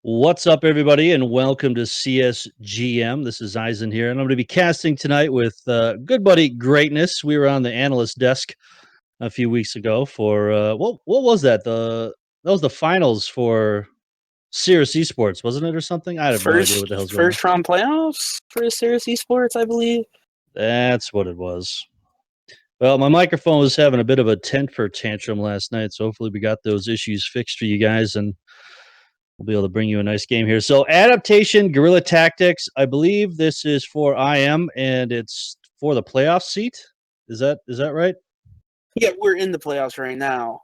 What's up, everybody, and welcome to CSGM. This is Eisen here, and I'm going to be casting tonight with good buddy Greatness. We were on the analyst desk a few weeks ago for what was that? That was the finals for Cirrus Esports, wasn't it, or something? I have no idea what the hell's going on. First round playoffs for Cirrus Esports, I believe. That's what it was. Well, my microphone was having a bit of a temper tantrum last night, so hopefully we got those issues fixed for you guys, and we'll be able to bring you a nice game here. So, Adaptation, Guerrilla Tactics. I believe this is for IM, and it's for the playoff seat. Is that right? Yeah, we're in the playoffs right now.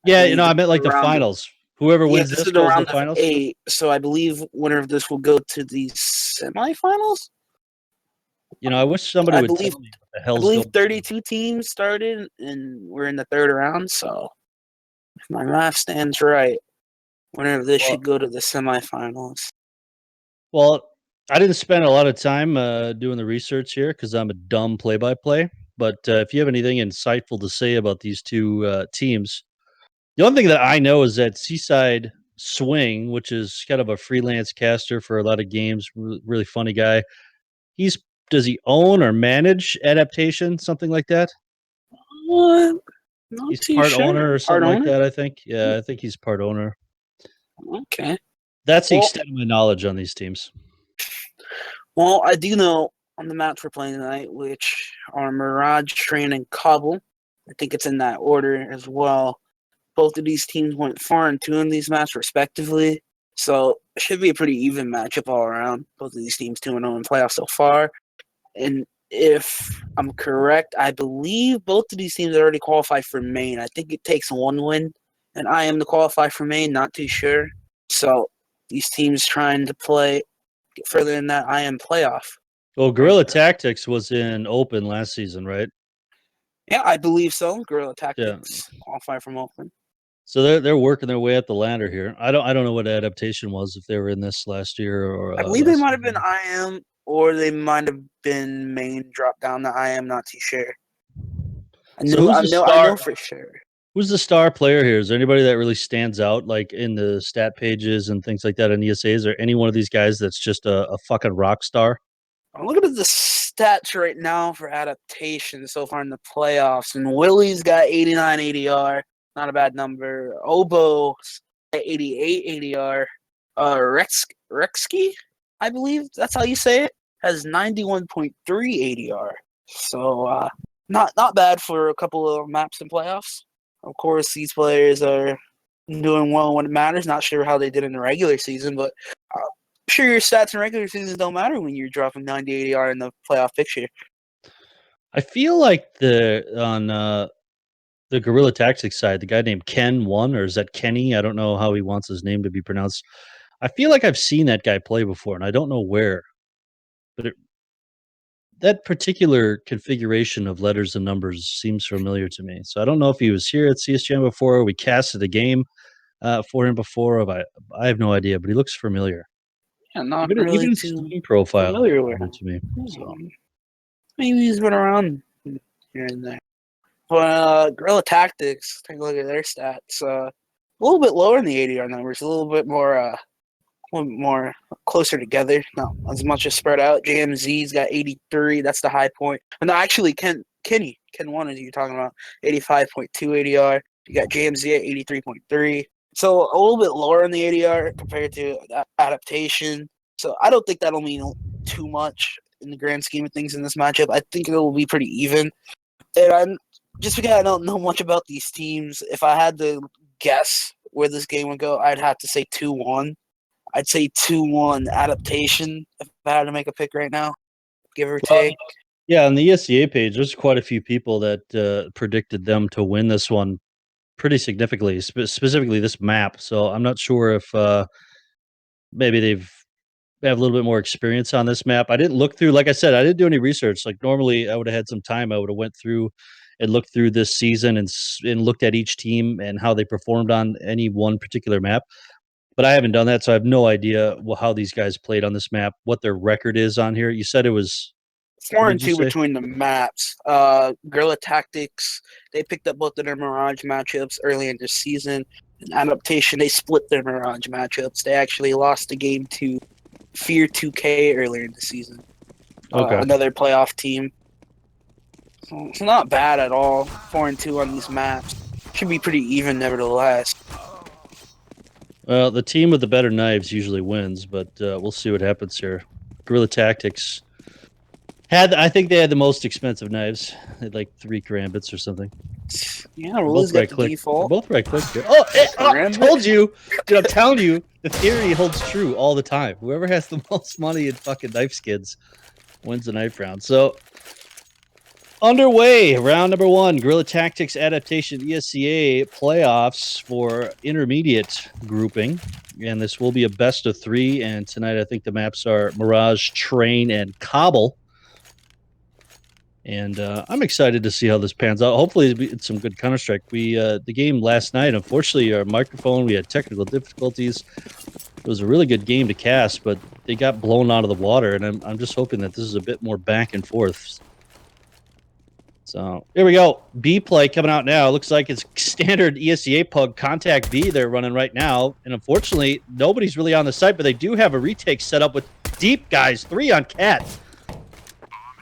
Yeah, I meant like the finals. Whoever wins this this is the goes to round the finals. of 8, so I believe winner of this will go to the semifinals. I wish somebody would tell me what the hell's going on. 32 teams started, and we're in the third round. So, if my math stands right, winner of this should go to the semifinals. Well, I didn't spend a lot of time doing the research here because I'm a dumb play-by-play. But if you have anything insightful to say about these two teams, the only thing that I know is that Seaside Swing, which is kind of a freelance caster for a lot of games, really funny guy. Does he own or manage Adaptation, something like that? He's part owner or something like that, I think. Yeah, I think he's part owner. Okay. That's the extent of my knowledge on these teams. Well, I do know on the maps we're playing tonight, which are Mirage, Train, and Cobble. I think it's in that order as well. Both of these teams went 4-2 in these maps respectively. So it should be a pretty even matchup all around. Both of these teams 2-0 in playoffs so far. And if I'm correct, I believe both of these teams already qualified for main. I think it takes one win, and I am to qualify for main, not too sure. So these teams trying to get further in that IM playoff. Well, Guerrilla Tactics was in Open last season, right? Yeah, I believe so. Guerrilla Tactics qualify from Open. So they're working their way up the ladder here. I don't know what Adaptation was, if they were in this last year or I believe they might have been IM, or they might have been main drop down to IM. Not too sure. I know for sure. Who's the star player here? Is there anybody that really stands out, like in the stat pages and things like that in ESA? Is there any one of these guys that's just a fucking rock star? I'm looking at the stats right now for Adaptation so far in the playoffs, and Willie's got 89 ADR, not a bad number. Obo's at 88 ADR. Rexky, I believe that's how you say it, has 91.3 ADR. So not bad for a couple of maps in playoffs. Of course, these players are doing well when it matters. Not sure how they did in the regular season, but I'm sure your stats in regular seasons don't matter when you're dropping 90 ADR in the playoff picture. I feel like on the Guerrilla Tactics side, the guy named Ken won, or is that Kenny? I don't know how he wants his name to be pronounced. I feel like I've seen that guy play before, and I don't know where. But that particular configuration of letters and numbers seems familiar to me. So I don't know if he was here at CSGM before, or we casted a game for him before. I have no idea, but he looks familiar. Yeah, not really even his Steam profile familiar with him. to me. So. Maybe he's been around here and there. But Guerrilla Tactics, take a look at their stats. A little bit lower in the ADR numbers, a little bit more closer together, not as much as spread out. JMZ's got 83, that's the high point. And actually, Ken One is you're talking about 85.2 ADR. You got JMZ at 83.3. So a little bit lower in the ADR compared to Adaptation. So I don't think that'll mean too much in the grand scheme of things in this matchup. I think it will be pretty even. And just because I don't know much about these teams, if I had to guess where this game would go, I'd have to say 2-1. I'd say 2-1 Adaptation if I had to make a pick right now, give or take. Yeah, on the ESEA page, there's quite a few people that predicted them to win this one pretty significantly, specifically this map. So I'm not sure if maybe they have a little bit more experience on this map. I didn't look through, like I said, I didn't do any research. Like normally, I would have had some time. I would have went through and looked through this season and looked at each team and how they performed on any one particular map. But I haven't done that, so I have no idea how these guys played on this map, what their record is on here. You said it was 4-2 between the maps. Guerrilla Tactics, they picked up both of their Mirage matchups early in the season. Adaptation, they split their Mirage matchups. They actually lost the game to Fear 2K earlier in the season. Okay. Another playoff team. So it's not bad at all. 4-2 on these maps. Should be pretty even, nevertheless. Well, the team with the better knives usually wins, but we'll see what happens here. Guerrilla Tactics I think they had the most expensive knives. They had like 3 karambits or something. Yeah, Rules got the They're default. both right click here. Oh, I told you. Dude, I'm telling you, the theory holds true all the time. Whoever has the most money in fucking knife skins wins the knife round. So, underway, round number 1, Guerrilla Tactics Adaptation ESEA playoffs for intermediate grouping. And this will be a best of 3. And tonight, I think the maps are Mirage, Train, and Cobble. And I'm excited to see how this pans out. Hopefully, it's some good Counter-Strike. The game last night, unfortunately, our microphone, we had technical difficulties. It was a really good game to cast, but they got blown out of the water, and I'm just hoping that this is a bit more back and forth. So here we go. B play coming out now. Looks like it's standard ESEA pug contact B they're running right now. And unfortunately, nobody's really on the site, but they do have a retake set up with deep guys. 3 on Cat.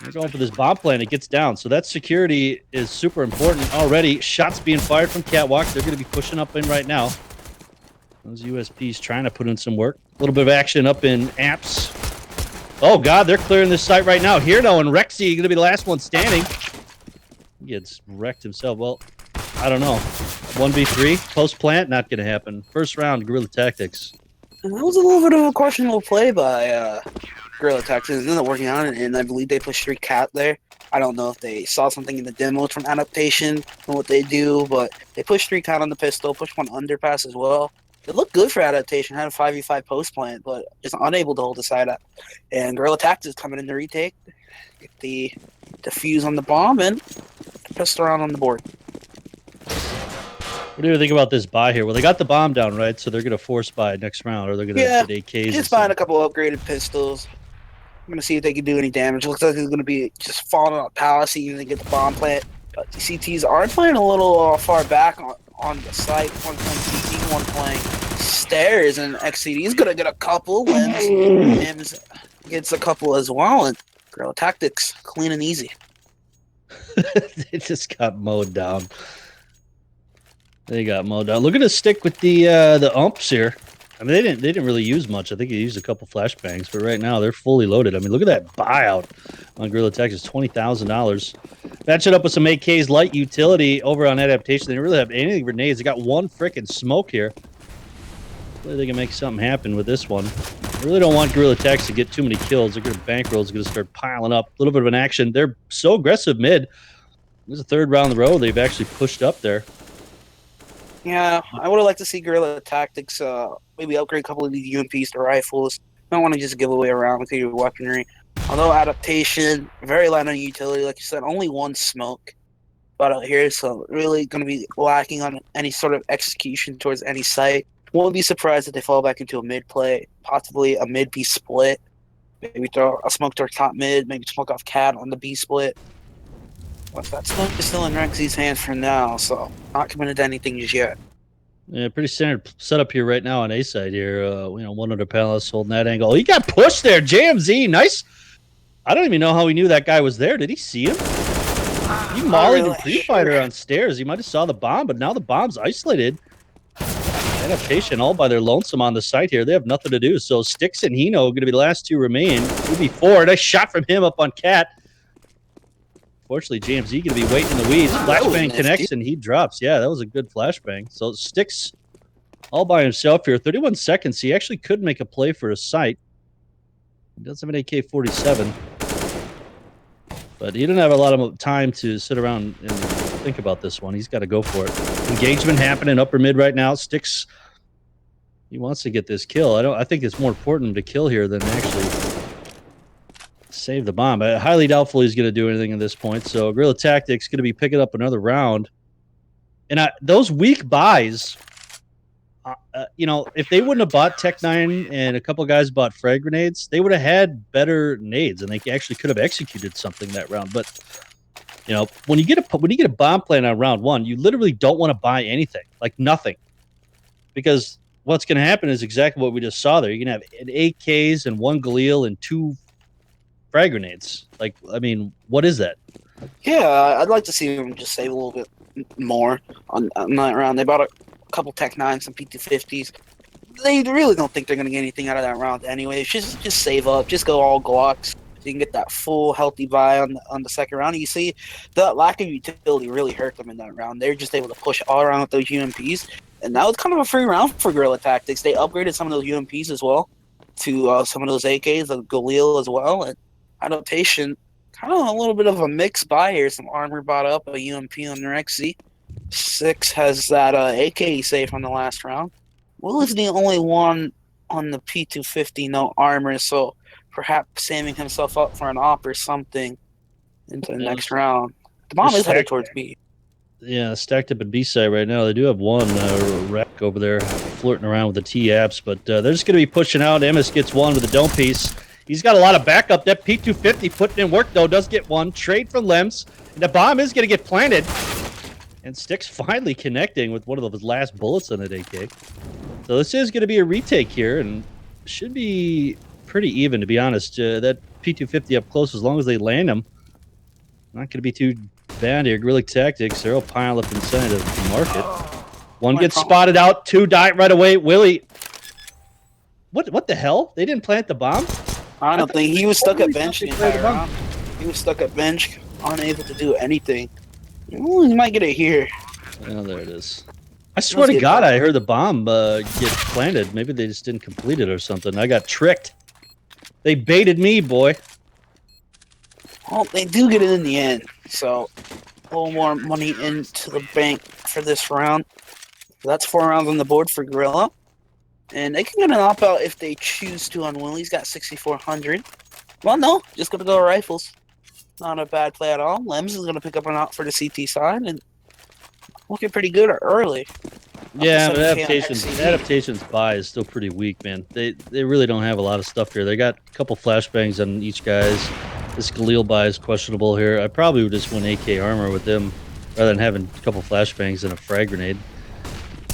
They're going for this bomb plan. It gets down. So that security is super important already. Shots being fired from Catwalk. They're going to be pushing up in right now. Those USPs trying to put in some work. A little bit of action up in Apps. Oh, God, they're clearing this site right now. Here, and Rexy going to be the last one standing. He gets wrecked himself. Well, I don't know. 1v3, post-plant, not going to happen. First round, Guerrilla Tactics. And that was a little bit of a questionable play by Guerrilla Tactics. It ended up working out, and I believe they pushed 3 Cat there. I don't know if they saw something in the demos from Adaptation and what they do, but they pushed 3 Cat on the pistol, pushed 1 underpass as well. It looked good for Adaptation, had a 5v5 post plant, but just unable to hold the side up. And Guerrilla Tactics coming in to retake, get the defuse on the bomb, and pistol around on the board. What do you think about this buy here? Well, they got the bomb down, right? So they're going to force buy next round, or they're going to get AKs. Just buying a couple upgraded pistols. I'm going to see if they can do any damage. It looks like it's going to be just falling on a palace, even to get the bomb plant. But the CTs are playing a little far back on the site. One playing CT, one playing stairs, and XCD is going to get a couple wins. Mims gets a couple as well, and Guerrilla Tactics, clean and easy. They just got mowed down. They got mowed down. Look at us stick with the umps here. I mean, they didn't really use much. I think they used a couple flashbangs, but right now they're fully loaded. I mean, look at that buyout on Guerrilla Tactics, $20,000. Match it up with some AKs, light utility over on Adaptation. They didn't really have any grenades. They got 1 freaking smoke here. Hopefully they can make something happen with this one. I really don't want Guerrilla Tactics to get too many kills. They're going to bankroll's going to start piling up. A little bit of an action. They're so aggressive mid. This is the 3rd round in a row. They've actually pushed up there. Yeah, I would have liked to see Guerrilla Tactics maybe upgrade a couple of these UMPs to rifles. I don't want to just give away a round with your weaponry. Although Adaptation, very light on utility, like you said, only 1 smoke spot out here, so really going to be lacking on any sort of execution towards any site. Won't be surprised if they fall back into a mid play, possibly a mid B split. Maybe throw a smoke to our top mid, maybe smoke off Cat on the B split. But that smoke is still in Rexy's hands for now, so not committed to anything just yet. Yeah, pretty standard setup here right now on A side here. One under Palace holding that angle. He got pushed there. JMZ, nice. I don't even know how he knew that guy was there. Did he see him? He mollied the pre-fighter on stairs. He might have saw the bomb, but now the bomb's isolated. Adaptation all by their lonesome on the site here. They have nothing to do. So Styx and Hino are going to be the last 2 remain. 2v4. Nice shot from him up on Cat. Fortunately, JMZ going to be waiting in the weeds. Flashbang connects and he drops. Yeah, that was a good flashbang. So Styx all by himself here. 31 seconds. He actually could make a play for a site. He does have an AK-47. But he didn't have a lot of time to sit around and think about this one. He's got to go for it. Engagement happening upper mid right now. Styx, he wants to get this kill. I think it's more important to kill here than actually save the bomb. Highly doubtful he's going to do anything at this point. So Guerrilla Tactics going to be picking up another round. And those weak buys, if they wouldn't have bought Tech-9 and a couple guys bought frag grenades, they would have had better nades and they actually could have executed something that round. But when you get a bomb plan on round 1, you literally don't want to buy anything, like nothing. because what's going to happen is exactly what we just saw there. You're going to have 8Ks and 1 Galil and 2 frag grenades. Like, I mean, what is that? Yeah, I'd like to see them just save a little bit more on that round. They bought a couple Tech 9s, some P250s. They really don't think they're going to get anything out of that round anyway. Just save up. Just go all Glocks so you can get that full healthy buy on the second round. You see, the lack of utility really hurt them in that round. They're just able to push all around with those UMPs. And that was kind of a free round for Guerrilla Tactics. They upgraded some of those UMPs as well to some of those AKs, the Galil as well. And Adaptation, kind of a little bit of a mixed buy here. Some armor bought up, a UMP on their XC. 6 has that AK safe on the last round. Will is the only one on the P250, no armor, so perhaps saving himself up for an op or something into the next round. The bomb is headed towards B. Yeah, stacked up at B side right now. They do have one wreck over there flirting around with the T-Apps, but they're just going to be pushing out. Emis gets one with the dome piece. He's got a lot of backup. That P250 putting in work, though, does get one. Trade from Lems. And the bomb is going to get planted. And Stick's finally connecting with one of those last bullets on that AK. So this is going to be a retake here, and should be pretty even, to be honest. That P250 up close, as long as they land him, not going to be too bad here. Guerrilla Tactics, they're all piled up inside of the market. One gets spotted out, 2 die right away. Willie, what the hell? They didn't plant the bomb? I don't think he was stuck at bench the entire round. He was stuck at bench, unable to do anything. Ooh, he might get it here. Oh, there it is. I swear to God, I heard the bomb get planted. Maybe they just didn't complete it or something. I got tricked. They baited me, boy. Well, they do get it in the end, so a little more money into the bank for this round. So that's 4 rounds on the board for Guerrilla. And they can get an op-out if they choose to on Willie's got 6,400. Well, no, just going to go rifles. Not a bad play at all. Lems is going to pick up an op for the CT side and looking pretty good early. Yeah, but Adaptation's buy is still pretty weak, man. They really don't have a lot of stuff here. They got a couple flashbangs on each guy's. This Galil buy is questionable here. I probably would just win AK armor with them rather than having a couple flashbangs and a frag grenade.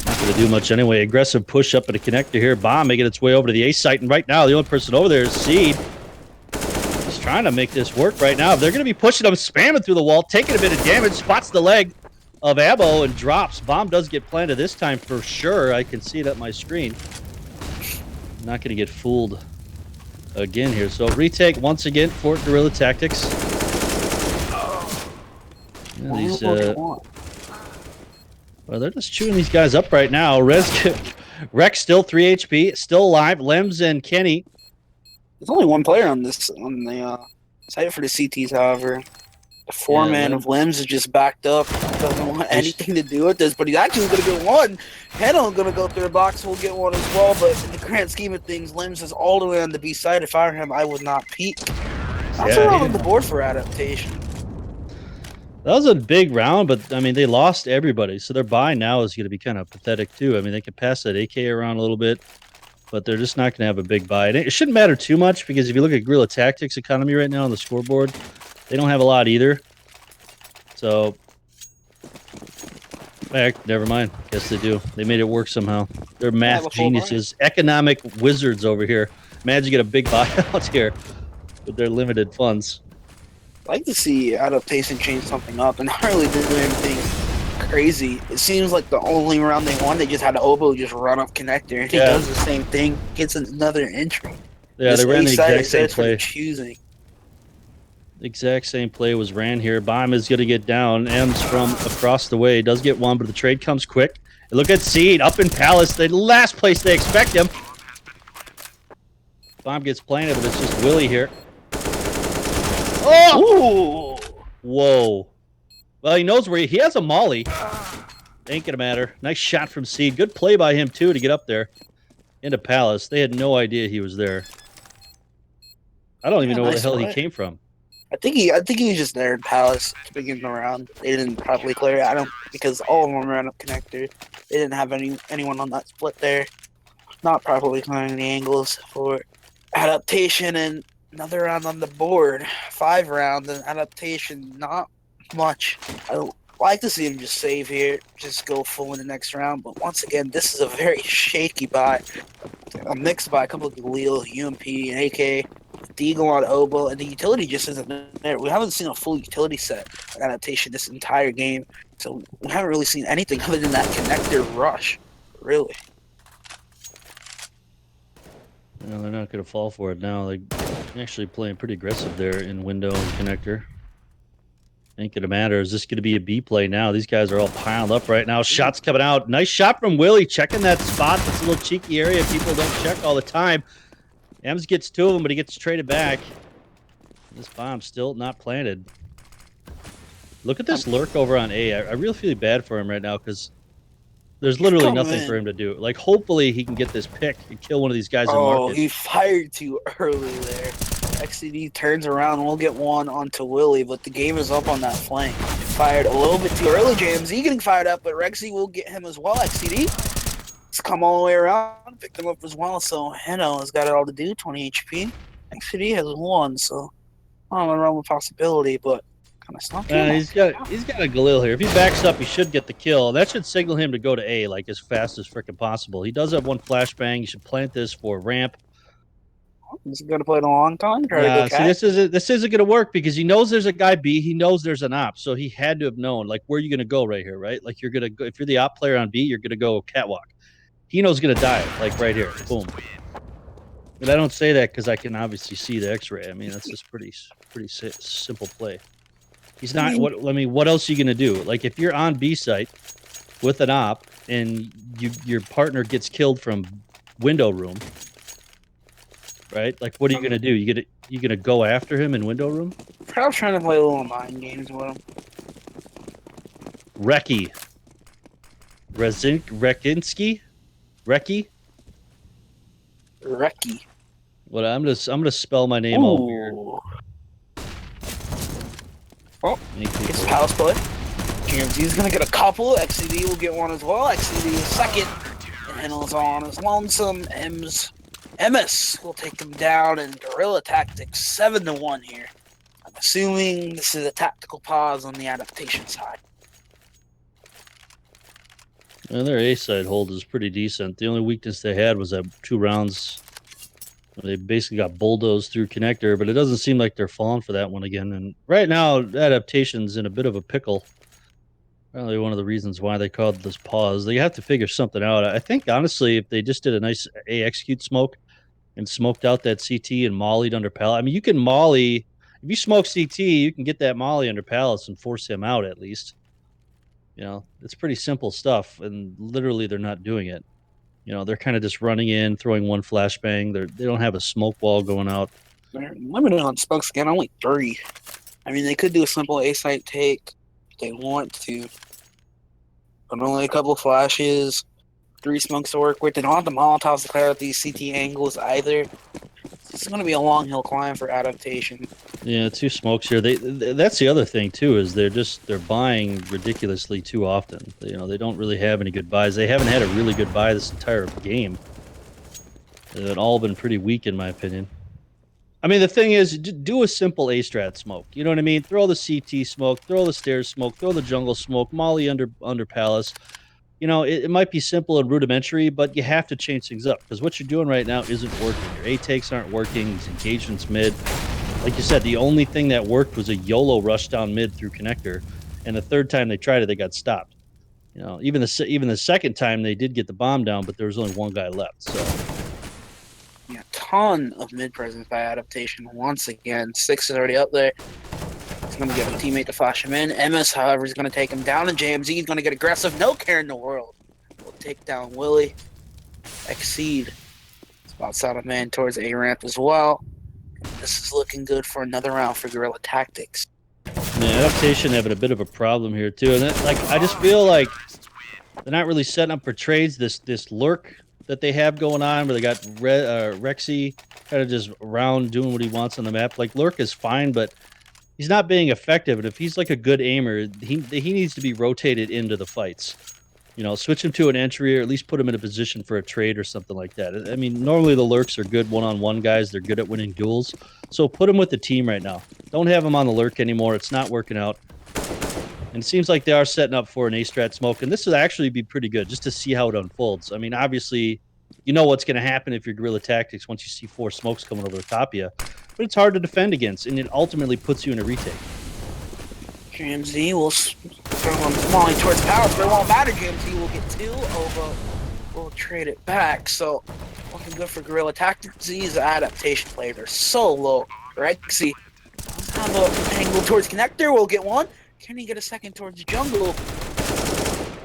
Not going to do much anyway. Aggressive push up at a connector here. Bomb making its way over to the A site, and right now the only person over there is Seed. He's trying to make this work right now. They're going to be pushing him, spamming through the wall, taking a bit of damage, spots the leg of ammo and drops. Bomb does get planted this time for sure. I can see it up my screen. Not going to get fooled again here. So retake once again for Guerrilla Tactics. Yeah, these, well, they're just chewing these guys up right now. Rex still 3 HP, still alive. Lems and Kenny. There's only one player on the site for the CTs, however. The foreman of Lems is just backed up. Doesn't want anything to do with this, but he's actually going to get one. Hennel going to go through the box. We'll get one as well, but in the grand scheme of things, Lems is all the way on the B side. If I were him, I would not peek. That's around on the board for Adaptation. That was a big round, but, I mean, they lost everybody, so their buy now is going to be kind of pathetic, too. I mean, they could pass that AK around a little bit, but they're just not going to have a big buy. And it shouldn't matter too much, because if you look at Guerrilla Tactics economy right now on the scoreboard, they don't have a lot either. So, heck, never mind. Guess they do. They made it work somehow. They're math geniuses. Economic wizards over here. Imagine you get a big buyout here with their limited funds. I'd like to see Adaptation change something up and not really do anything crazy. It seems like the only round they won, they just had Obo just run up connector. And he does the same thing, gets another entry. Yeah, they ran the exact same play. Choosing. The exact same play was ran here. Bomb is going to get down. M's from across the way. Does get one, but the trade comes quick. And look at Seed up in Palace. The last place they expect him. Bomb gets planted, but it's just Willie here. Oh! Ooh. Whoa. Well, he knows where he has a molly. Ain't gonna matter. Nice shot from Seed. Good play by him, too, to get up there into Palace. They had no idea he was there. I don't even know where the hell he came from. I think he was just there in Palace to begin the round. They didn't properly clear it. Because all of them ran up connector. They didn't have anyone on that split there. Not properly clearing the angles for Adaptation, and another round on the board. 5 rounds and Adaptation, not much. like to see him just save here, just go full in the next round. But once again, this is a very shaky buy. A mixed buy, a couple of Guerrilla, UMP, and AK, Deagle on Oboe, and the utility just isn't there. We haven't seen a full utility set adaptation this entire game, so we haven't really seen anything other than that connector rush, really. No, they're not going to fall for it now. They're actually playing pretty aggressive there in window and connector. Ain't going to matter. Is this going to be a B play now? These guys are all piled up right now. Shots coming out. Nice shot from Willie, checking that spot. That's a little cheeky area people don't check all the time. Ems gets two of them, but he gets traded back. This bomb's still not planted. Look at this lurk over on A. I really feel bad for him right now because there's literally nothing for him to do. Like, hopefully he can get this pick and kill one of these guys in market. Oh, he fired too early there. XCD turns around and we'll get one onto Willie, but the game is up on that flank. Fired a little bit too early. JMZ getting fired up, but Rexy will get him as well. XCD has come all the way around, picked him up as well. So Heno has got it all to do, 20 HP. XCD has one, so I don't know around with possibility, but kind of snuck in. He's got a Galil here. If he backs up, he should get the kill. That should signal him to go to A like as fast as freaking possible. He does have one flashbang. You should plant this for ramp. He's going to play it a long time. See, this isn't going to work because he knows there's a guy B. He knows there's an op, so he had to have known. Like, where are you going to go right here, right? Like, you're going to go if you're the op player on B, you're going to go catwalk. He knows going to die, like right here, boom. But I don't say that because I can obviously see the X-ray. I mean, that's just pretty simple play. He's not. What else are you going to do? Like, if you're on B site with an op and your partner gets killed from window room. Right? Like, what are you gonna do? You gonna go after him in window room? Perhaps trying to play a little mind games with him. Reki. Rekinski? Reki? Reki. What I'm gonna spell my name all weird. Oh, it's house play. GMZ's gonna get a couple. XCD will get one as well. XCD is second. And Henel's on his lonesome. MS will take him down, and Guerrilla Tactics 7-1 here. I'm assuming this is a tactical pause on the adaptation side. And their A side hold is pretty decent. The only weakness they had was that 2 rounds. They basically got bulldozed through connector, but it doesn't seem like they're falling for that one again. And right now, adaptation's in a bit of a pickle. Probably one of the reasons why they called this pause. They have to figure something out. I think, honestly, if they just did a nice A execute smoke and smoked out that CT and mollied under pallet. I mean, you can molly. If you smoke CT, you can get that molly under pallets and force him out at least. You know, it's pretty simple stuff, and literally they're not doing it. You know, they're kind of just running in, throwing one flashbang. They don't have a smoke wall going out. They're limited on smokes again, only 3. I mean, they could do a simple A-site take if they want to, but only a couple of flashes. 3 smokes to work with. They don't have the Molotovs to clear out these CT angles either. This is going to be a long hill climb for adaptation. Yeah, 2 smokes here. That's the other thing too, is they're buying ridiculously too often. You know, they don't really have any good buys. They haven't had a really good buy this entire game. They've all been pretty weak in my opinion. I mean, the thing is, do a simple A-strat smoke. You know what I mean? Throw the CT smoke, throw the stairs smoke, throw the jungle smoke, molly under palace. You know, it might be simple and rudimentary, but you have to change things up because what you're doing right now isn't working. Your A takes aren't working. These engagements mid. Like you said, the only thing that worked was a YOLO rush down mid through connector, and the third time they tried it, they got stopped. You know, even the second time they did get the bomb down, but there was only one guy left. So, yeah, ton of mid presence by adaptation once again. 6 is already up there. He's going to get a teammate to flash him in. MS, however, is going to take him down, and JMZ is going to get aggressive. No care in the world. We'll take down Willie. Exceed. Spots out a man towards A ramp as well. This is looking good for another round for Guerrilla Tactics. Yeah, adaptation having a bit of a problem here too, and I just feel like they're not really setting up for trades. This lurk that they have going on, where they got Rexy kind of just around doing what he wants on the map. Like, lurk is fine, but he's not being effective. And if he's like a good aimer, he needs to be rotated into the fights. You know, switch him to an entry or at least put him in a position for a trade or something like that. I mean, normally the lurks are good one-on-one guys. They're good at winning duels. So put him with the team right now. Don't have him on the lurk anymore. It's not working out. And it seems like they are setting up for an A-strat smoke, and this would actually be pretty good just to see how it unfolds. I mean, obviously, you know what's going to happen if you're Guerrilla Tactics once you see 4 smokes coming over the top of you, but it's hard to defend against, and it ultimately puts you in a retake. GMZ will throw him Molly towards power, but it won't matter. GMZ will get 2. Obo will trade it back. So looking good for Guerrilla Tactics. These adaptation players are so low. Rexy on the angle towards connector will get 1. Kenny get a second towards jungle.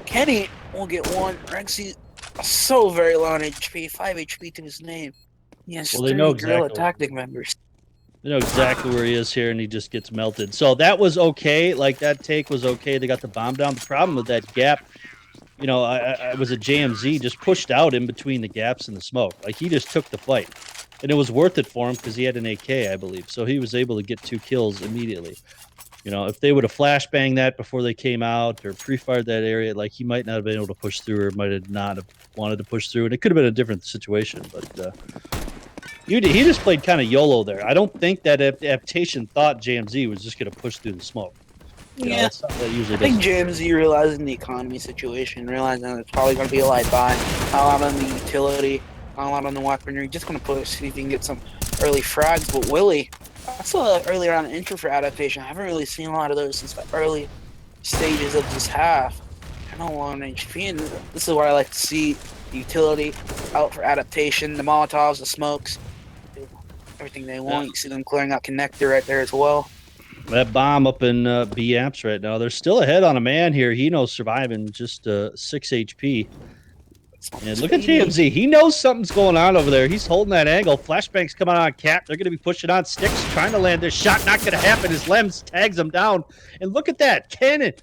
Kenny will get 1. Rexy so very low on HP, 5 HP to his name. He has 3 Guerrilla Tactic members. They know exactly where he is here, and he just gets melted. So that was okay. Like, that take was okay. They got the bomb down. The problem with that gap, you know, I was a JMZ, just pushed out in between the gaps in the smoke. Like, he just took the fight. And it was worth it for him because he had an AK, I believe. So he was able to get 2 kills immediately. You know, if they would have flashbanged that before they came out or pre-fired that area, like, he might not have been able to push through or might have not have wanted to push through. And it could have been a different situation, but he just played kind of YOLO there. I don't think that Adaptation thought JMZ was just going to push through the smoke. Yeah, I think JMZ realizing the economy situation, realizing that it's probably going to be a light buy, not a lot on the utility, not a lot on the weaponry, just going to push, see if he can get some early frags. But Willie, I saw earlier on an intro for Adaptation. I haven't really seen a lot of those since the early stages of this half. I know on HP, and this is what I like to see: the utility out for Adaptation, the Molotovs, the smokes, everything they want. You see them clearing out connector right there as well. That bomb up in B amps right now. They're still ahead on a man here. Hino's surviving, just 6 HP. And look at JMZ. He knows something's going on over there. He's holding that angle. Flashbang's coming on Cap. They're going to be pushing on Sticks, trying to land their shot. Not going to happen. His Lems tags him down. And look at that. Cannon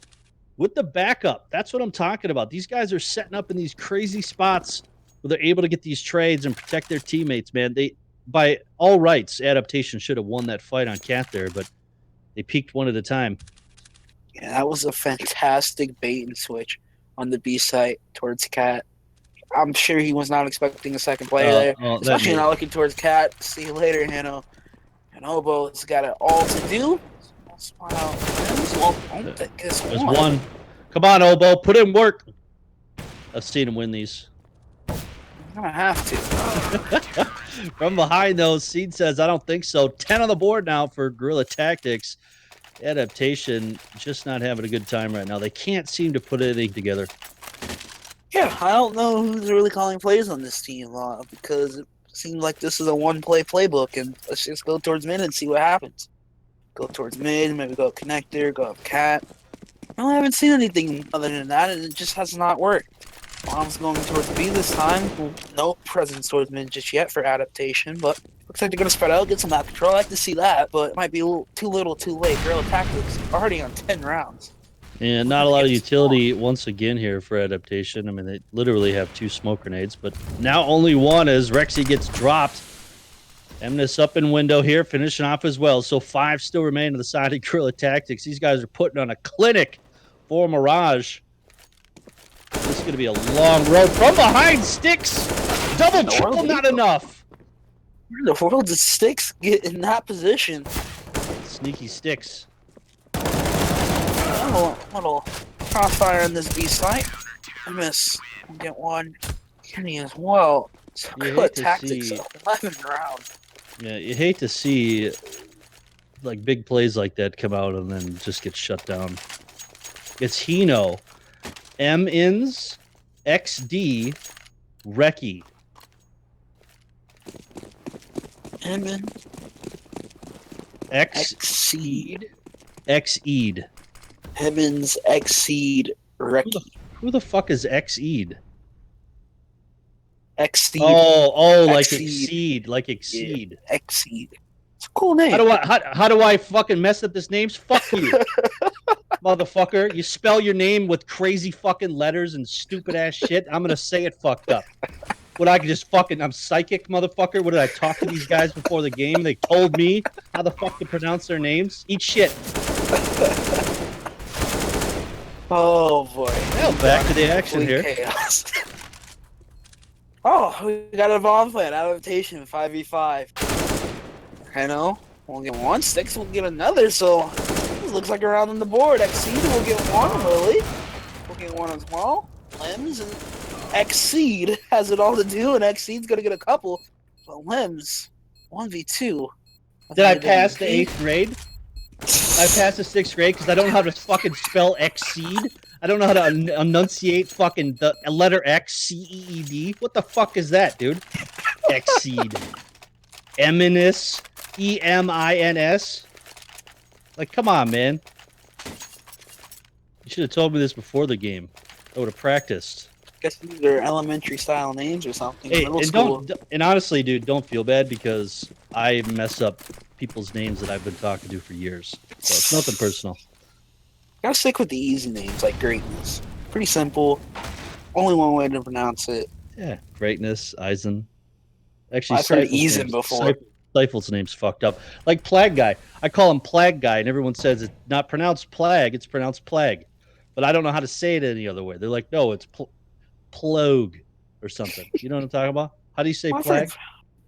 with the backup. That's what I'm talking about. These guys are setting up in these crazy spots where they're able to get these trades and protect their teammates, man. They, by all rights, Adaptation should have won that fight on Cat there, but they peaked one at a time. Yeah, that was a fantastic bait and switch on the B site towards Cat. I'm sure he was not expecting a second player there. Especially not looking towards Cat. See you later, Hano. And Obo's got it all to do. There's one. Come on, Obo. Put in work. I've seen him win these. I'm gonna have to. From behind, though, Seed says, I don't think so. 10 on the board now for Guerrilla Tactics. Adaptation just not having a good time right now. They can't seem to put anything together. Yeah, I don't know who's really calling plays on this team because it seems like this is a one-play playbook, and let's just go towards mid and see what happens. Go towards mid, maybe go connector, go up Cat. I haven't seen anything other than that, and it just has not worked. Bomb's going towards B this time. No presence towards mid just yet for Adaptation, but looks like they're going to spread out, get some map control. I like to see that, but it might be a little too little too late. Guerrilla Tactics already on 10 rounds. And not a lot of utility once again here for Adaptation. I mean, they literally have 2 smoke grenades, but now only 1 as Rexy gets dropped. Emnus up in window here, finishing off as well. So 5 still remain on the side of Guerrilla Tactics. These guys are putting on a clinic for Mirage. This is going to be a long road from behind. Sticks, double, triple, not enough. Where in the world did Sticks get in that position? Sneaky Sticks. Little crossfire on this B site. I miss. I'll get 1. Kenny as well. So good tactics. 11 round. Yeah, you hate to see like big plays like that come out and then just get shut down. It's Hino, M-Ins, XD, Reki. M-In. X-Seed. X-Eed. Heavens, Exceed, Reki. Who the fuck is X-Eed? Exceed. Oh, like Exceed. Like Exceed. Yeah, Exceed. It's a cool name. How do I fucking mess up this names? Fuck you. Motherfucker. You spell your name with crazy fucking letters and stupid ass shit. I'm gonna say it fucked up. What, I can just fucking, I'm psychic, motherfucker? What, did I talk to these guys before the game? They told me how the fuck to pronounce their names? Eat shit. Oh boy. Well, back to the action here. Chaos. Oh, we got a bomb plan. Adaptation 5v5. I know. We'll get 1. Sticks will get another, so this Limbs looks like a round on the board. Exceed will get one. Lily will get one as well. Limbs and Exceed has it all to do, and Exceed's gonna get a couple. But Limbs 1v2. Did I pass the 8th grade? I passed the 6th grade because I don't know how to fucking spell Exceed. I don't know how to enunciate fucking the letter X, C-E-E-D. What the fuck is that, dude? Exceed. Eminence, E-M-I-N-S. Like, come on, man. You should have told me this before the game. I would have practiced. Guess these are elementary style names or something. Hey, and honestly, dude, don't feel bad because I mess up people's names that I've been talking to for years. So it's nothing personal. Gotta stick with the easy names like Greatness. Pretty simple. Only one way to pronounce it. Yeah, Greatness, Eisen. Actually, I've heard Eisen before. Seifel's name's fucked up. Like Plague Guy. I call him Plague Guy, and everyone says it's not pronounced Plague, it's pronounced Plague. But I don't know how to say it any other way. They're like, no, it's Plogue or something. You know what I'm talking about? How do you say Plague?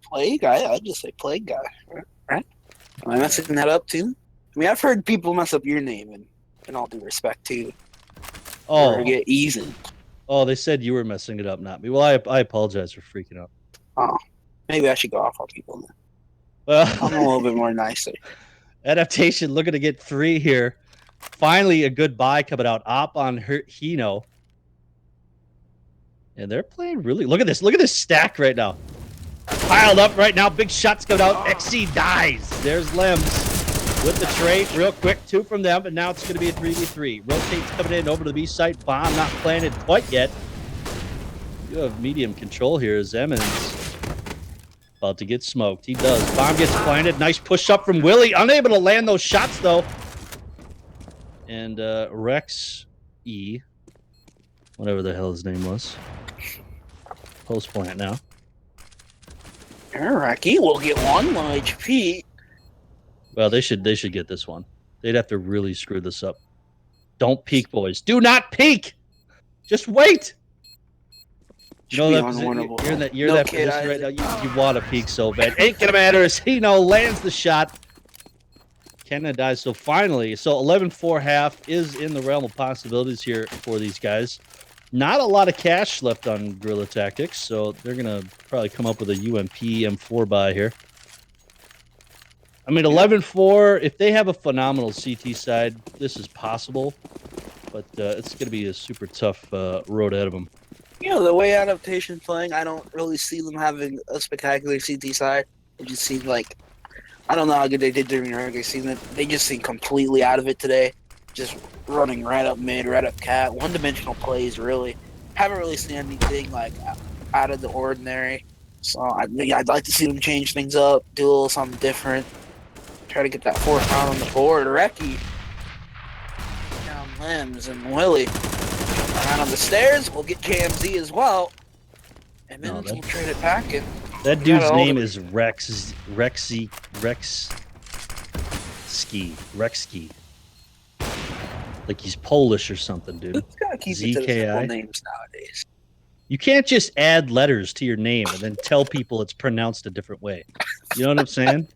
Plague? I just say Plague Guy, right? Am I messing that up too? I mean, I've heard people mess up your name, and in all due respect too. Oh, or get Eisen. Oh, they said you were messing it up, not me. Well, I apologize for freaking out. Oh, maybe I should go off on people then. Well, I'm a little bit more nicer. Adaptation looking to get 3 here. Finally, a good buy coming out. Op on Hino. And they're playing really... Look at this. Look at this stack right now. Piled up right now. Big shots coming out. XC dies. There's Limbs with the trade. Real quick. 2 from them. And now it's going to be a 3v3. Rotates coming in over to the B site. Bomb not planted quite yet. You have medium control here as Emmons about to get smoked. He does. Bomb gets planted. Nice push up from Willie. Unable to land those shots, though. And Rex E, whatever the hell his name was, post plant now. Rexy will get 1 HP. Well, they should get this one. They'd have to really screw this up. Don't peek, boys. Do not peek. Just wait. You know that you're that position right now. You want to peek so bad. Ain't gonna matter as Hino lands the shot. Canada dies. So finally, 11-4 half is in the realm of possibilities here for these guys. Not a lot of cash left on Guerrilla Tactics, so they're going to probably come up with a UMP M4 buy here. I mean, 11-4, if they have a phenomenal CT side, this is possible, but it's going to be a super tough road ahead of them. You know, the way Adaptation's playing, I don't really see them having a spectacular CT side. It just seems like, I don't know how good they did during the regular season. They just seem completely out of it today. Just running right up mid, right up cat. One-dimensional plays, really. Haven't really seen anything, like, out of the ordinary. So, I'd like to see them change things up, do a little something different. Try to get that 4th round on the board. Rexy down Limbs and Willie. Around on the stairs, we'll get KMZ as well. And then we'll trade it back in. That dude's name is Rexski. Like he's Polish or something, dude. It's gotta keep it to the simple names nowadays. You can't just add letters to your name and then tell people it's pronounced a different way. You know what I'm saying?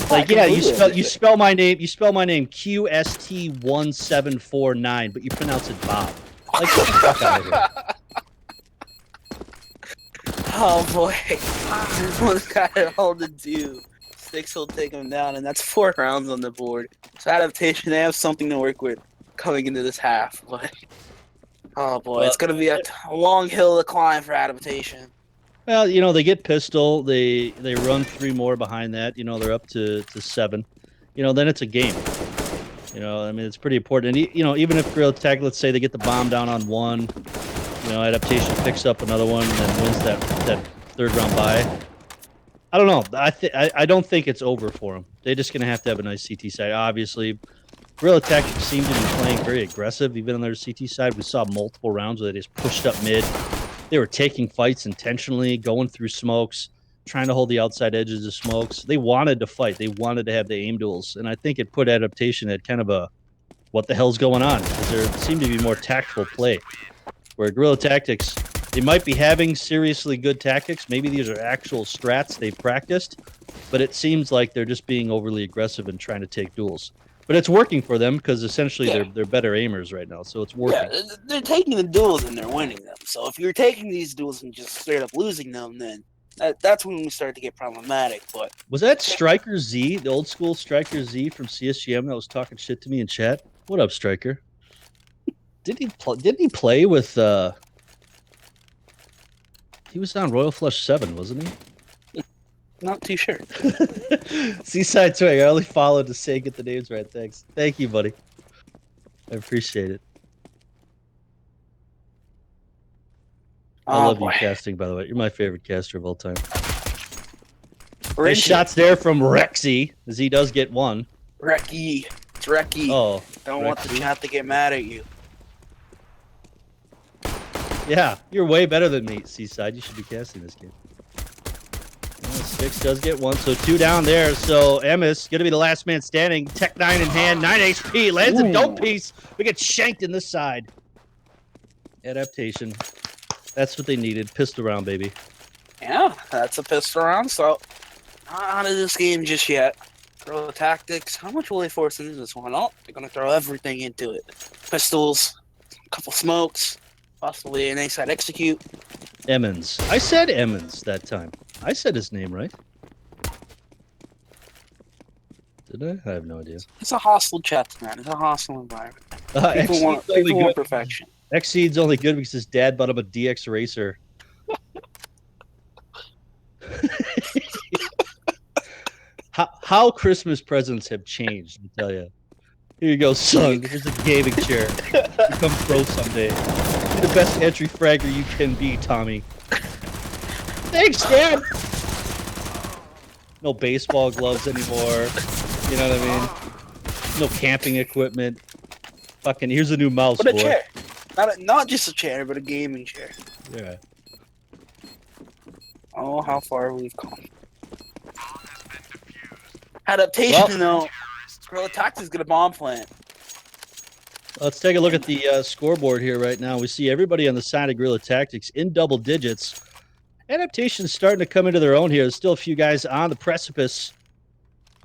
Like, yeah, you spell my name QST1749, but you pronounce it Bob. Like, get the fuck out of here. Oh boy, this one's got it all to do. Sticks will take him down, and that's 4 rounds on the board. So Adaptation, they have something to work with coming into this half. But oh boy, it's gonna be a long hill to climb for Adaptation. Well, you know, they get pistol, they run 3 more behind that. You know, they're up to 7. You know, then it's a game. You know, I mean, it's pretty important. And you know, even if Guerrilla Tag, let's say they get the bomb down on 1. You know, Adaptation picks up another one and then wins that 3rd round bye. I don't know. I don't think it's over for them. They're just going to have a nice CT side. Obviously, Guerrilla Tactics seem to be playing very aggressive, even on their CT side. We saw multiple rounds where they just pushed up mid. They were taking fights intentionally, going through smokes, trying to hold the outside edges of smokes. They wanted to fight. They wanted to have the aim duels. And I think it put Adaptation at kind of a, what the hell's going on? Because there seemed to be more tactful play. Where Guerrilla Tactics, they might be having seriously good tactics. Maybe these are actual strats they've practiced, but it seems like they're just being overly aggressive and trying to take duels. But it's working for them because essentially Yeah. they're better aimers right now, so it's Yeah, working. they're taking the duels and they're winning them. So if you're taking these duels and just straight up losing them, then that's when we start to get problematic. But Was that Striker Z, the old school Striker Z from CSGM that was talking shit to me in chat? What up, Striker? Didn't he play with he was on Royal Flush 7, wasn't he? not too sure. Seaside Swing, I only followed to say get the names right. Thanks. Thank you, buddy. I appreciate it. I love you casting, by the way. You're my favorite caster of all time. Nice shots there from Rexy, as he does get one. Recky. It's Recky. Oh. Don't want the chat to get mad at you. Yeah, you're way better than me, Seaside. You should be casting this game. Six does get one, so 2 down there. So Emmis going to be the last man standing. Tech 9 in hand, 9 HP. Lands a dope piece. We get shanked in this side. Adaptation. That's what they needed. Pistol round, baby. Yeah, that's a pistol round. So not out of this game just yet. Guerrilla Tactics. How much will they force into this one? Oh, they're going to throw everything into it. Pistols, a couple smokes, possibly an A-side execute. Emmons. I said Emmons that time. I said his name right. Did I? I have no idea. It's a hostile chat, man. It's a hostile environment. People want perfection. Xseed's only good because his dad bought him a DX racer. How Christmas presents have changed, I tell you. Here you go, son. Here's a gaming chair. Become pro someday. Be the best entry fragger you can be, Tommy. Thanks, Dad. No baseball gloves anymore. You know what I mean? No camping equipment. Fucking here's a new mouse, but a boy. Chair. Not just a chair, but a gaming chair. Yeah. Oh, how far we've come. Adaptation, though. Guerrilla Tactics get a bomb plant. Let's take a look at the scoreboard here right now. We see everybody on the side of Guerrilla Tactics in double digits. Adaptation's starting to come into their own here. There's still a few guys on the precipice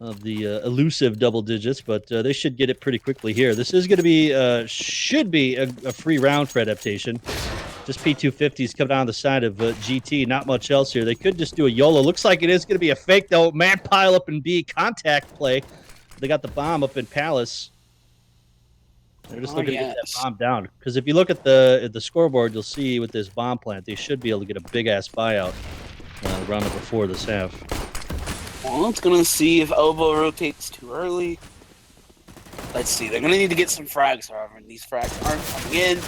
of the elusive double digits, but they should get it pretty quickly here. This is going to be, should be a free round for Adaptation. Just P250s coming down the side of GT. Not much else here. They could just do a YOLO. Looks like it is going to be a fake, though. Man pile up and B contact play. They got the bomb up in Palace. They're just looking to get that bomb down. Because if you look at the scoreboard, you'll see with this bomb plant, they should be able to get a big-ass buyout round number 4 this half. Well, it's going to see if Oboe rotates too early. Let's see. They're going to need to get some frags, however. And these frags aren't coming in.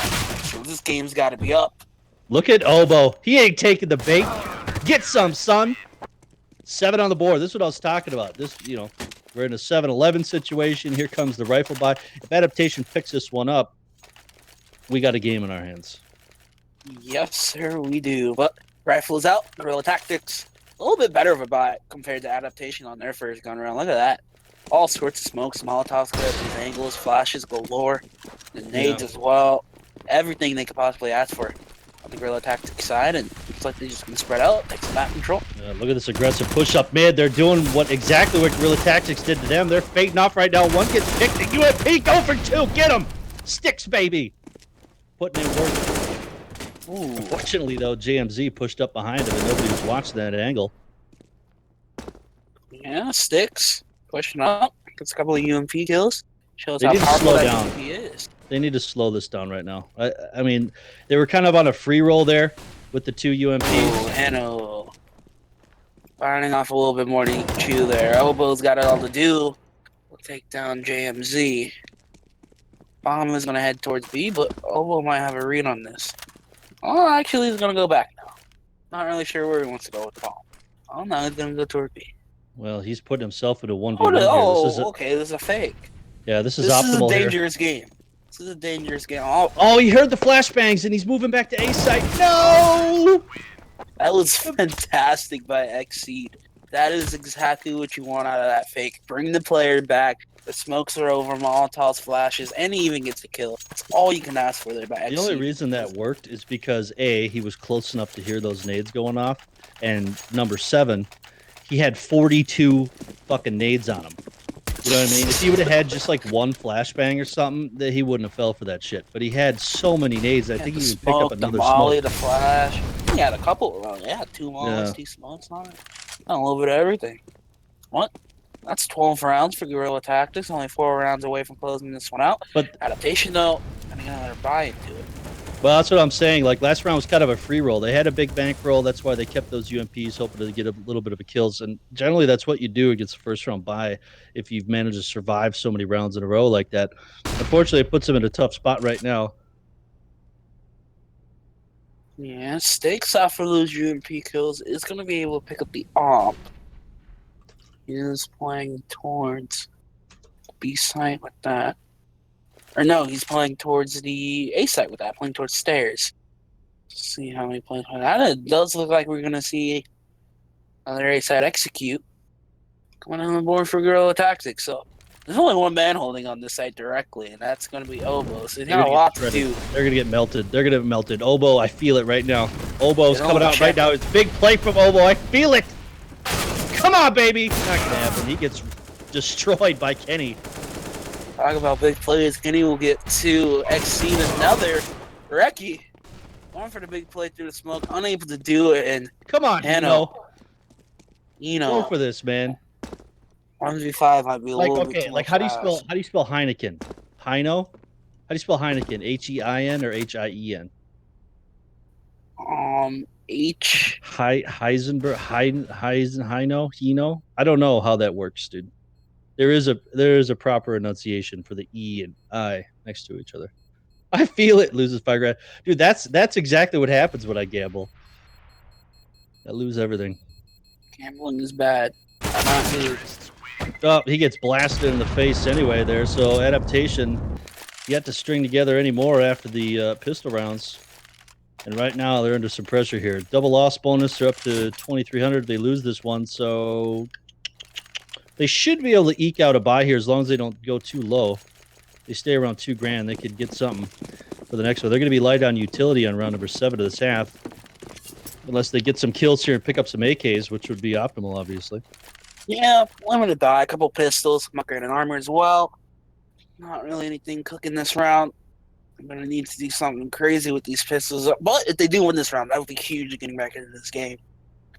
So this game's got to be up. Look at Oboe. He ain't taking the bait. Get some, son. 7 on the board. This is what I was talking about. This, you know, we're in a 7-11 situation. Here comes the rifle buy. If Adaptation picks this one up, we got a game in our hands. Yes, sir, we do. But rifle is out. Guerrilla Tactics. A little bit better of a buy compared to Adaptation on their first gun round. Look at that. All sorts of smokes, Molotovs, these angles, flashes galore, the nades as well. Everything they could possibly ask for on the Guerrilla Tactics side, and it's like they're just going to spread out, take some back control. Look at this aggressive push up mid. They're doing exactly what Guerrilla Tactics did to them. They're fading off right now. One gets picked. The UMP, go for 2. Get him. Sticks, baby. Putting in work. Ooh. Unfortunately, though, JMZ pushed up behind him, and nobody was watching that angle. Yeah, Sticks. Pushing up. Gets a couple of UMP kills. Shows They how need to powerful slow that down. UMP is. They need to slow this down right now. I mean, they were kind of on a free roll there with the 2 UMPs. Oh, Hano. Firing off a little bit more than you can chew there. Oboe's got it all to do. We'll take down JMZ. Bomb is going to head towards B, but Oboe might have a read on this. Oh, actually, he's going to go back now. Not really sure where he wants to go with the bomb. Oh, no, he's going to go toward B. Well, he's putting himself into 1v1 okay, this is a fake. Yeah, this is optimal. This is a dangerous game. This is a dangerous game. Oh, he heard the flashbangs and he's moving back to A site. No! That was fantastic by Xseed. That is exactly what you want out of that fake. Bring the player back. The smokes are over, Molotovs, flashes, and he even gets the kill. That's all you can ask for there by Xseed. The only reason that worked is because A, he was close enough to hear those nades going off, and number 7, he had 42 fucking nades on him. You know what I mean? If he would have had just like one flashbang or something, that he wouldn't have fell for that shit. But he had so many nades. I think he even picked up The another molly, smoke. the flash. He had a couple. Yeah, 2 mollies, Yeah. 2 smokes on it. A little bit of everything. What? That's 12 rounds for Guerrilla Tactics. Only 4 rounds away from closing this one out. But Adaptation, though, and another buy into it. well, that's what I'm saying. Like last round was kind of a free roll. They had a big bankroll. That's why they kept those UMPs, hoping to get a little bit of a kills. And generally, that's what you do against the first round buy if you've managed to survive so many rounds in a row like that. Unfortunately, it puts them in a tough spot right now. Yeah, Stakes after those UMP kills is going to be able to pick up the AWP. He is playing towards B site with that. Or no, he's playing towards the A site with that, playing towards stairs. See how many plays on that. It does look like we're going to see another A site execute coming on board for Guerrilla Tactics. So there's only one man holding on this site directly, and that's going to be Oboe. So he's got a lot to do. They're going to get melted. They're going to get melted. Oboe, I feel it right now. Oboe's coming out right now. It's a big play from Oboe. I feel it. Come on, baby. Not going to happen. He gets destroyed by Kenny. Talk about big plays. Kenny will get to exceed another. Reki going for the big play through the smoke, unable to do it. And come on, Go for this, man. 1v5 might be a like, little okay, bit too like much how do you spell Heineken? Heino? How do you spell Heineken? H-E-I-N or H-I-E-N? Heisenberg, Heino. I don't know how that works, dude. There is a proper enunciation for the E and I next to each other. I feel it. Loses $5 grand, dude. That's exactly what happens when I gamble. I lose everything. Gambling is bad. Not good. Oh, he gets blasted in the face anyway there. So Adaptation yet to string together any more after the pistol rounds. And right now they're under some pressure here. Double loss bonus. They're up to 2,300. They lose this one, so they should be able to eke out a buy here as long as they don't go too low. They stay around $2 grand. They could get something for the next one. They're going to be light on utility on round number 7 of this half, unless they get some kills here and pick up some AKs, which would be optimal, obviously. Yeah, limited die, a couple pistols, upgrade and armor as well. Not really anything cooking this round. I'm going to need to do something crazy with these pistols. But if they do win this round, that would be huge getting back into this game.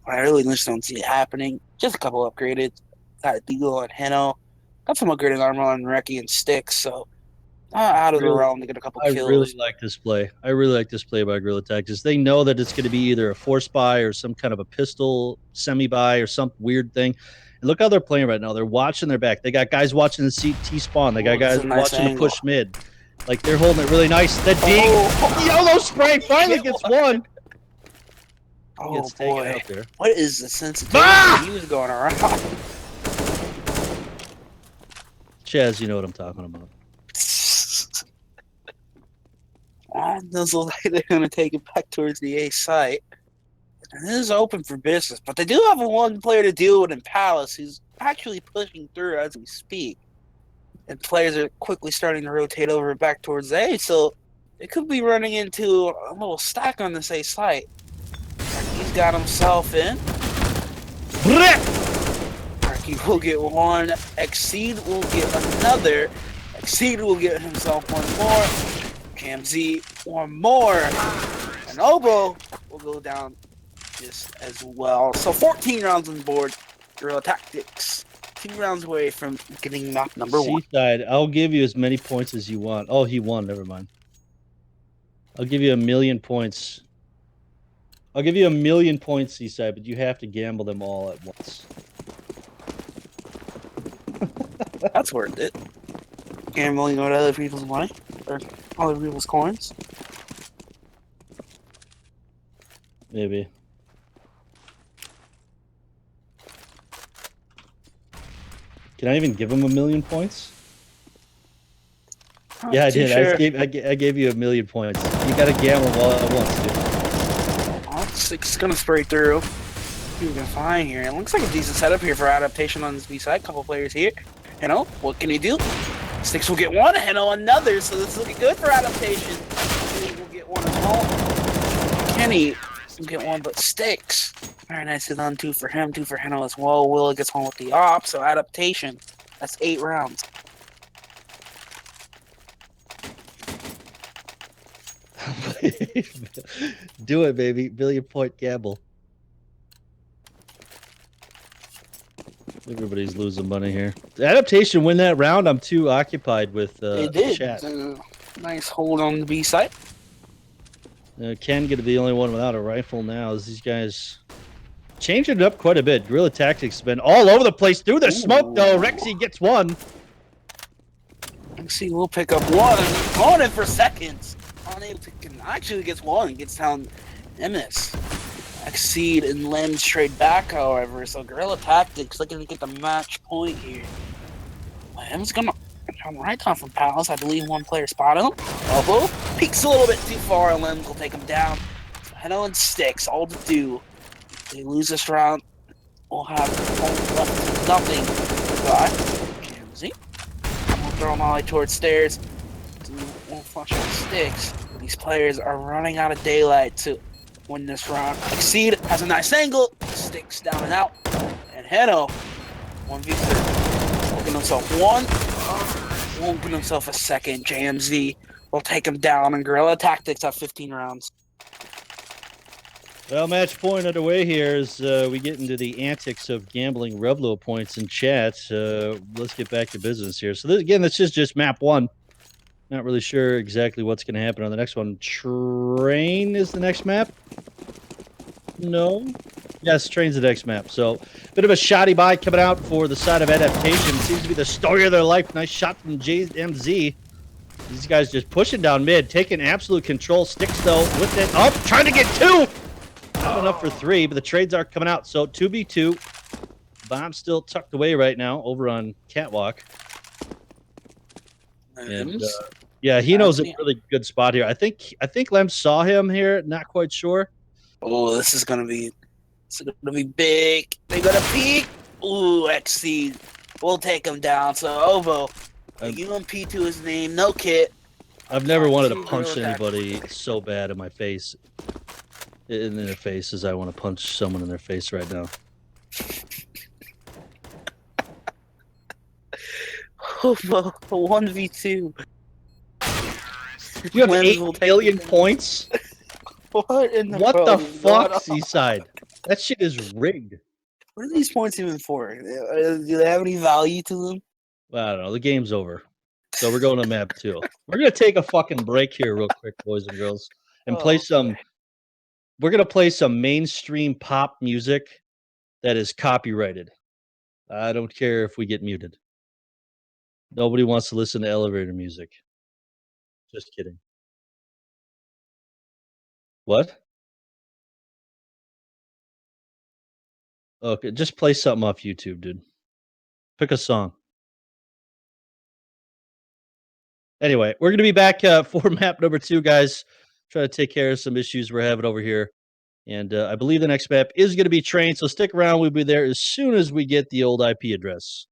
But I really just don't see it happening. Just a couple upgraded. Got Deagle and Heno. Got some upgraded armor on Reki and Sticks, so not out of the realm to get a couple kills. I really like this play. I really like this play by Guerrilla Tactics. They know that it's going to be either a force buy or some kind of a pistol semi-buy or some weird thing. And look how they're playing right now. They're watching their back. They got guys watching the T-spawn. They got guys watching the push mid. Like, they're holding it really nice. The dig. YOLO spray finally gets one. Oh, gets taken out there. What is the sensitivity he was going around? Chaz, you know what I'm talking about. It does look like they're going to take it back towards the A site. And this is open for business, but they do have one player to deal with in Palace who's actually pushing through as we speak. And players are quickly starting to rotate over back towards A, so they could be running into a little stack on this A site. He's got himself in. He will get one. Exceed will get another. Exceed will get himself one more. KMZ one more. And Oboe will go down just as well. So 14 rounds on the board. Guerrilla Tactics. 2 rounds away from getting knocked number 1. Seaside, I'll give you as many points as you want. Oh, he won. Never mind. I'll give you 1,000,000 points. I'll give you 1,000,000 points, Seaside, but you have to gamble them all at once. That's worth it. Gambling with other people's money or other people's coins. Maybe. Can I even give him 1,000,000 points? Yeah, I did. Sure. I gave you 1,000,000 points. You got to gamble all at once, dude. Well, it's gonna spray through. You can find here. It looks like a decent setup here for Adaptation on this B side. Couple players here. Heno, what can he do? Sticks will get one. Heno another. So this is looking good for Adaptation. Kenny will get one as well. Kenny will get one, but Sticks. Very nicely done. 2 for him, 2 for Heno as well. Will gets one with the op. So Adaptation That's 8 rounds. Do it, baby. Billion-point gamble. Everybody's losing money here. The Adaptation win that round. I'm too occupied with They did. chat. Nice hold on the B side. Ken going to be the only one without a rifle now. As these guys changing it up quite a bit. Guerrilla Tactics has been all over the place through the smoke, though. Rexy gets one. Rexy will pick up one. Going in for seconds. Unable to actually gets one. Gets down MS. Exceed and Lem's trade back, however. So Guerrilla Tactics looking to get the match point here. Lem's gonna come right down from Palace. I believe one player spotted him. Elbow peeks a little bit too far, and Lems will take him down. Heno and Sticks, all to do. They lose this round. We'll have left nothing. Goodbye. Jamesy. I'm gonna throw him all the way towards stairs. Won't flush with Sticks. These players are running out of daylight to win this round. Exceed has a nice angle. Sticks down and out. And Heno, 1v3. Looking himself one. Won't give himself a second. JMZ will take him down. And Guerrilla Tactics have 15 rounds. Well, match point underway here as we get into the antics of gambling Revlo points in chat. Let's get back to business here. So this, again, this is just map 1. Not really sure exactly what's going to happen on the next one. Train is the next map? No? Yes, Train's the next map. So, bit of a shoddy buy coming out for the side of Adaptation. Seems to be the story of their life. Nice shot from JMZ. These guys just pushing down mid, taking absolute control. Sticks, though, with it up, trying to get 2! Not enough for 3, but the trades are coming out. So, 2v2. Bomb's still tucked away right now over on Catwalk. And yeah, he knows a really good spot here. I think Lem saw him here. Not quite sure. Oh, this is gonna be big. They got a peek. Ooh, XC. We'll take him down. So Ovo, UMP to his name. No kit. I've never wanted to punch anybody so bad in my face, in their face, as I want to punch someone in their face right now. Ovo, 1v2. You have 8 million points? What in the What the fuck, Seaside? That shit is rigged. What are these points even for? Do they have any value to them? Well, I don't know. The game's over. So we're going to map 2. We're going to take a fucking break here real quick, boys and girls, and play some... We're going to play some mainstream pop music that is copyrighted. I don't care if we get muted. Nobody wants to listen to elevator music. Just kidding. What? Okay, just play something off YouTube, dude. Pick a song. Anyway, we're going to be back for map number 2, guys. Try to take care of some issues we're having over here. And I believe the next map is going to be Train, so stick around. We'll be there as soon as we get the old IP address.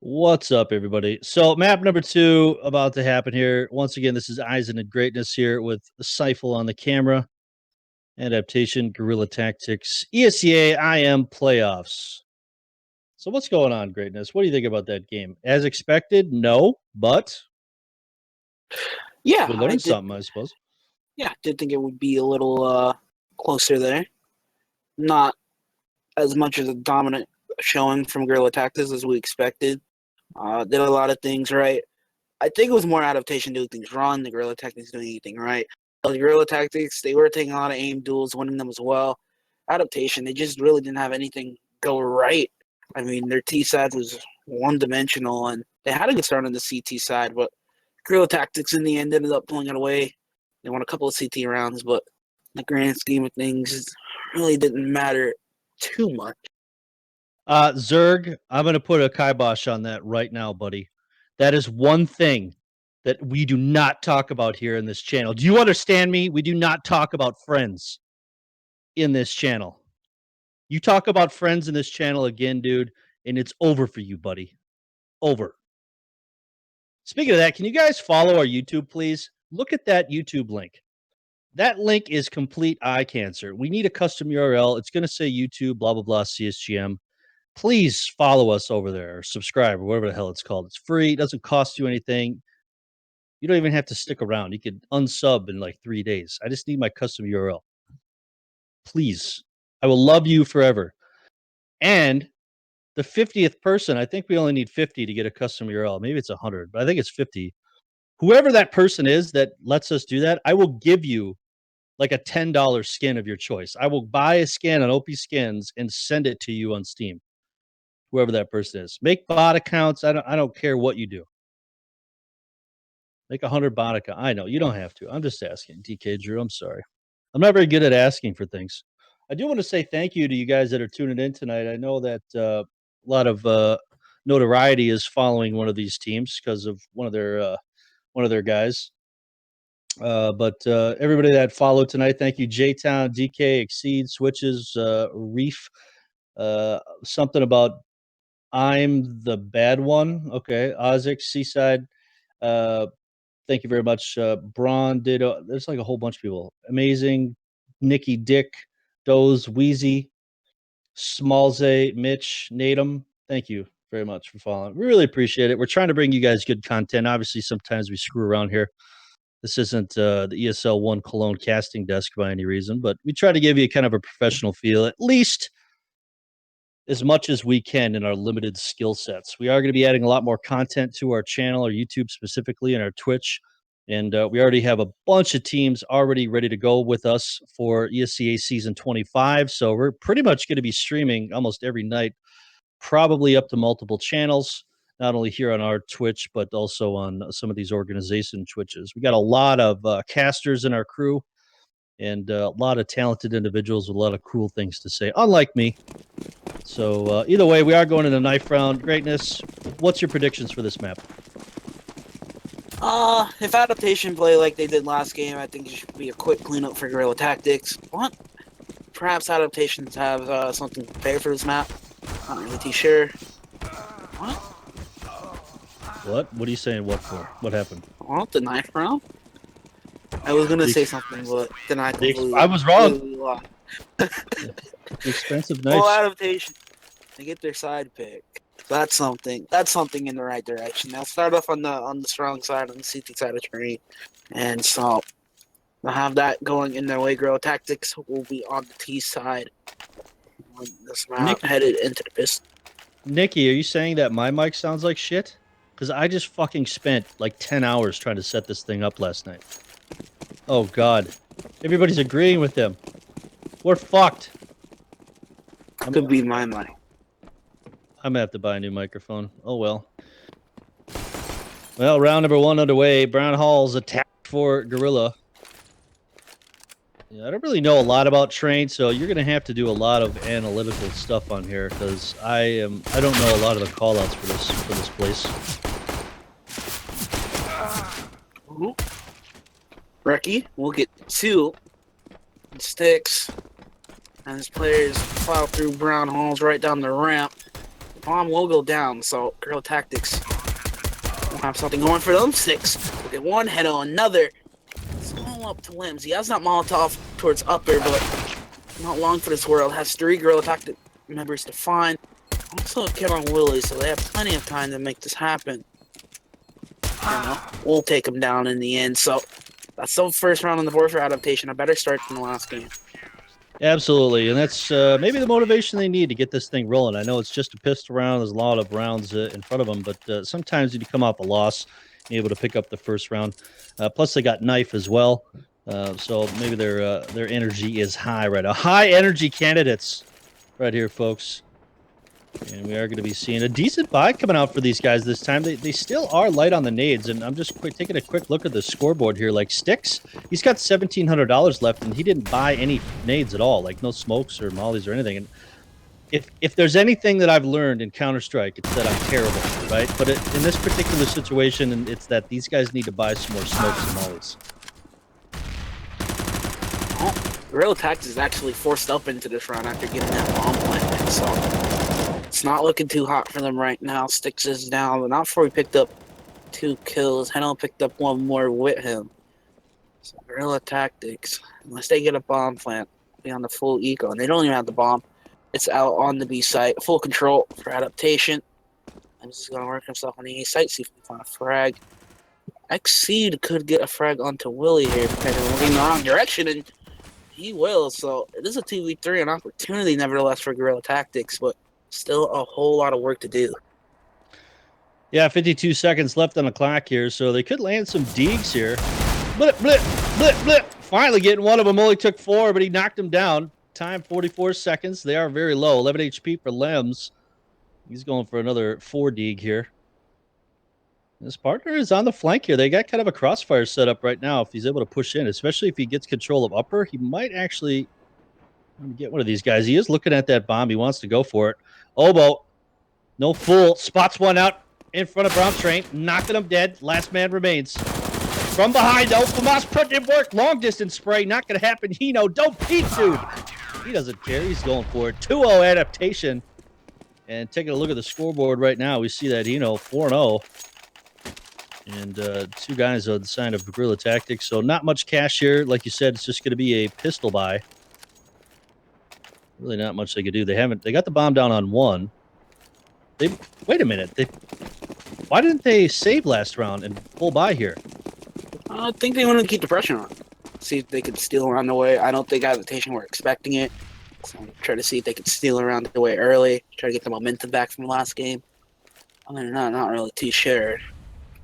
What's up, everybody? So, map number 2 about to happen here. Once again, this is Eisen and Greatness here with Seifel on the camera. Adaptation, Guerrilla Tactics, ESEA-IM playoffs. So, what's going on, Greatness? What do you think about that game? As expected, no, but Yeah, we I learned did. something, I suppose. Yeah, did think it would be a little closer there. Not as much as a dominant showing from Guerrilla Tactics as we expected. Did a lot of things right. I think it was more Adaptation doing things wrong than Guerrilla Tactics doing anything right. The Guerrilla Tactics, they were taking a lot of aim duels, winning them as well. Adaptation, they just really didn't have anything go right. I mean, their T side was one dimensional, and they had a good start on the CT side, but Guerrilla Tactics in the end ended up pulling it away. They won a couple of CT rounds, but in the grand scheme of things, it really didn't matter too much. Zerg, I'm going to put a kibosh on that right now, buddy. That is one thing that we do not talk about here in this channel. Do you understand me? We do not talk about friends in this channel. You talk about friends in this channel again, dude, and it's over for you, buddy. Over. Speaking of that, can you guys follow our YouTube, please? Look at that YouTube link. That link is complete eye cancer. We need a custom URL. It's going to say YouTube, blah, blah, blah, CSGM. Please follow us over there or subscribe or whatever the hell it's called. It's free. It doesn't cost you anything. You don't even have to stick around. You could unsub in like 3 days. I just need my custom URL. Please. I will love you forever. And the 50th person, I think we only need 50 to get a custom URL. Maybe it's 100, but I think it's 50. Whoever that person is that lets us do that, I will give you like a $10 skin of your choice. I will buy a skin on OP Skins and send it to you on Steam. Whoever that person is. Make bot accounts. I don't care what you do. Make 100 bot account. I know you don't have to. I'm just asking. DK Drew, I'm sorry. I'm not very good at asking for things. I do want to say thank you to you guys that are tuning in tonight. I know that a lot of notoriety is following one of these teams because of one of their guys. But everybody that followed tonight, thank you. J Town, DK, Exceed, Switches, Reef, something about I'm the bad one. Okay, Ozix, Seaside. Uh, thank you very much. Braun did. There's like a whole bunch of people. Amazing. Nikki, Dick, Doze, Wheezy, Smallzay, Mitch, Natum. Thank you very much for following. We really appreciate it. We're trying to bring you guys good content. Obviously, sometimes we screw around here. This isn't the ESL One Cologne casting desk by any reason, but we try to give you kind of a professional feel, at least as much as we can in our limited skill sets. We are going to be adding a lot more content to our channel, our YouTube specifically, and our Twitch. And we already have a bunch of teams already ready to go with us for ESCA Season 25. So we're pretty much going to be streaming almost every night, probably up to multiple channels, not only here on our Twitch, but also on some of these organization Twitches. We got a lot of casters in our crew and a lot of talented individuals with a lot of cool things to say, unlike me. So either way, we are going in a knife round. Greatness, what's your predictions for this map? If Adaptation play like they did last game, I think it should be a quick cleanup for Guerrilla Tactics. What? Perhaps Adaptations have something prepared for this map. Not really too sure. What? What are you saying? What for? What happened? Well, the knife round? I was gonna say something, but then I completely I was wrong. lost. The expensive Well, knife. Adaptation, they get their side pick. That's something. That's something in the right direction. They'll start off on the strong side, on the CT side of terrain, and so they'll have that going in their way. Guerrilla Tactics will be on the T side. On this map, headed into the pistol. Nikki, are you saying that my mic sounds like shit? Because I just fucking spent like 10 hours trying to set this thing up last night. Oh, God. Everybody's agreeing with him. We're fucked. Could be my mic. I'm going to have to buy a new microphone. Oh, well. Well, round number 1 underway. Brown Hall's attack for Guerrilla. Yeah, I don't really know a lot about train, so you're going to have to do a lot of analytical stuff on here because I don't know a lot of the callouts for this place. Reki will get 2 sticks, and his players plow through Brown Halls right down the ramp. bomb will go down, so Guerrilla Tactics will have something going for them. 6. Look at one, head on another. It's all up to Limbs. He has that Molotov towards upper, but not long for this world. Has 3 Guerrilla Tactic members to find. Also a kid on Willie, so they have plenty of time to make this happen. We'll take him down in the end. So that's the first round on the board for Adaptation. A better start than the last game. Absolutely, and that's maybe the motivation they need to get this thing rolling. I know it's just a pistol round. There's a lot of rounds in front of them, but sometimes you come off a loss, you're able to pick up the first round. Plus, they got knife as well, so maybe their energy is high right now. High energy candidates right here, folks. And we are going to be seeing a decent buy coming out for these guys this time. They still are light on the nades, and I'm just taking a quick look at the scoreboard here. Like Sticks, he's got $1,700 left, and he didn't buy any nades at all, like no smokes or mollies or anything. And if there's anything that I've learned in Counter-Strike, it's that I'm terrible, right? But in this particular situation, it's that these guys need to buy some more smokes and mollies. Well, Guerrilla Tactics is actually forced up into this round after getting that bomb planted, so it's not looking too hot for them right now. Sticks is down, but not before he picked up 2 kills. Heno picked up 1 more with him. So Guerrilla Tactics, unless they get a bomb plant, be on the full eco, and they don't even have the bomb. It's out on the B site. Full control for Adaptation. I'm just going to work himself on the A site, see if we can find a frag. Exceed could get a frag onto Willie here, depending on looking the wrong direction, and he will. So it is a 2v3, an opportunity nevertheless for Guerrilla Tactics, but still a whole lot of work to do. Yeah, 52 seconds left on the clock here, so they could land some deegs here. Blip, blip, blip, blip. Finally getting one of them. Only took 4, but he knocked him down. Time 44 seconds. They are very low. 11 HP for Lems. He's going for another 4 deeg here. His partner is on the flank here. They got kind of a crossfire set up right now. If he's able to push in, especially if he gets control of upper, he might actually get one of these guys. He is looking at that bomb. He wants to go for it. Oboe, no fool. Spots one out in front of Brown Train, knocking him dead. Last man remains. From behind, though, Famas put in work. Long distance spray, not going to happen. Heno, don't peek, dude. He doesn't care. He's going for it. 2-0 Adaptation. And taking a look at the scoreboard right now, we see that Heno 4-0. And 2 guys on the side of Guerrilla Tactics. So not much cash here. Like you said, it's just going to be a pistol buy. Really not much they could do. They got the bomb down on 1. Wait a minute. Why didn't they save last round and pull by here? I think they wanted to keep the pressure on. See if they could steal around the way. I don't think Adaptation were expecting it. So try to see if they could steal around the way early. Try to get the momentum back from the last game. Other than that, not really too sure.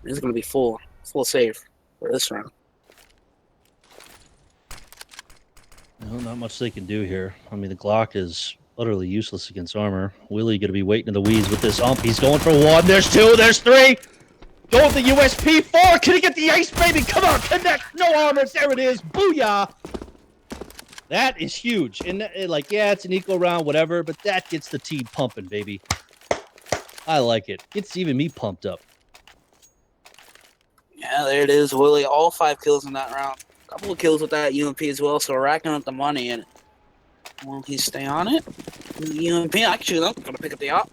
This is going to be full save for this round. Well, not much they can do here. I mean, the Glock is utterly useless against armor. Willie going to be waiting in the weeds with this ump. He's going for 1. There's 2. There's 3. Go with the USP 4. Can he get the ace, baby? Come on, connect. No armor. There it is. Booyah. That is huge. And yeah, it's an equal round, whatever, but that gets the team pumping, baby. I like it. Gets even me pumped up. Yeah, there it is. Willie, all 5 kills in that round. A couple of kills with that UMP as well, so we're racking up the money. And will he stay on it? The UMP, actually, I'm going to pick up the op.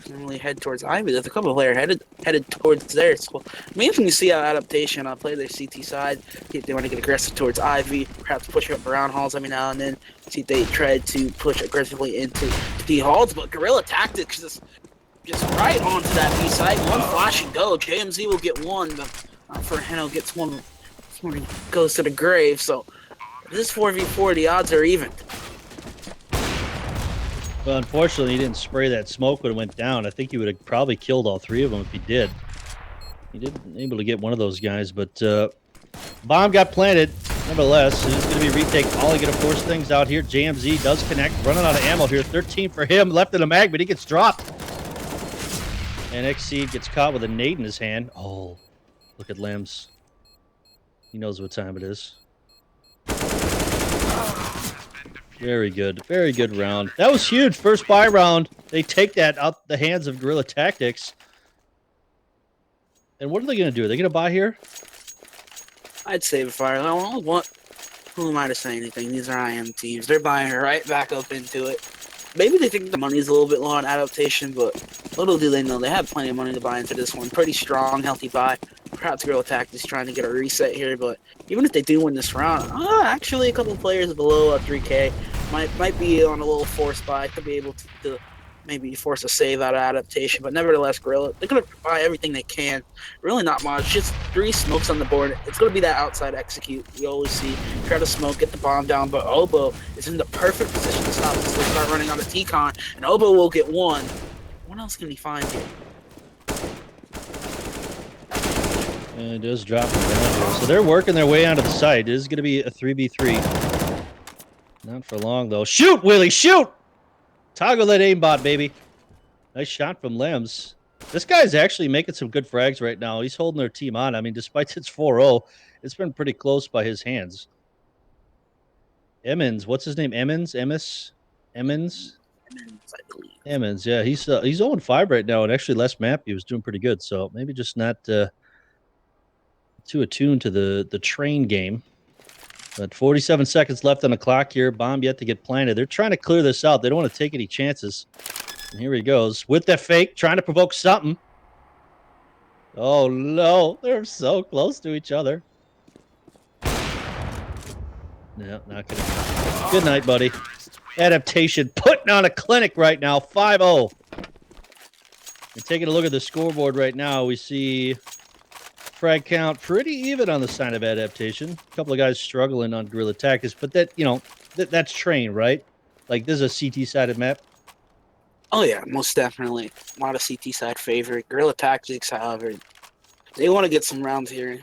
Really head towards Ivy. There's a couple of players headed towards there. So maybe when you see how Adaptation play their CT side, see if they want to get aggressive towards Ivy, perhaps push up around halls every now and then, see if they try to push aggressively into D halls. But Guerrilla Tactics just right onto that B side. 1 flash and go. JMZ will get 1, but for Heno gets 1 before he goes to the grave. So this 4v4, the odds are even. Well, unfortunately, he didn't spray that smoke when it went down. I think he would have probably killed all 3 of them if he did. He didn't able to get one of those guys, but bomb got planted. Nevertheless, it's going to be retake. Ollie going to force things out here. JMZ does connect. Running out of ammo here. 13 for him. Left in the mag, but he gets dropped. And Exceed gets caught with a nade in his hand. Oh, look at Limbs. He knows what time it is. Very good. Very good round. That was huge. First buy round. They take that out the hands of Guerrilla Tactics. And what are they going to do? Are they going to buy here? I'd save a fire. Who am I to say anything? These are IM teams. They're buying her right back up into it. maybe they think the money's a little bit low on adaptation, but little do they know they have plenty of money to buy into this one. Pretty strong, healthy buy. Perhaps Guerrilla Tactics trying to get a reset here, but even if they do win this round, actually a couple players below 3K might be on a little forced buy to be able to maybe force a save out of adaptation, but nevertheless, Guerrilla, they're going to buy everything they can. Really not much, just 3 smokes on the board. It's going to be that outside execute we always see. Try to smoke, get the bomb down, but Oboe is in the perfect position to stop this. They start running on a T-Con, and Oboe will get one. What else can he find here? And it does drop him down here. So they're working their way onto the side. It is going to be a 3v3. Not for long, though. Shoot, Willie, shoot! Toggle that aimbot, baby. Nice shot from Lems. This guy's actually making some good frags right now. He's holding their team on. I mean, despite it's 4-0, it's been pretty close by his hands. Emmons, what's his name? Emmons? Emmons, I believe. Emmons, yeah. He's 0-5 right now, and actually last map he was doing pretty good. So maybe just not too attuned to the train game. But 47 seconds left on the clock here. Bomb yet to get planted. They're trying to clear this out. They don't want to take any chances. And here he goes with the fake, trying to provoke something. Oh, no. They're so close to each other. No, not going to. Good night, buddy. Adaptation putting on a clinic right now. 5-0. And taking a look at the scoreboard right now, we see frag count pretty even on the side of adaptation. A couple of guys struggling on Guerrilla Tactics, but that, that's train, right? Like, this is a CT sided map. Oh yeah, most definitely. A lot of CT side favorite. Guerrilla Tactics, however, they want to get some rounds here.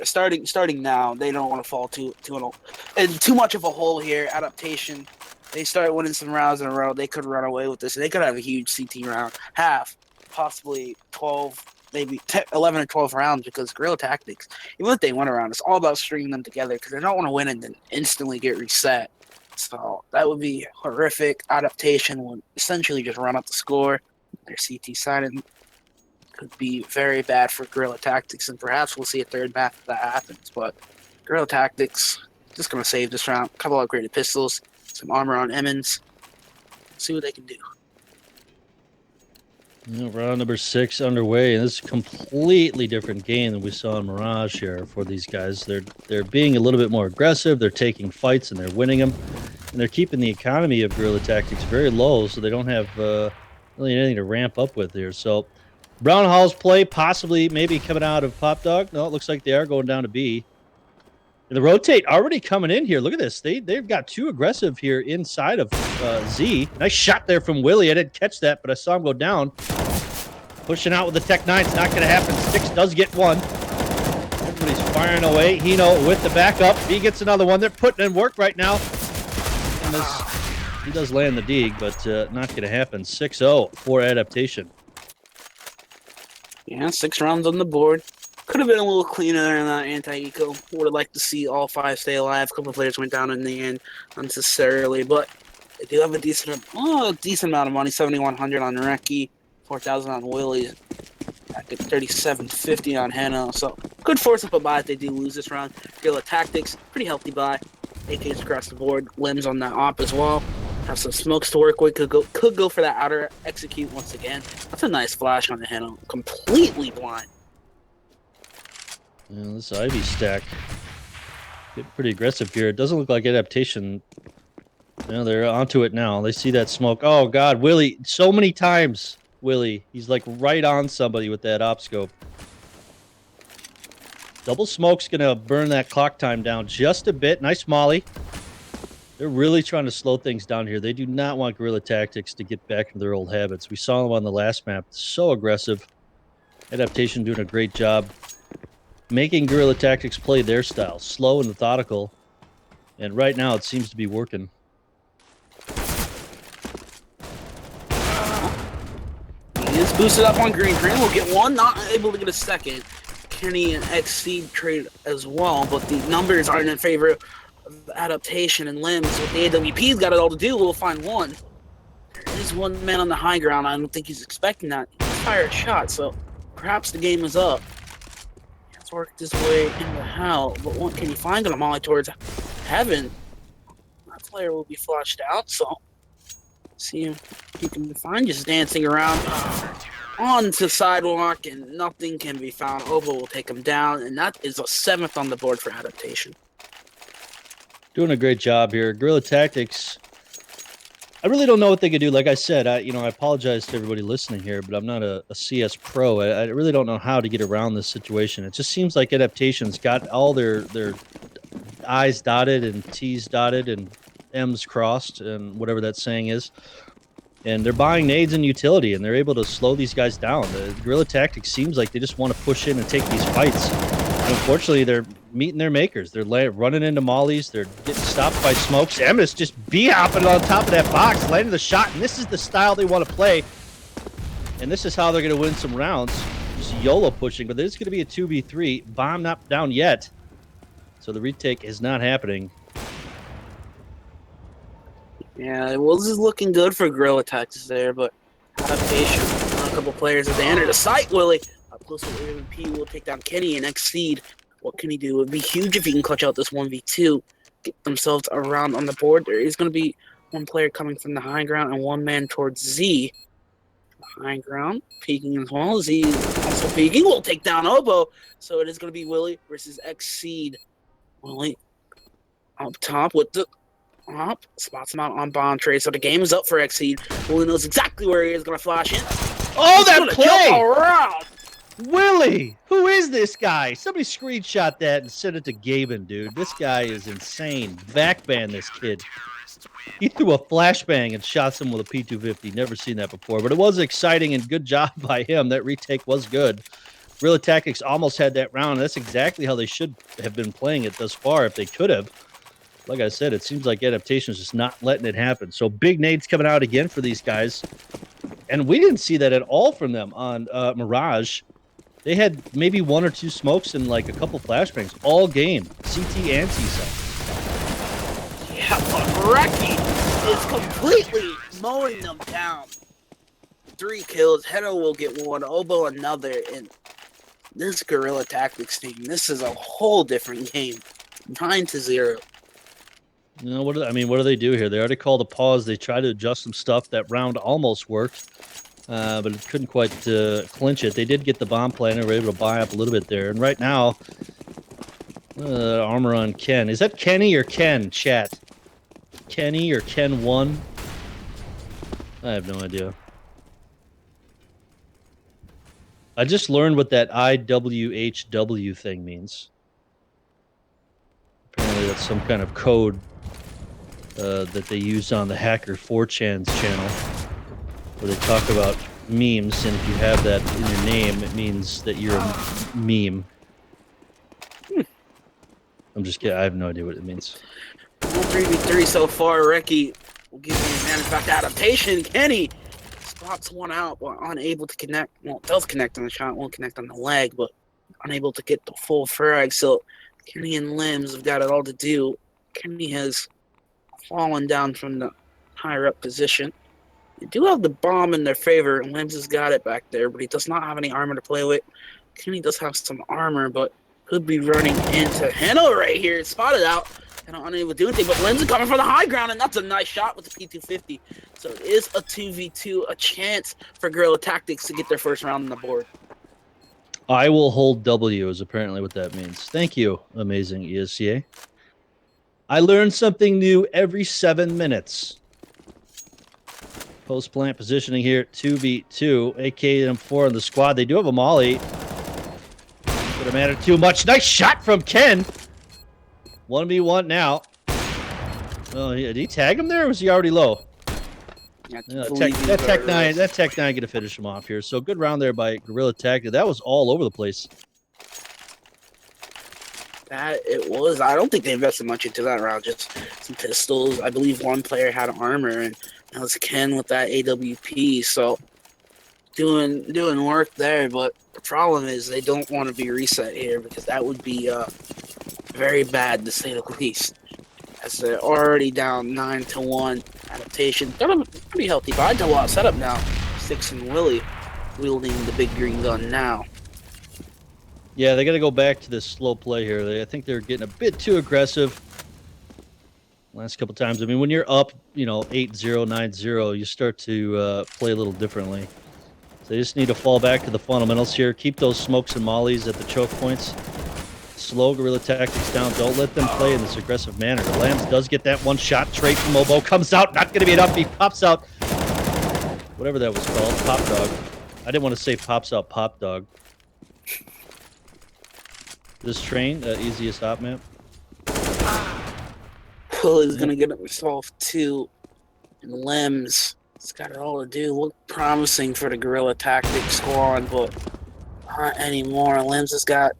Starting now. They don't want to fall too much of a hole here. Adaptation. They start winning some rounds in a row. They could run away with this. They could have a huge CT round, possibly 12. Maybe 11 or 12 rounds, because Guerrilla Tactics, even if they win a round, it's all about stringing them together because they don't want to win and then instantly get reset. So that would be horrific. Adaptation would essentially just run up the score. Their CT side could be very bad for Guerrilla Tactics, and perhaps we'll see a third map if that happens. But Guerrilla Tactics just going to save this round. A couple of upgraded pistols, some armor on Emmons. See what they can do. Round number 6 underway, and this is a completely different game than we saw in Mirage here for these guys. They're being a little bit more aggressive. They're taking fights and they're winning them, and they're keeping the economy of Guerrilla Tactics very low, so they don't have really anything to ramp up with here. So Brown Hall's play possibly maybe coming out of Pop Dog. No, it looks like they are going down to B. And the rotate already coming in here. Look at this. They've got 2 aggressive here inside of Z. Nice shot there from Willie. I didn't catch that, but I saw him go down. Pushing out with the Tech 9. It's not going to happen. Six does get one. Everybody's firing away. Hino with the backup. He gets another one. They're putting in work right now. And he does land the dig, but not going to happen. 6-0 for adaptation. Yeah, 6 rounds on the board. Could have been a little cleaner than that anti-eco. Would have liked to see all 5 stay alive. A couple of players went down in the end unnecessarily, but they do have a decent amount of money. 7,100 on Reki, 4,000 on Willie, 3,750 on Heno. So could force up a buy if they do lose this round. Guerrilla Tactics, pretty healthy buy. AKs across the board. Limbs on that op as well. Have some smokes to work with. Could go for that outer execute once again. That's a nice flash on the Heno. Completely blind. Yeah, this Ivy stack getting pretty aggressive here. It doesn't look like adaptation. They're onto it now. They see that smoke. Oh, God, Willie, so many times, Willie. He's like right on somebody with that op scope. Double smoke's going to burn that clock time down just a bit. Nice molly. They're really trying to slow things down here. They do not want Guerrilla Tactics to get back into their old habits. We saw them on the last map. So aggressive. Adaptation doing a great job making Guerrilla Tactics play their style, slow and methodical. And right now, it seems to be working. He is boosted up on green. Green will get one, not able to get a second. Kenny and XC trade as well, but the numbers aren't in favor of adaptation and limbs. With the AWP's got it all to do, we'll find one. There is one man on the high ground. I don't think he's expecting that. He fired a shot, so perhaps the game is up. Worked his way into hell, but what can he find on a molly towards heaven? That player will be flushed out, so See if you can find, just dancing around onto the sidewalk, and nothing can be found. Obo will take him down, and that is a 7th on the board for Adaptation. Doing a great job here. Guerrilla Tactics. I really don't know what they could do. Like I said, I apologize to everybody listening here, but I'm not a CS pro. I really don't know how to get around this situation. It just seems like Adaptation's got all their I's dotted and T's dotted and M's crossed and whatever that saying is. And they're buying nades and utility, and they're able to slow these guys down. The Guerrilla Tactics seems like they just want to push in and take these fights. And unfortunately, they're meeting their makers. They're running into mollies. They're getting stopped by smokes. Emis just hopping on top of that box, landing the shot. And this is the style they want to play. And this is how they're going to win some rounds. Just YOLO pushing. But there's going to be a 2v3. Bomb not down yet. So the retake is not happening. Yeah, well, this is looking good for Guerrilla Tactics there, but Adaptation. A couple players as they enter the site, Willie. Up close with MVP will take down Kenny and Exceed. What can he do? It would be huge if he can clutch out this 1v2. Get themselves around on the board. There is going to be one player coming from the high ground and one man towards Z. High ground, peeking as well. Z also peeking. Will take down Obo. So it is going to be Willie versus Exceed. Willie up top with the up. Spots him out on bomb trade. So the game is up for Exceed. Willie knows exactly where he is going to flash in. Oh, that play! Around. Willie, who is this guy? Somebody screenshot that and send it to Gaben, dude. This guy is insane. Backban this kid. He threw a flashbang and shot him with a P250. Never seen that before, but it was exciting and good job by him. That retake was good. Guerrilla Tactics almost had that round. That's exactly how they should have been playing it thus far if they could have. Like I said, it seems like Adaptation is just not letting it happen. So big nades coming out again for these guys. And we didn't see that at all from them on Mirage. They had maybe 1 or 2 smokes and like a couple flashbangs all game. CT and T-side. Yeah, but Reki is completely mowing them down. 3 kills. Hedo will get 1. Obo another. And this Guerrilla Tactics team, this is a whole different game. 9-0. You know, what do they do here? They already called a pause. They tried to adjust some stuff. That round almost worked, but it couldn't quite clinch it. They did get the bomb plan and were able to buy up a little bit there. And right now, armor on Ken. Is that Kenny or Ken, chat? Kenny or Ken1? I have no idea. I just learned what that IWHW thing means. Apparently that's some kind of code that they use on the Hacker 4chan's channel, where they talk about memes, and if you have that in your name, it means that you're a meme. I'm just kidding. I have no idea what it means. 3v3 so far. Reki will give the advantage back to Adaptation. Kenny spots one out, but unable to connect. Well, does connect on the shot, won't connect on the leg, but unable to get the full frag. So Kenny and Limbs have got it all to do. Kenny has fallen down from the higher up position. They do have the bomb in their favor, and Limbs has got it back there, but he does not have any armor to play with. Kenny does have some armor, but could be running into Heno right here. It's spotted out. And unable to do anything, but Limbs is coming from the high ground, and that's a nice shot with the P250. So it is a 2v2, a chance for Guerrilla Tactics to get their first round on the board. I will hold W is apparently what that means. Thank you, amazing ESEA. I learn something new every 7 minutes. Post-plant positioning here at 2v2. AK-M4 on the squad. They do have a molly. Could have mattered too much. Nice shot from Ken. 1v1 now. Oh, did he tag him there, or was he already low? That Tech 9 gonna finish him off here. So good round there by Guerrilla Tactics. That was all over the place. That it was. I don't think they invested much into that round. Just some pistols. I believe one player had armor, and that was Ken with that AWP. So doing work there. But the problem is they don't want to be reset here, because that would be very bad to say the least. As they're already down 9-1. Adaptation. They're a pretty healthy buy-to lot setup now. 6 and Willie wielding the big green gun now. Yeah, they got to go back to this slow play here. I think they're getting a bit too aggressive. last couple times. I mean, when you're up, 8-0, 9-0, you start to play a little differently. So you just need to fall back to the fundamentals here. Keep those smokes and mollies at the choke points. Slow guerrilla tactics down. Don't let them play in this aggressive manner. Lambs does get that one shot. Trade from Obo comes out. Not going to be enough. He pops out. Whatever that was called. Pop dog. I didn't want to say pops out pop dog. This train, easiest op map. He's going to get himself 2 limbs. It's got it all to do. Look promising for the guerrilla tactics squad, but not anymore. Limbs has got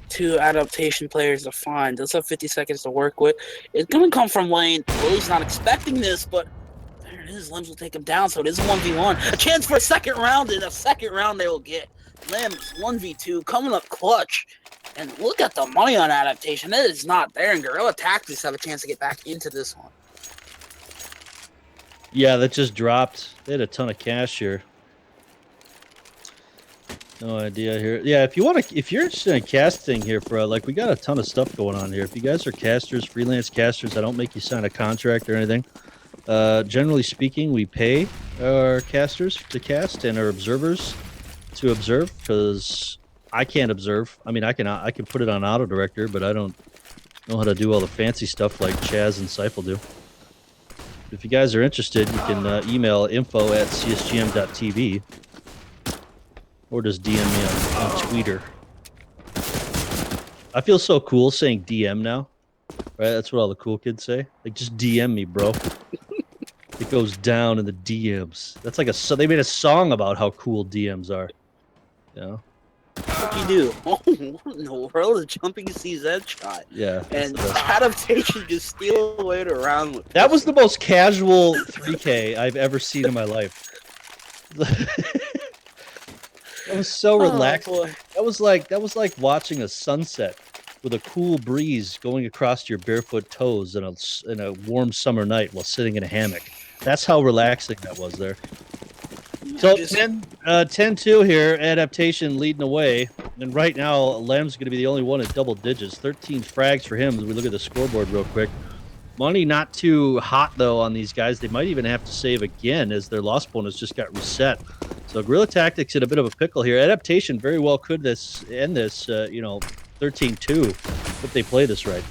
2 adaptation players to find. Does have 50 seconds to work with. It's going to come from lane. Willie's not expecting this, but there it is. Limbs will take him down, so it is a 1v1. A chance for a second round, and a second round they will get. Limbs, 1v2, coming up clutch. And look at the money on adaptation. It is not there, and guerrilla tactics have a chance to get back into this one. Yeah, that just dropped. They had a ton of cash here. No idea here. Yeah, if you're interested in casting here, for we got a ton of stuff going on here. If you guys are casters, freelance casters, I don't make you sign a contract or anything. Generally speaking, we pay our casters to cast and our observers to observe, because I can't observe. I mean, I can put it on auto director, but I don't know how to do all the fancy stuff like Chaz and Seifel do. If you guys are interested, you can email info@csgm.tv or just DM me on Twitter. I feel so cool saying DM now, right? That's what all the cool kids say. Like, just DM me, bro. It goes down in the DMs. That's like they made a song about how cool DMs are. You know? What do you do? Oh, what in the world is jumping CZ shot? Yeah. And adaptation just steal away to round with. That was the most casual 3K I've ever seen in my life. That was so relaxing. Boy. That was like watching a sunset with a cool breeze going across your barefoot toes in a warm summer night while sitting in a hammock. That's how relaxing that was there. So 10-2 here, adaptation leading away, and right now Lem's going to be the only one at double digits. 13 frags for him as we look at the scoreboard real quick. Money not too hot though on these guys. They might even have to save again as their loss bonus just got reset. So guerrilla tactics in a bit of a pickle here. Adaptation very well could end this 13-2 if they play this right.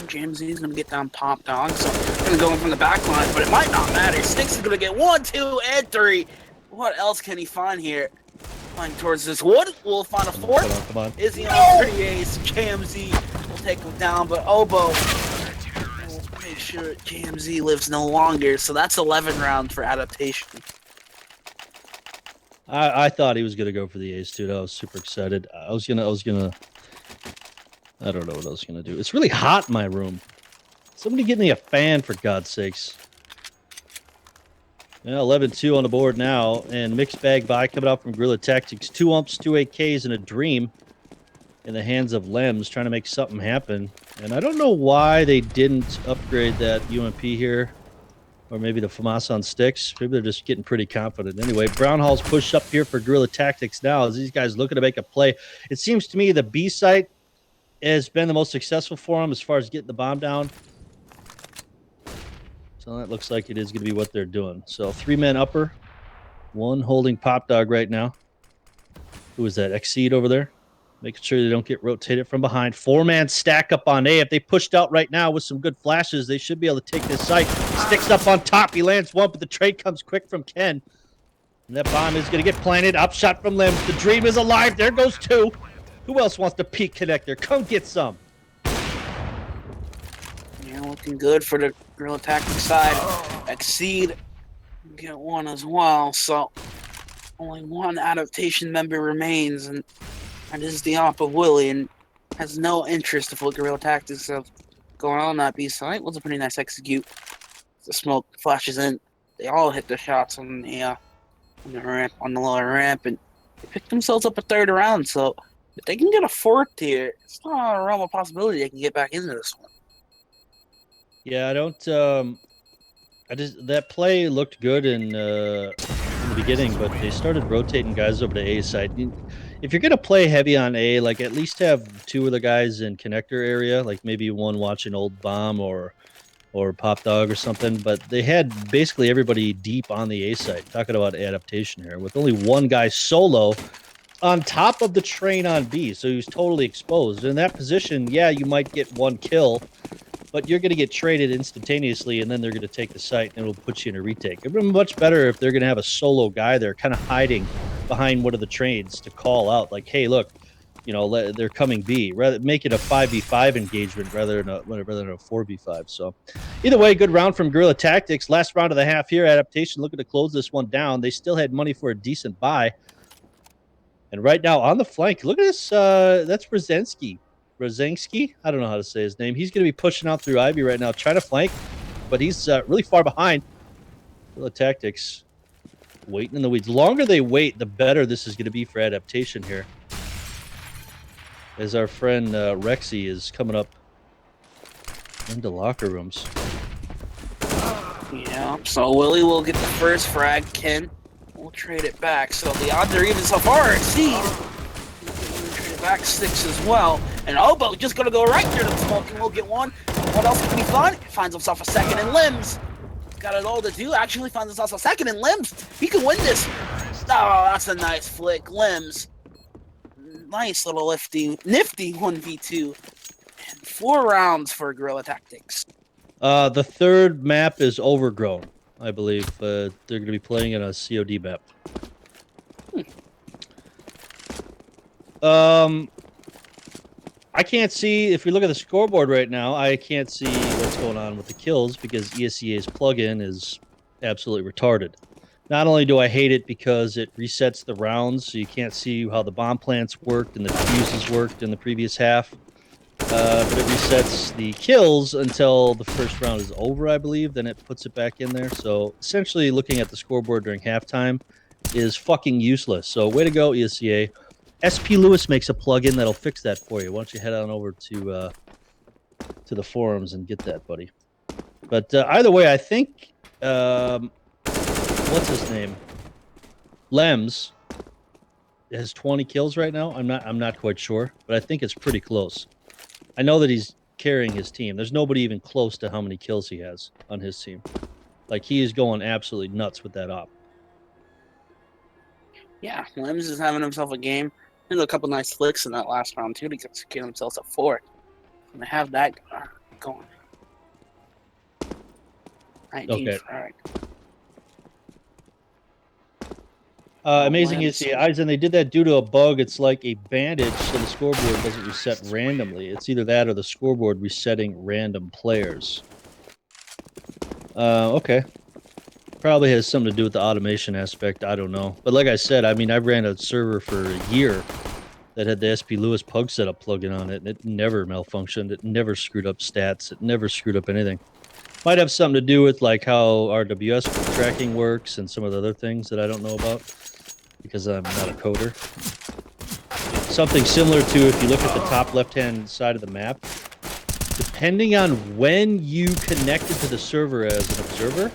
James is going to get down pop dog, so going to go in from the back line, but it might not matter. Sticks is going to get 1, 2, and 3. What else can he find here? Flying towards this wood. We'll find a 4th. Come on. Is he on 3 ace? JMZ will take him down, but Obo will make sure JMZ lives no longer. So that's 11 rounds for adaptation. I thought he was going to go for the ace, dude. I was super excited. I was gonna. I don't know what I was going to do. It's really hot in my room. Somebody get me a fan, for God's sakes. Yeah, 11-2 on the board now, and mixed bag buy coming out from Guerrilla Tactics. 2 umps, 2 AKs, and a dream in the hands of Lems, trying to make something happen. And I don't know why they didn't upgrade that UMP here, or maybe the FAMAS on sticks. Maybe they're just getting pretty confident. Anyway, Brownhall's pushed up here for Guerrilla Tactics now as these guys looking to make a play. It seems to me the B site has been the most successful for them as far as getting the bomb down. So that looks like it is going to be what they're doing. So 3-man upper, 1 holding pop dog right now. Who is that? Exceed over there. Making sure they don't get rotated from behind. 4-man stack up on A. If they pushed out right now with some good flashes, they should be able to take this site. Sticks up on top. He lands 1, but the trade comes quick from Ken. And that bomb is going to get planted. Upshot from Limbs. The dream is alive. There goes 2. Who else wants to peak connector? Come get some. Yeah, looking good for the Guerrilla Tactics side. Exceed, get 1 as well. So only 1 adaptation member remains, and that is the op of Willie, and has no interest of what Guerrilla Tactics have going on that B site. Was a pretty nice execute. The smoke flashes in. They all hit the shots on the ramp, on the lower ramp, and they picked themselves up a 3rd round. So if they can get a 4th here, it's not a realm of possibility they can get back into this one. Yeah, I don't. That play looked good in the beginning, but they started rotating guys over to A side. if you're gonna play heavy on A, like at least have two of the guys in connector area, like maybe one watching old bomb or pop dog or something. But they had basically everybody deep on the A side. Talking about adaptation here, with only one guy solo on top of the train on B, so he was totally exposed. In that position, yeah, you might get one kill, but you're going to get traded instantaneously, and then they're going to take the site, and it'll put you in a retake. It'd be much better if they're going to have a solo guy there, kind of hiding behind one of the trains to call out, like, "Hey, look, they're coming B." Rather make it a 5v5 engagement rather than a 4v5. So, either way, good round from Guerrilla Tactics. Last round of the half here. Adaptation looking to close this one down. They still had money for a decent buy. And right now on the flank, look at this. That's Brzezinski. Brzezinski? I don't know how to say his name. He's going to be pushing out through Ivy right now, trying to flank, but he's really far behind. The tactics waiting in the weeds. The longer they wait, the better this is going to be for adaptation here. As our friend Rexy is coming up into locker rooms. Yeah, so Willie will get the first frag. Ken will trade it back. So the odds are even so far exceed. Trade it back 6 as well. And Obo just going to go right through the smoke and we'll get one. What else can he find? He finds himself a second in limbs. He's got it all to do. Actually finds himself a second in limbs. He can win this. Oh, that's a nice flick. Limbs. Nice little nifty 1v2. And 4 rounds for Guerrilla Tactics. The third map is Overgrown, I believe. They're going to be playing in a COD map. I can't see, if we look at the scoreboard right now, I can't see what's going on with the kills because ESEA's plugin is absolutely retarded. Not only do I hate it because it resets the rounds, so you can't see how the bomb plants worked and the defuses worked in the previous half, but it resets the kills until the first round is over, I believe. Then it puts it back in there. So essentially, looking at the scoreboard during halftime is fucking useless. So way to go, ESEA. SP Lewis makes a plugin that'll fix that for you. Why don't you head on over to the forums and get that, buddy? But either way, I think what's his name? Lems has 20 kills right now. I'm not quite sure, but I think it's pretty close. I know that he's carrying his team. There's nobody even close to how many kills he has on his team. Like, he is going absolutely nuts with that op. Yeah, Lems is having himself a game. And a couple nice flicks in that last round, too, to get themselves a 4. And they have that going. 19 Okay. frag. Amazing is the eyes, and they did that due to a bug. It's like a bandage, so the scoreboard doesn't reset randomly. It's either that or the scoreboard resetting random players. Okay. Probably has something to do with the automation aspect. I don't know. But like I said, I mean, I ran a server for a year that had the SP Lewis Pug setup plugin on it, and it never malfunctioned. It never screwed up stats. It never screwed up anything. Might have something to do with like how RWS tracking works and some of the other things that I don't know about because I'm not a coder. Something similar to if you look at the top left-hand side of the map, depending on when you connected to the server as an observer,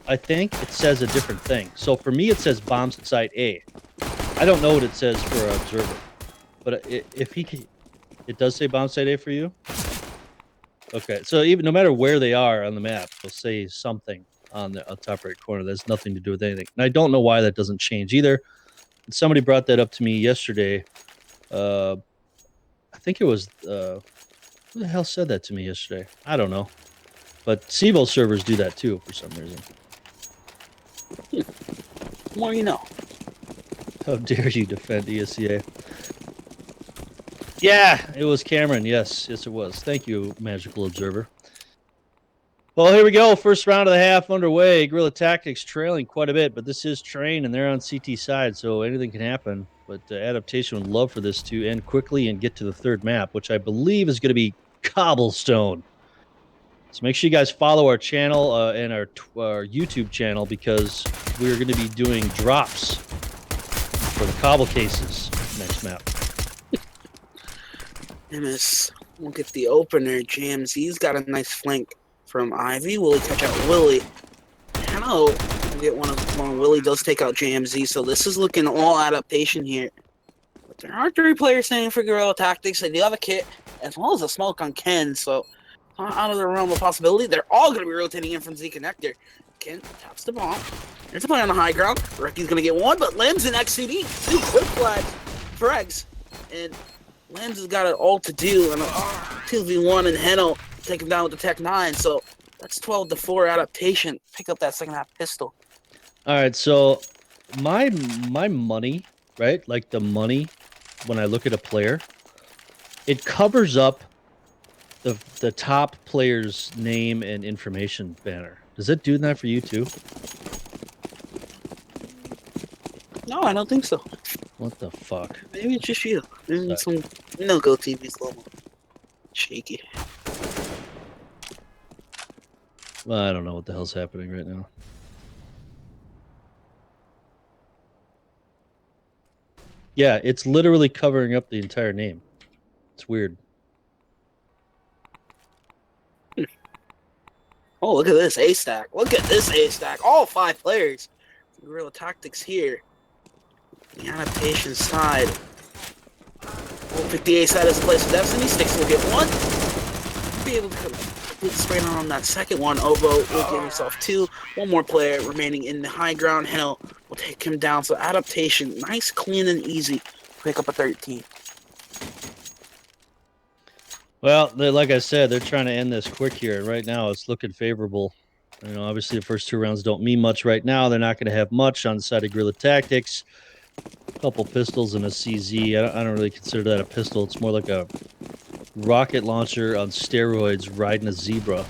I think it says a different thing. So for me, it says bomb site A. I don't know what it says for an observer, but if he can, it does say bomb site A for you. Okay, so even no matter where they are on the map, they'll say something on the top right corner. That's nothing to do with anything, and I don't know why that doesn't change either. And somebody brought that up to me yesterday. I think it was who the hell said that to me yesterday? I don't know, but CVO servers do that too for some reason. Well, you know. How dare you defend ESEA? Yeah, it was Cameron. Yes, it was. Thank you, Magical Observer. Well, here we go. First round of the half underway. Guerrilla Tactics trailing quite a bit, but this is Train, and they're on CT side, so anything can happen. But Adaptation would love for this to end quickly and get to the third map, which I believe is going to be Cobblestone. So make sure you guys follow our channel and our YouTube channel because we're going to be doing drops for the cobble cases next map. MS, we'll get the opener. JMZ's got a nice flank from Ivy. Will he catch out Willie? Hello. We'll get one. Willie does take out JMZ, so this is looking all adaptation here. But there are 3 players staying for Guerrilla Tactics. They do have a kit, as well as a smoke on Ken, so not out of the realm of possibility. They're all going to be rotating in from Z Connector. Ken taps the bomb. There's a play on the high ground. Ricky's going to get one, but Limbs and XCD, 2 quick flags for Eggs. And Limbs has got it all to do, and 2v1 and Heno take him down with the Tech 9, so that's 12-4 adaptation. Pick up that second half pistol. All right, so my money, right? Like the money when I look at a player, it covers up the top player's name and information banner. Does it do that for you too? No, I don't think so. What the fuck? Maybe it's just you. Maybe some no-go TV's a little shaky. Well, I don't know what the hell's happening right now. Yeah, it's literally covering up the entire name. It's weird. Oh, look at this A-stack. Look at this A-stack. All 5 players. Guerrilla Tactics here. The adaptation side. We'll pick the A side as a place of destiny. Sticks will get one. Be able to complete the spray on that second one. Obo will give himself 2. One more player remaining in the high ground. Heno will take him down. So adaptation, nice, clean, and easy. Pick up a 13. Well, like I said, they're trying to end this quick here. And right now, it's looking favorable. You know, obviously, the first 2 rounds don't mean much right now. They're not going to have much on the side of Guerrilla Tactics. A couple pistols and a CZ. I don't really consider that a pistol. It's more like a rocket launcher on steroids riding a zebra.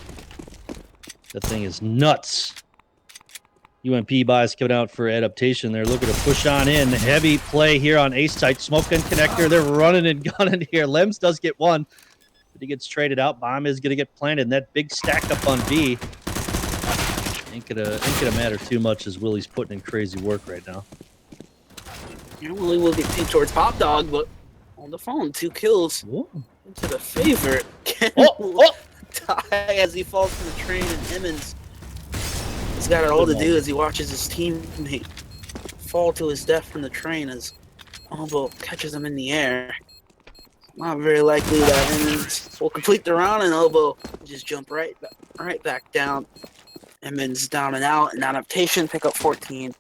That thing is nuts. UMP buys coming out for adaptation. They're looking to push on in. Heavy play here on ace site. Smoke gun connector. They're running and gunning here. Lems does get one. But he gets traded out. Bomb is going to get planted. And that big stack up on B ain't gonna matter too much as Willie's putting in crazy work right now. Willie will get picked towards Pop Dog, but on the phone, 2 kills into the favor. Ken will die as he falls from the train, and Emmons has got it all to do as he watches his teammate fall to his death from the train as Obo catches him in the air. Not very likely that Emmons will complete the round, and Obo just jump right back down. Emmons down and out, and adaptation, pick up 14.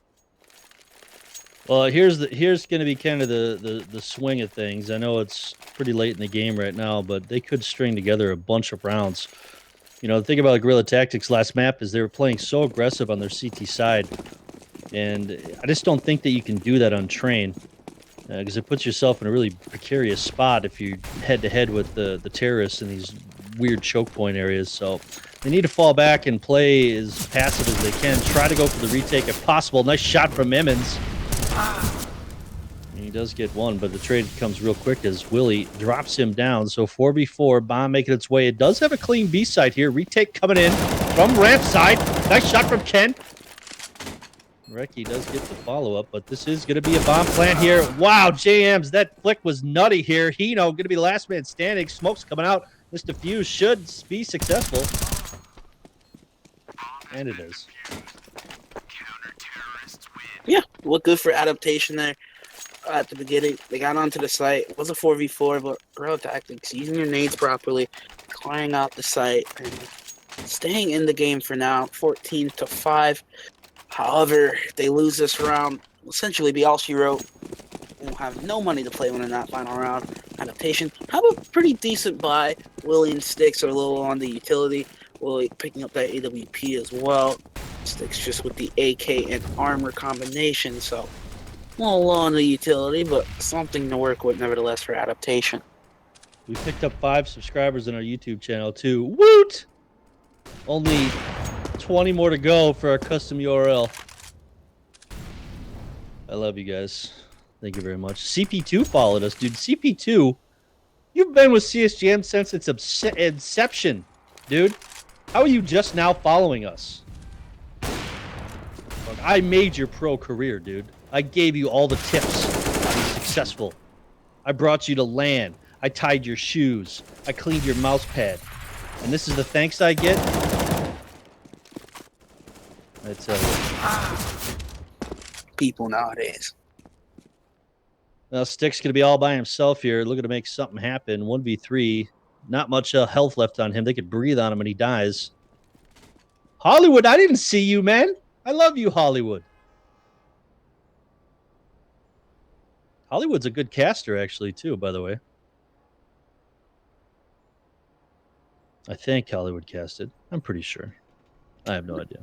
Well, here's going to be kind of the swing of things. I know it's pretty late in the game right now, but they could string together a bunch of rounds. You know, the thing about Guerrilla Tactics last map is they were playing so aggressive on their CT side, and I just don't think that you can do that on train, because it puts yourself in a really precarious spot if you head-to-head with the terrorists in these weird choke point areas. So they need to fall back and play as passive as they can. Try to go for the retake if possible. Nice shot from Emmons. He does get one, but the trade comes real quick as Willie drops him down. So 4v4, bomb making its way. It does have a clean B side here. Retake coming in from ramp side. Nice shot from Ken. Reki does get the follow-up, but this is going to be a bomb plant here. Wow, JMs, that flick was nutty here. Hino going to be last man standing. Smoke's coming out. This defuse should be successful. And it is. Yeah, look good for adaptation there at the beginning. They got onto the site. It was a 4v4, but Guerrilla Tactics, using your nades properly, clearing out the site, and staying in the game for now, 14-5. However, if they lose this round, it'll essentially be all she wrote. We'll have no money to play in that final round. Adaptation, have a pretty decent buy. Willie and Sticks are a little on the utility. Willie picking up that AWP as well. Sticks just with the AK and armor combination, so a little low on the utility, but something to work with nevertheless for adaptation. We picked up 5 subscribers on our YouTube channel too. Woot! Only 20 more to go for our custom URL. I love you guys. Thank you very much. CP2 followed us, dude. CP2, you've been with CSGM since its inception, dude. How are you just now following us? Look, I made your pro career, dude. I gave you all the tips to be successful. I brought you to LAN. I tied your shoes. I cleaned your mouse pad. And this is the thanks I get? I tell you. People nowadays. Now Stick's going to be all by himself here, looking to make something happen. 1v3. Not much health left on him. They could breathe on him and he dies. Hollywood, I didn't see you, man. I love you, Hollywood. Hollywood's a good caster, actually, too, by the way. I think Hollywood casted. I'm pretty sure. I have no idea.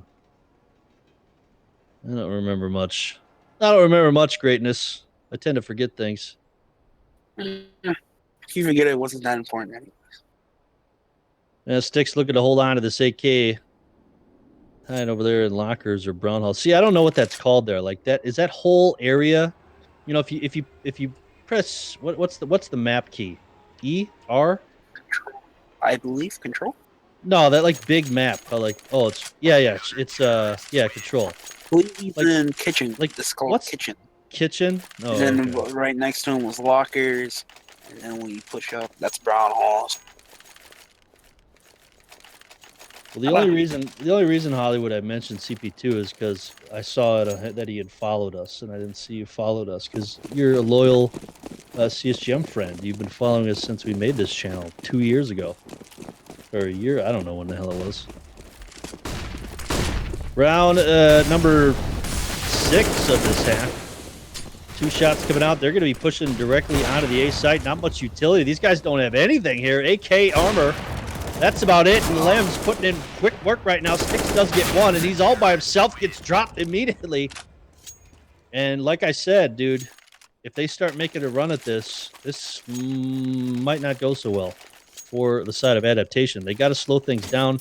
I don't remember much. I don't remember much greatness. I tend to forget things. You forget it wasn't that important anyway. Stick's looking to hold on to this AK. Hide over there in lockers or brown hall. See, I don't know what that's called there. Like that is that whole area. You know, if you press what's the map key? E R? Control. I believe control. No, that like big map. Like it's control. He's in kitchen. Like this is called what's kitchen. Kitchen? Oh, then okay. Right next to him was lockers, and then when you push up, that's brown halls. Well, the only reason Hollywood I mentioned CP2 is because I saw it, that he had followed us, and I didn't see you followed us because you're a loyal CSGM friend. You've been following us since we made this channel 2 years ago, or a year. I don't know when the hell it was. Round number 6 of this half. 2 shots coming out. They're going to be pushing directly onto the A site. Not much utility. These guys don't have anything here. AK armor. That's about it. And Lem's putting in quick work right now. Sticks does get one, and he's all by himself. Gets dropped immediately. And like I said, dude, if they start making a run at this might not go so well for the side of Adaptation. They got to slow things down.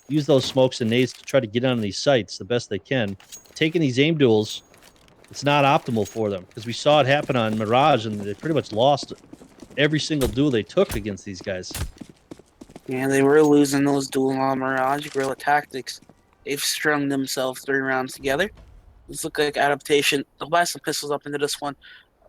Use those smokes and nades to try to get on these sites the best they can. Taking these aim duels, it's not optimal for them because we saw it happen on Mirage, and they pretty much lost every single duel they took against these guys. Yeah, they were losing those duels on Mirage. Guerrilla Tactics, they've strung themselves 3 rounds together. This looks like Adaptation. They'll buy some pistols up into this one.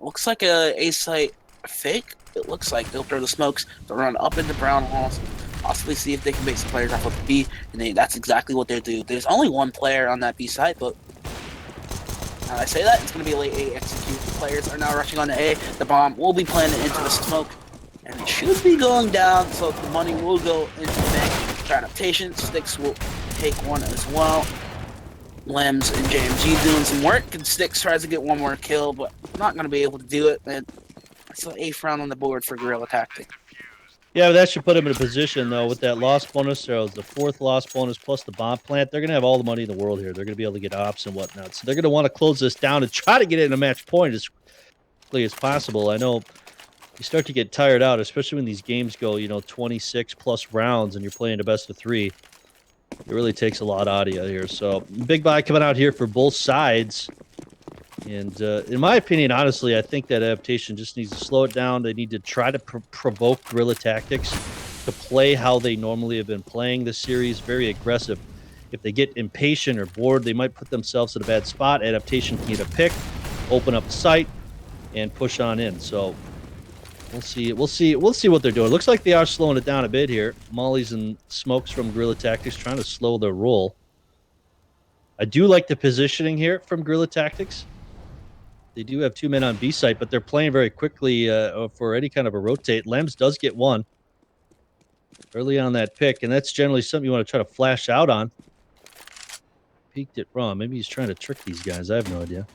Looks like a site fake. It looks like they'll throw the smokes. They'll run up into brown halls. Possibly see if they can make some players off of B, and that's exactly what they do. There's only 1 player on that B side, but now I say that it's going to be a late A execute. The players are now rushing on the A. The bomb will be planted into the smoke, and it should be going down, so the money will go into the bank. For Adaptation, Sticks will take one as well. Lems and JMG doing some work, and Sticks tries to get one more kill, but not going to be able to do it. And it's an 8th round on the board for Guerrilla Tactics. Yeah, but that should put them in a position, though, with that loss bonus. There's the 4th loss bonus plus the bomb plant. They're going to have all the money in the world here. They're going to be able to get ops and whatnot. So they're going to want to close this down and try to get it in a match point as quickly as possible. I know you start to get tired out, especially when these games go, 26 plus rounds and you're playing a best of 3. It really takes a lot out of you here. So big buy coming out here for both sides. And in my opinion, honestly, I think that Adaptation just needs to slow it down. They need to try to provoke Guerrilla Tactics to play how they normally have been playing this series, very aggressive. If they get impatient or bored, they might put themselves in a bad spot. Adaptation can get a pick, open up the site, and push on in. So we'll see what they're doing. Looks like they are slowing it down a bit here. Mollies and smokes from Guerrilla Tactics trying to slow their roll. I do like the positioning here from Guerrilla Tactics. They do have 2 men on B site, but they're playing very quickly for any kind of a rotate. Lems does get one early on that pick, and that's generally something you want to try to flash out on. Peeked it wrong. Maybe he's trying to trick these guys. I have no idea.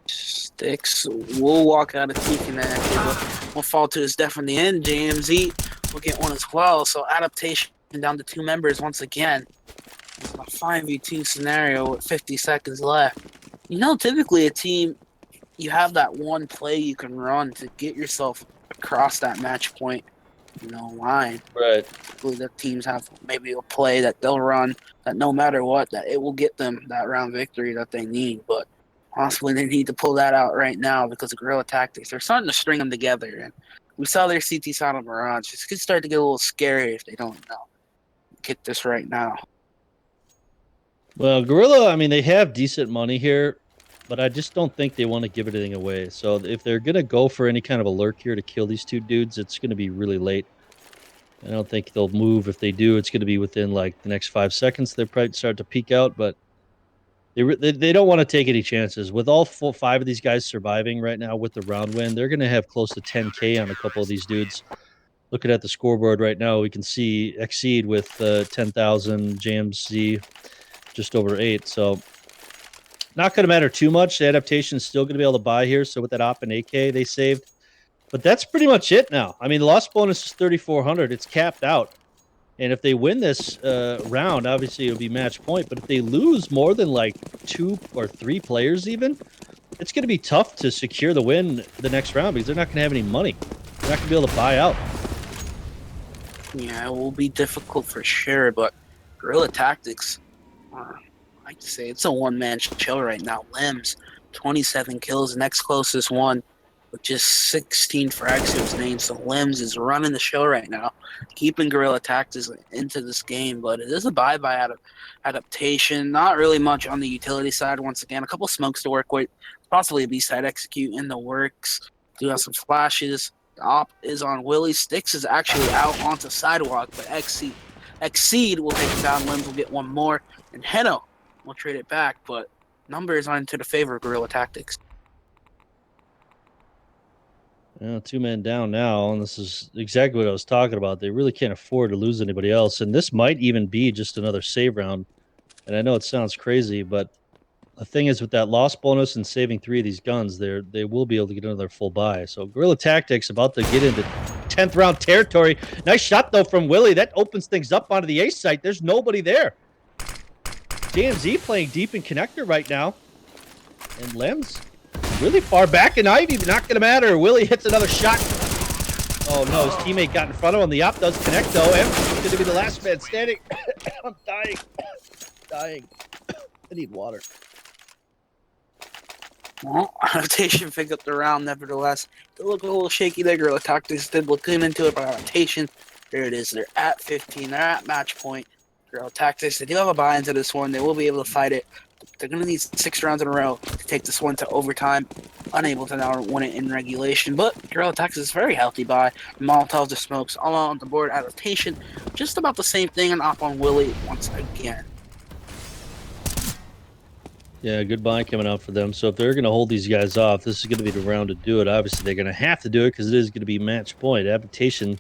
Sticks will walk out of Teak that. Will fall to his death in the end. JMZ will get one as well. So Adaptation down to 2 members once again. It's a 5v2 scenario with 50 seconds left. Typically a team, you have that one play you can run to get yourself across that match point, line. Right. Typically the teams have maybe a play that they'll run that no matter what, that it will get them that round victory that they need. But possibly they need to pull that out right now because of Guerrilla Tactics. They're starting to string them together. And we saw their CT side on Mirage. It could start to get a little scary if they don't get this right now. Well, Guerrilla, I mean, they have decent money here, but I just don't think they want to give anything away. So if they're going to go for any kind of a lurk here to kill these 2 dudes, it's going to be really late. I don't think they'll move. If they do, it's going to be within like the next 5 seconds. They'll probably start to peek out, but They don't want to take any chances with all 5 of these guys surviving right now with the round win. They're going to have close to 10K on a couple of these dudes. Looking at the scoreboard right now, we can see Exceed with 10,000, JMC just over 8. So not going to matter too much. The adaptation is still going to be able to buy here. So with that op and AK they saved, but that's pretty much it now. I mean, the loss bonus is 3,400. It's capped out. And if they win this round, obviously it'll be match point. But if they lose more than like 2 or 3 players, even, it's going to be tough to secure the win the next round because they're not going to have any money. They're not going to be able to buy out. Yeah, it will be difficult for sure, but Guerrilla Tactics, I like to say it's a one-man show right now. Limbs, 27 kills, next closest one with just 16 frags to his name. So Limbs is running the show right now, keeping Guerrilla Tactics into this game. But it is a bye-bye out of adaptation. Not really much on the utility side. Once again, a couple smokes to work with, possibly a B-side execute in the works. Do have some flashes. The op is on Willie. Sticks is actually out onto sidewalk, but Exceed will take it down. Limbs will get one more, and Heno will trade it back. But numbers aren't to the favor of Guerrilla Tactics. 2 men down now, and this is exactly what I was talking about. They really can't afford to lose anybody else, and this might even be just another save round. And I know it sounds crazy, but the thing is, with that loss bonus and saving 3 of these guns, they will be able to get another full buy. So Guerrilla Tactics about to get into 10th round territory. Nice shot though from Willie. That opens things up onto the ace site. There's nobody there. JMZ playing deep in connector right now, and Lems really far back in Ivy. Not going to matter. Willie hits another shot. Oh no, his teammate got in front of him. The op does connect though. M's going to be the last man standing. I'm dying. Dying. I need water. Well, Adaptation picked up the round nevertheless. They look a little shaky there. Guerrilla Tactics did look into it, but Adaptation, there it is. They're at 15. They're at match point. Guerrilla Tactics, they do have a buy into this one. They will be able to fight it. They're going to need 6 rounds in a row to take this one to overtime. Unable to now win it in regulation, but Guerrilla Tactics is very healthy by Molotovs or smokes all on the board. Adaptation, just about the same thing, and up on Willie once again. Yeah, good buy coming out for them. So if they're going to hold these guys off, this is going to be the round to do it. Obviously, they're going to have to do it because it is going to be match point. Adaptation,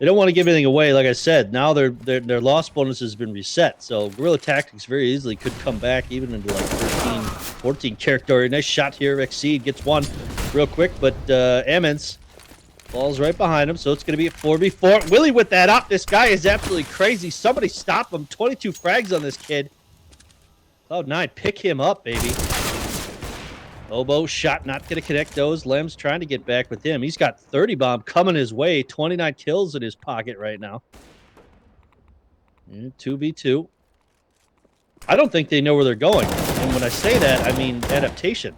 they don't want to give anything away. Like I said, now their loss bonus has been reset. So Guerrilla Tactics very easily could come back even into like 13, 14 territory. Nice shot here. Exceed gets one real quick, but Emmons falls right behind him. So it's going to be a 4v4. Willie with that up. This guy is absolutely crazy. Somebody stop him. 22 frags on this kid. Cloud9, pick him up, baby. Oboe shot, not going to connect those. Lem's trying to get back with him. He's got 30 bomb coming his way. 29 kills in his pocket right now. 2v2. I don't think they know where they're going. And when I say that, I mean adaptation.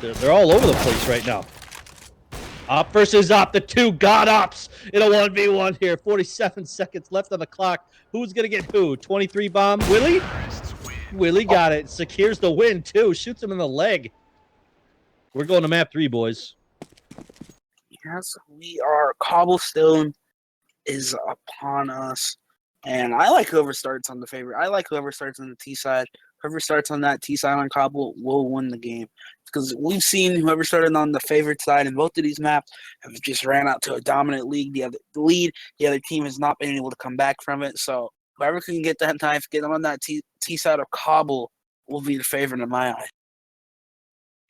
They're all over the place right now. Op versus op, the 2 god ops in a 1v1 here. 47 seconds left on the clock. Who's going to get who? 23 bomb? Willie? Willie got it. Secures the win, too. Shoots him in the leg. We're going to map 3, boys. Yes, we are. Cobblestone is upon us. And I like whoever starts on the favorite. I like whoever starts on the T side. Whoever starts on that T side on Cobble will win the game. Because we've seen whoever started on the favorite side in both of these maps have just ran out to a dominant lead. The other team has not been able to come back from it. So whoever can get that knife, get them on that T side of Cobble will be the favorite in my eye.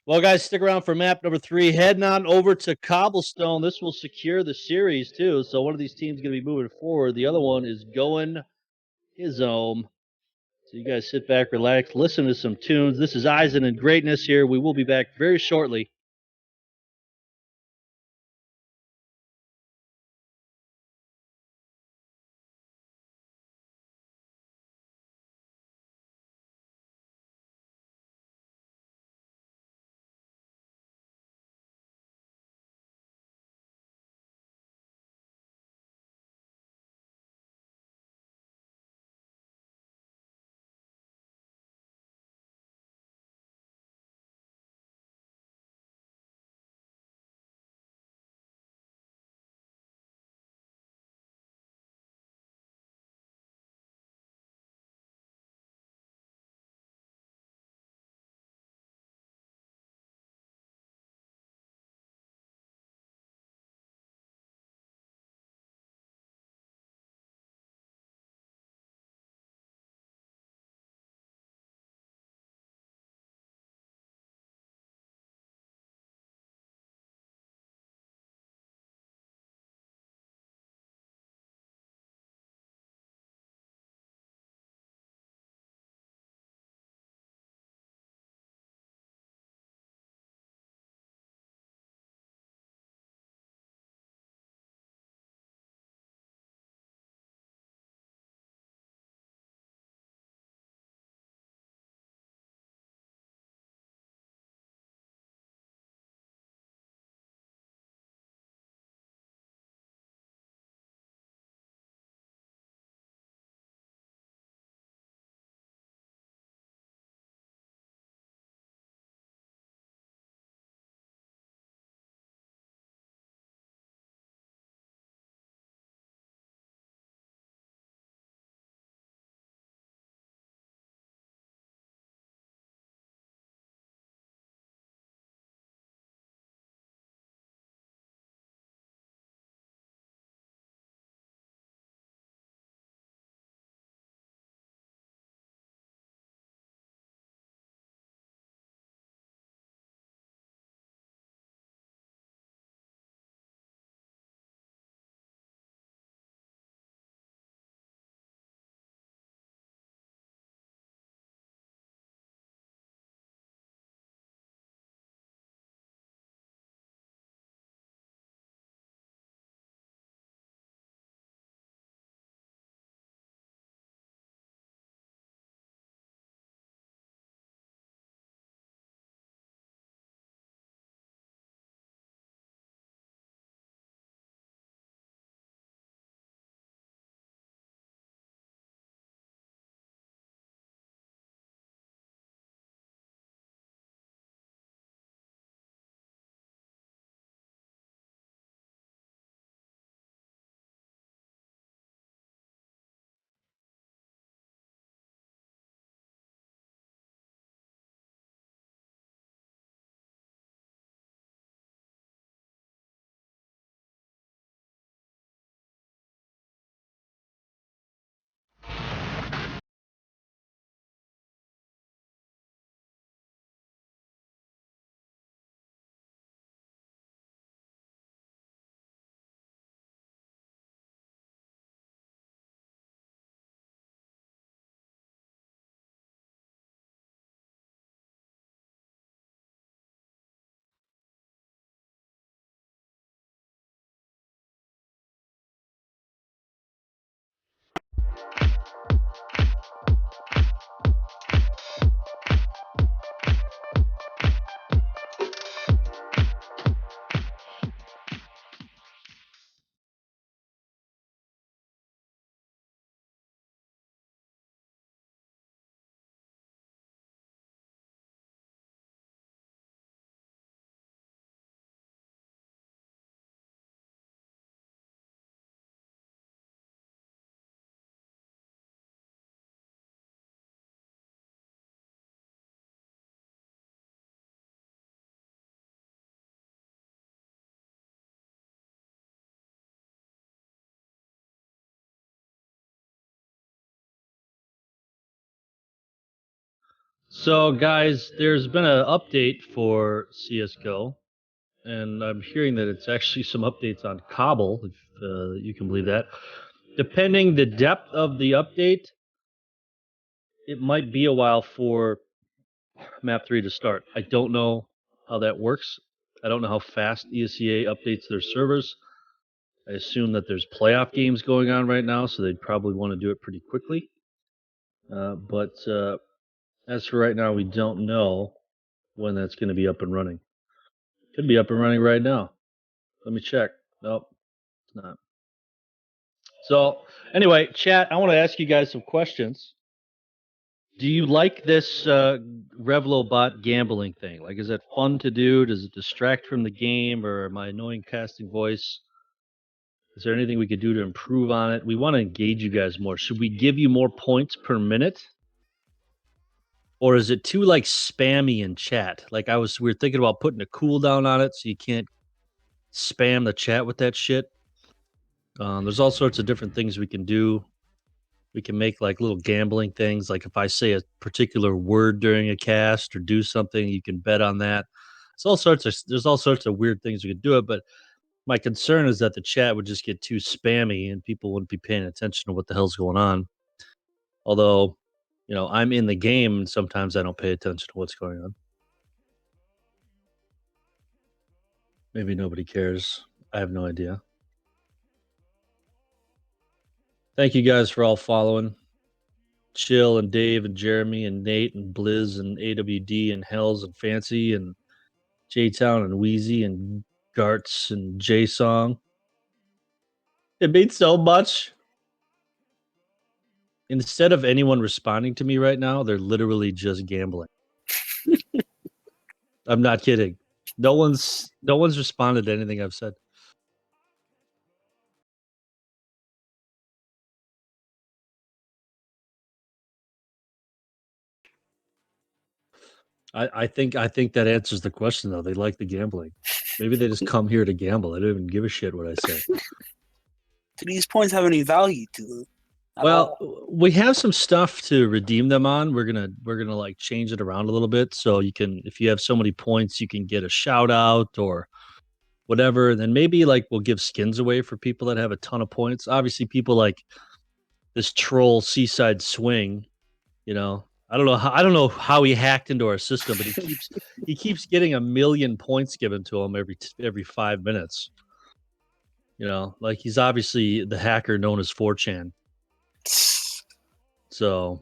Well, guys, stick around for map number 3. Heading on over to Cobblestone. This will secure the series, too. So one of these teams is going to be moving forward. The other one is going his home. So you guys sit back, relax, listen to some tunes. This is Eisen and Greatness here. We will be back very shortly. So, guys, there's been an update for CS:GO, and I'm hearing that it's actually some updates on Cobble, if you can believe that. Depending the depth of the update, it might be a while for Map 3 to start. I don't know how that works. I don't know how fast ESEA updates their servers. I assume that there's playoff games going on right now, so they'd probably want to do it pretty quickly. But as for right now, we don't know when that's going to be up and running. Could be up and running right now. Let me check. Nope, it's not. So, anyway, chat, I want to ask you guys some questions. Do you like this Revlobot gambling thing? Like, is it fun to do? Does it distract from the game or my annoying casting voice? Is there anything we could do to improve on it? We want to engage you guys more. Should we give you more points per minute? Or is it too like spammy in chat? Like we were thinking about putting a cooldown on it so you can't spam the chat with that shit. There's all sorts of different things we can do. We can make like little gambling things. Like if I say a particular word during a cast or do something, you can bet on that. There's all sorts of weird things we could do it, but my concern is that the chat would just get too spammy and people wouldn't be paying attention to what the hell's going on. Although, I'm in the game and sometimes I don't pay attention to what's going on. Maybe nobody cares. I have no idea. Thank you guys for all following. Chill and Dave and Jeremy and Nate and Blizz and AWD and Hells and Fancy and J Town and Wheezy and Garts and J Song. It means so much. Instead of anyone responding to me right now, they're literally just gambling. I'm not kidding. No one's responded to anything I've said. I think that answers the question though. They like the gambling. Maybe they just come here to gamble. They don't even give a shit what I say. Do these points have any value to them? Well, we have some stuff to redeem them on. We're gonna like change it around a little bit. So you can, if you have so many points, you can get a shout out or whatever. And then maybe like we'll give skins away for people that have a ton of points. Obviously, people like this troll Seaside Swing. I don't know how he hacked into our system, but he keeps getting 1,000,000 points given to him every 5 minutes. Like he's obviously the hacker known as 4chan. So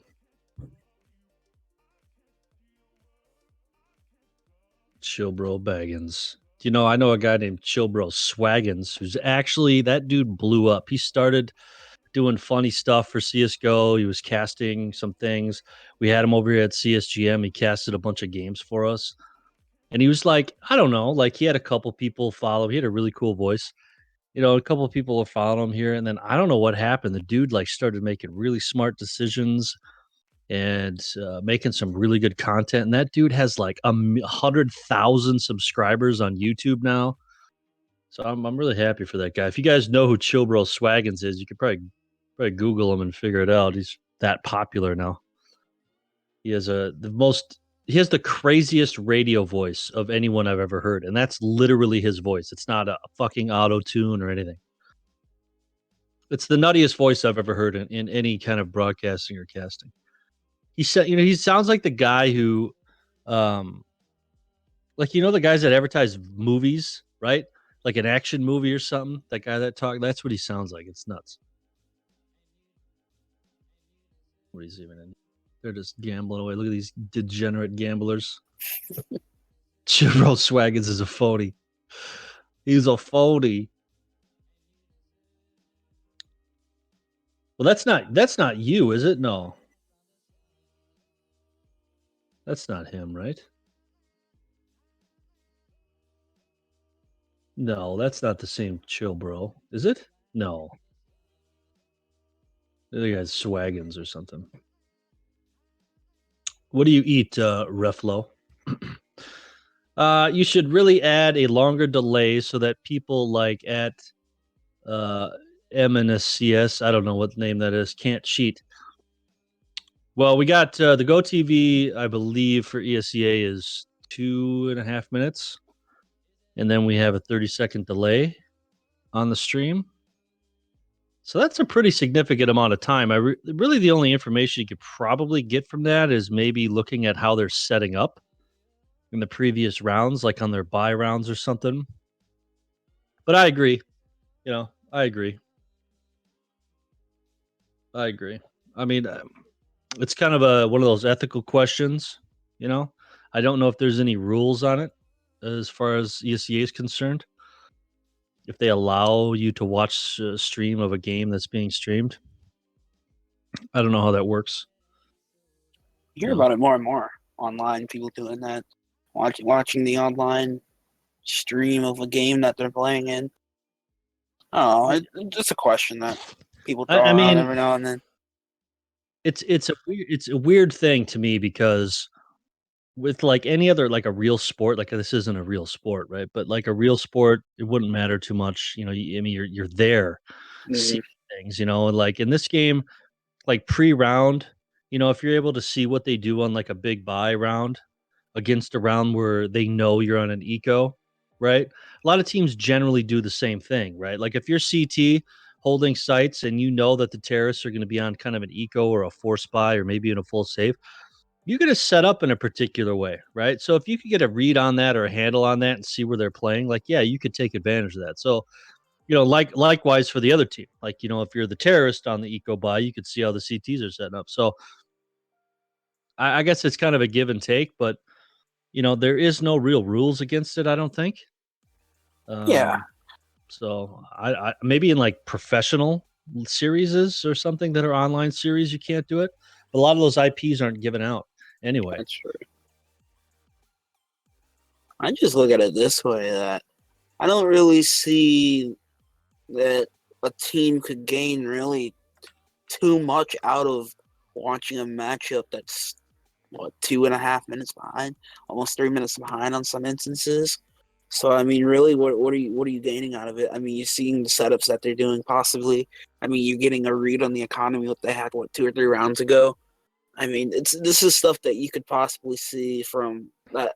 Chillbro Baggins. I know a guy named Chillbro Swaggins who's actually that dude blew up. He started doing funny stuff for CS:GO. He was casting some things. We had him over here at CSGM. He casted a bunch of games for us. And he was like, I don't know, like he had a couple people follow. He had a really cool voice. A couple of people were following him here, and then I don't know what happened. The dude like started making really smart decisions and making some really good content. And that dude has like 100,000 subscribers on YouTube now. So I'm really happy for that guy. If you guys know who Chillbro Swaggins is, you could probably Google him and figure it out. He's that popular now. He has he has the craziest radio voice of anyone I've ever heard, and that's literally his voice. It's not a fucking auto tune or anything. It's the nuttiest voice I've ever heard in any kind of broadcasting or casting. He said, he sounds like the guy who, like the guys that advertise movies, right? Like an action movie or something. That guy that talk, that's what he sounds like. It's nuts. What is even in? They're just gambling away. Look at these degenerate gamblers. Chibro Swaggins is a phony. He's a phony. Well, that's not you, is it? No, that's not him, right? No, that's not the same chill, bro. Is it? No, the guy's Swaggins or something. What do you eat, Reflo? You should really add a longer delay so that people like at uh, MNSCS, I don't know what name that is, can't cheat. Well, we got the Go TV, I believe, for ESEA is 2.5 minutes, and then we have a 30-second delay on the stream. So that's a pretty significant amount of time. Really the only information you could probably get from that is maybe looking at how they're setting up in the previous rounds, like on their buy rounds or something. But I agree. I agree. I agree. I mean, it's kind of a one of those ethical questions. You know, I don't know if there's any rules on it as far as ESEA is concerned. If they allow you to watch a stream of a game that's being streamed, I don't know how that works. You hear about it more and more online. People doing that, watching the online stream of a game that they're playing in. Oh, it's just a question that people throw I around mean, every now and then. it's a weird thing to me because with like any other like a real sport, like this isn't a real sport, right? But like a real sport, it wouldn't matter too much. I mean, you're there seeing Mm-hmm. things, and like in this game, like pre-round, if you're able to see what they do on like a big buy round against a round where they know you're on an eco, right? A lot of teams generally do the same thing, right? Like if you're CT holding sites and you know that the terrorists are going to be on kind of an eco or a force buy or maybe in a full save, you're going to set up in a particular way, right? So if you could get a read on that or a handle on that and see where they're playing, like yeah, you could take advantage of that. So likewise for the other team, like if you're the terrorist on the eco buy, you could see how the CTs are setting up. So I guess it's kind of a give and take, but there is no real rules against it. I don't think. Yeah, Um, so I maybe in like professional series or something that are online series, you can't do it. But a lot of those IPs aren't given out anyway. that's true. I just look at it this way that I don't really see that a team could gain really too much out of watching a matchup that's 2.5 minutes behind, almost 3 minutes behind on some instances. So I mean, really, what are you gaining out of it? I mean, you're seeing the setups that they're doing, possibly. I mean, you're getting a read on the economy what they had 2 or 3 rounds ago. I mean, this is stuff that you could possibly see from that.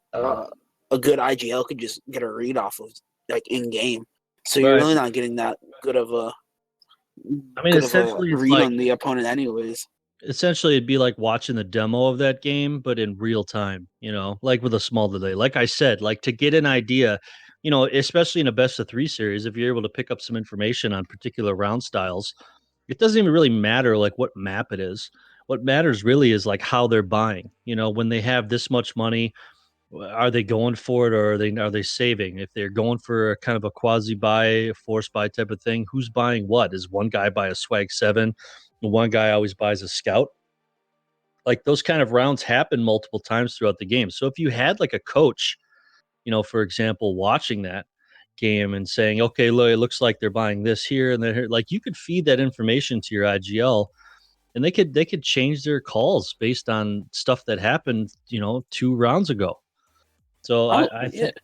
A good IGL could just get a read off of like in game. So you're Right. really not getting that I mean, good of a essentially, it's read like on the opponent, anyways. essentially it'd be like watching the demo of that game, but in real time. Like with a small delay. Like I said, like to get an idea. Especially in a best of three series, if you're able to pick up some information on particular round styles, it doesn't even really matter like what map it is. What matters really is like how they're buying. When they have this much money, are they going for it or are they saving? If they're going for a kind of a quasi buy, force buy type of thing, who's buying what? Is one guy buy a swag 7? The one guy always buys a scout. Like those kind of rounds happen multiple times throughout the game. So if you had like a coach, for example, watching that game and saying, okay, look, it looks like they're buying this here and they're here, like you could feed that information to your IGL and they could change their calls based on stuff that happened, 2 rounds ago. So Oh I yeah, think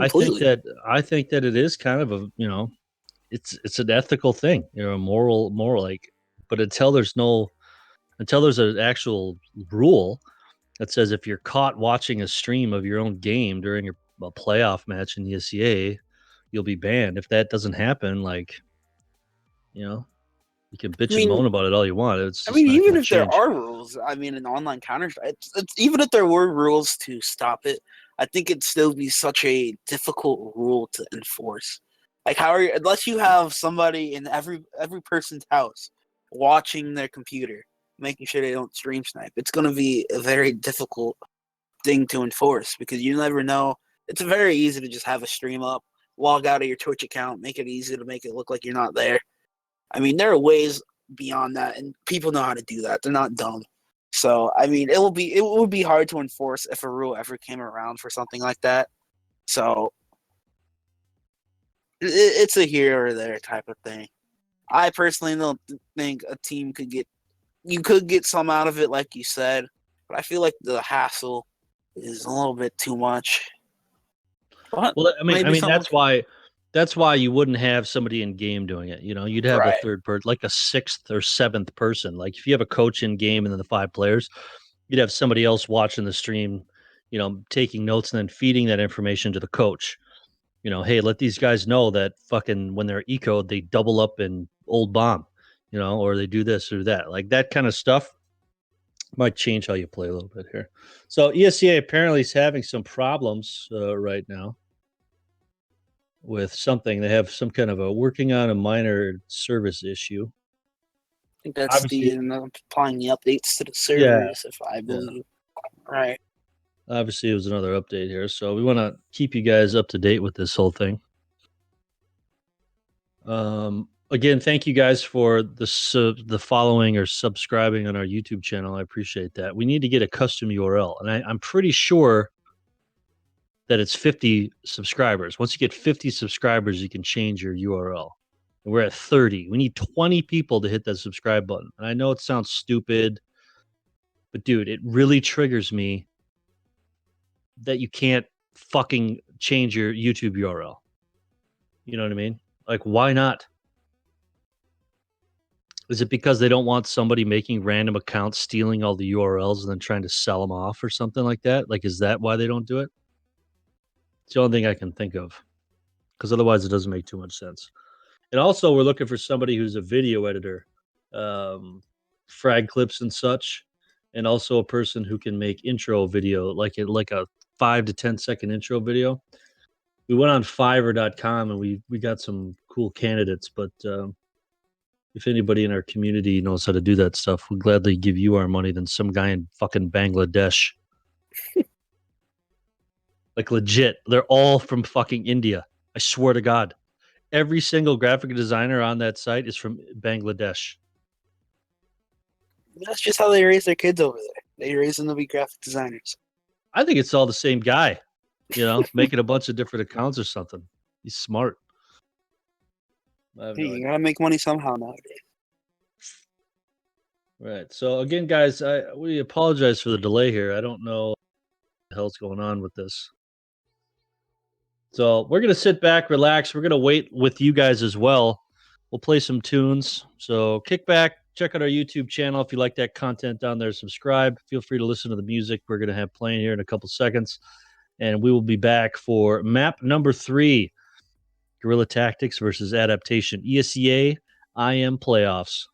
I think completely. that I think that it is kind of a it's an ethical thing, a moral like, but until there's an actual rule that says if you're caught watching a stream of your own game during a playoff match in the ECA, you'll be banned. If that doesn't happen, like you know, you can I bitch and mean, moan about it all you want. It's I mean, just not even going to if there change. are rules, I mean, in online Counter Strike, even if there were rules to stop it, I think it'd still be such a difficult rule to enforce. Like, unless you have somebody in every person's house watching their computer, making sure they don't stream snipe. It's going to be a very difficult thing to enforce because you never know. It's very easy to just have a stream up, log out of your Twitch account, make it easy to make it look like you're not there. I mean, there are ways beyond that, and people know how to do that. They're not dumb. So, I mean, it would be hard to enforce if a rule ever came around for something like that. So, it's a here or there type of thing. I personally don't think a team could get you could get some out of it, like you said, but I feel like the hassle is a little bit too much. But Well, I maybe mean something that's why you wouldn't have somebody in game doing it. You know, you'd have a right. third person, like a sixth or seventh person. Like if you have a coach in game and then the 5 players, you'd have somebody else watching the stream, you know, taking notes and then feeding that information to the coach. You know, hey, let these guys know that fucking when they're ecoed, they double up in old bomb, you know, or they do this or that. Like that kind of stuff might change how you play a little bit here. So ESEA apparently is having some problems right now with something. They have some kind of a working on a minor service issue. I think that's Obviously, applying the updates to the yeah, servers, if I yeah. believe. Right. Obviously, it was another update here, so we want to keep you guys up to date with this whole thing. Again, thank you guys for the following or subscribing on our YouTube channel. I appreciate that. We need to get a custom URL, and I'm pretty sure that it's 50 subscribers. Once you get 50 subscribers, you can change your URL. And we're at 30. We need 20 people to hit that subscribe button. And I know it sounds stupid, but dude, it really triggers me that you can't fucking change your YouTube URL. You know what I mean? Like, why not? Is it because they don't want somebody making random accounts, stealing all the URLs, and then trying to sell them off or something like that? Like, is that why they don't do it? It's the only thing I can think of. Because otherwise, it doesn't make too much sense. And also, we're looking for somebody who's a video editor, frag clips and such, and also a person who can make intro video, like a 5 to 10 second intro video. We went on Fiverr.com and we got some cool candidates, but if anybody in our community knows how to do that stuff, we'll gladly give you our money than some guy in fucking Bangladesh. Like legit, they're all from fucking India. I swear to God. Every single graphic designer on that site is from Bangladesh. That's just how they raise their kids over there. They raise them to be graphic designers. I think it's all the same guy, you know, making a bunch of different accounts or something. He's smart. I have Hey, no you idea. gotta make money somehow nowadays. Right. So again, guys, we apologize for the delay here. I don't know what the hell's going on with this. So we're gonna sit back, relax. We're gonna wait with you guys as well. We'll play some tunes. So kick back, check out our YouTube channel if you like that content down there. Subscribe. Feel free to listen to the music we're gonna have playing here in a couple seconds, and we will be back for map number 3: Guerrilla Tactics versus Adaptation. ESEA-IM playoffs.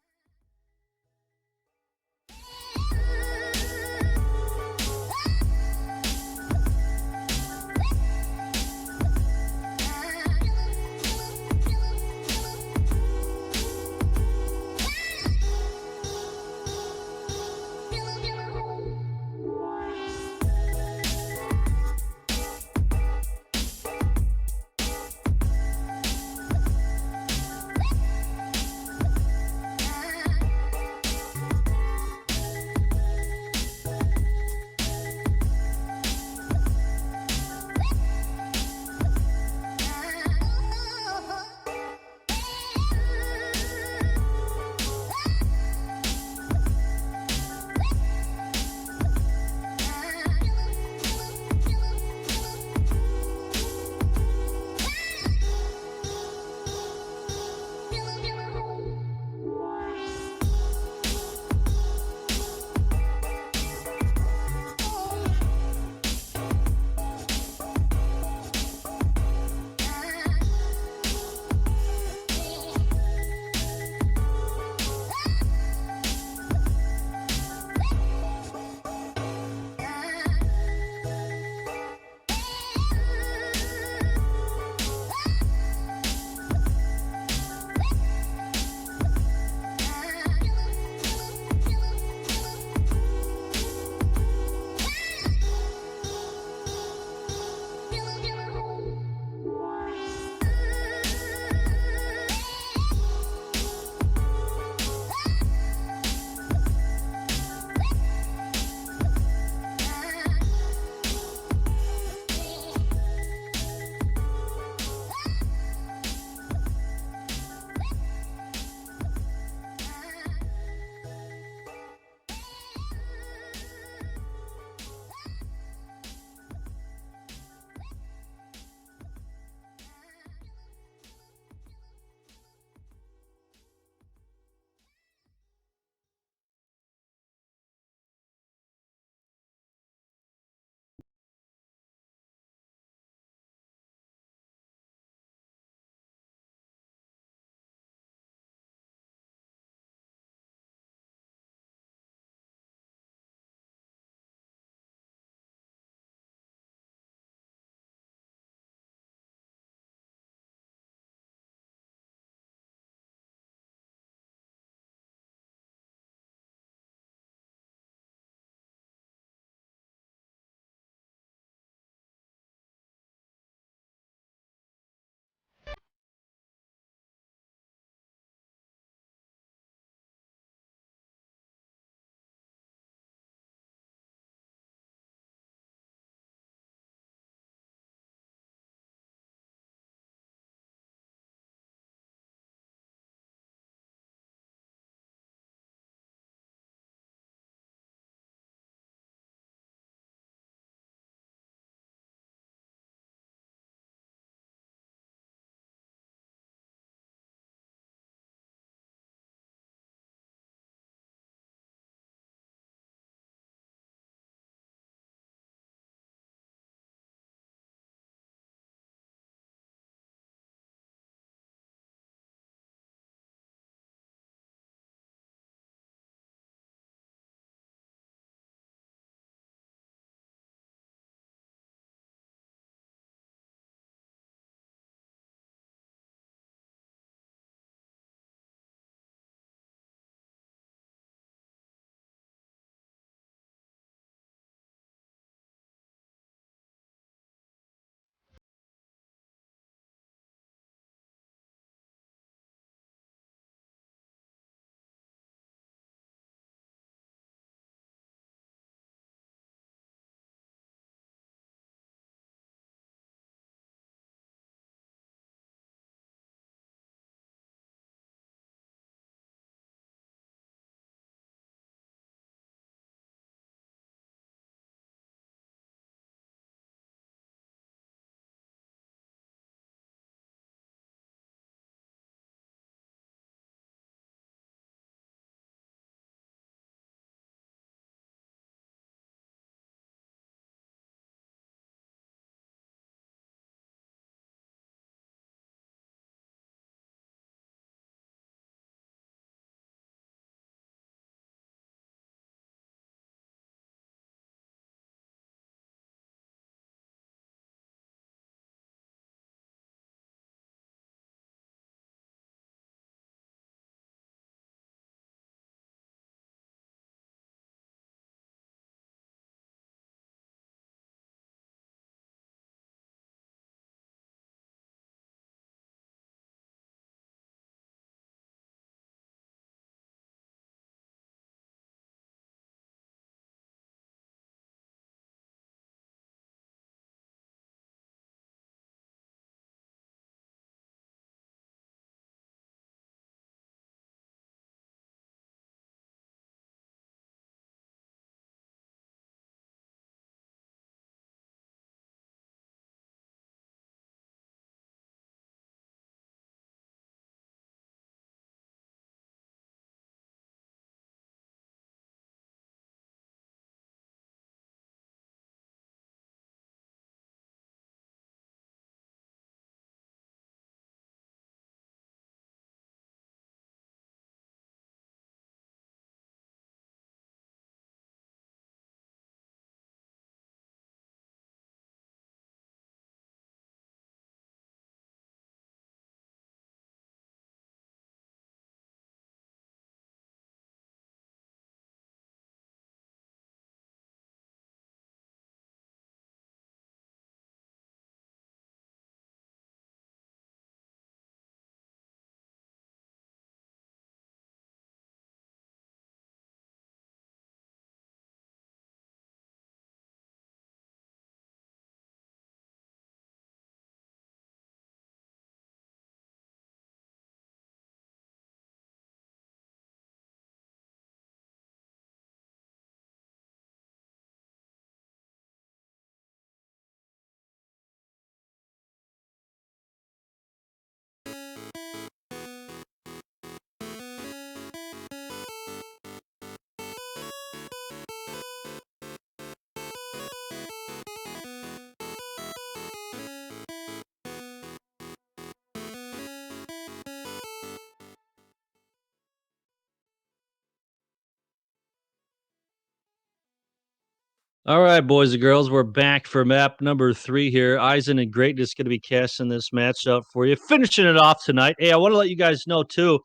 All right, boys and girls, we're back for map number 3 here. Eisen and Greatness going to be casting this match up for you, finishing it off tonight. Hey, I want to let you guys know too.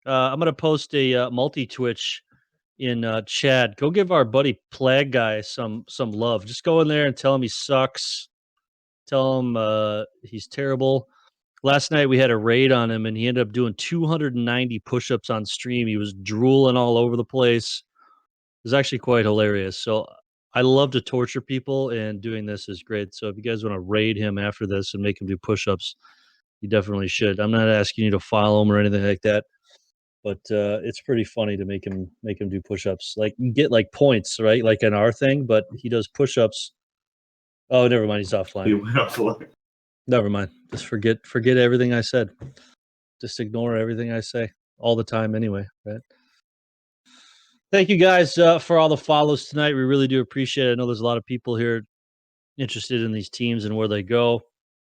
I'm going to post a multi-Twitch in Chad. Go give our buddy Plague Guy some love. Just go in there and tell him he sucks. Tell him he's terrible. Last night we had a raid on him, and he ended up doing 290 push-ups on stream. He was drooling all over the place. It was actually quite hilarious. So I love to torture people, and doing this is great. So if you guys want to raid him after this and make him do push-ups, you definitely should. I'm not asking you to follow him or anything like that, but it's pretty funny to make him do push-ups. Like you get like points, right? Like an R thing, but he does push-ups. Oh, never mind. He's offline. He went offline. Never mind. Just forget everything I said. Just ignore everything I say all the time anyway, right? Thank you guys for all the follows tonight. We really do appreciate it. I know there's a lot of people here interested in these teams and where they go.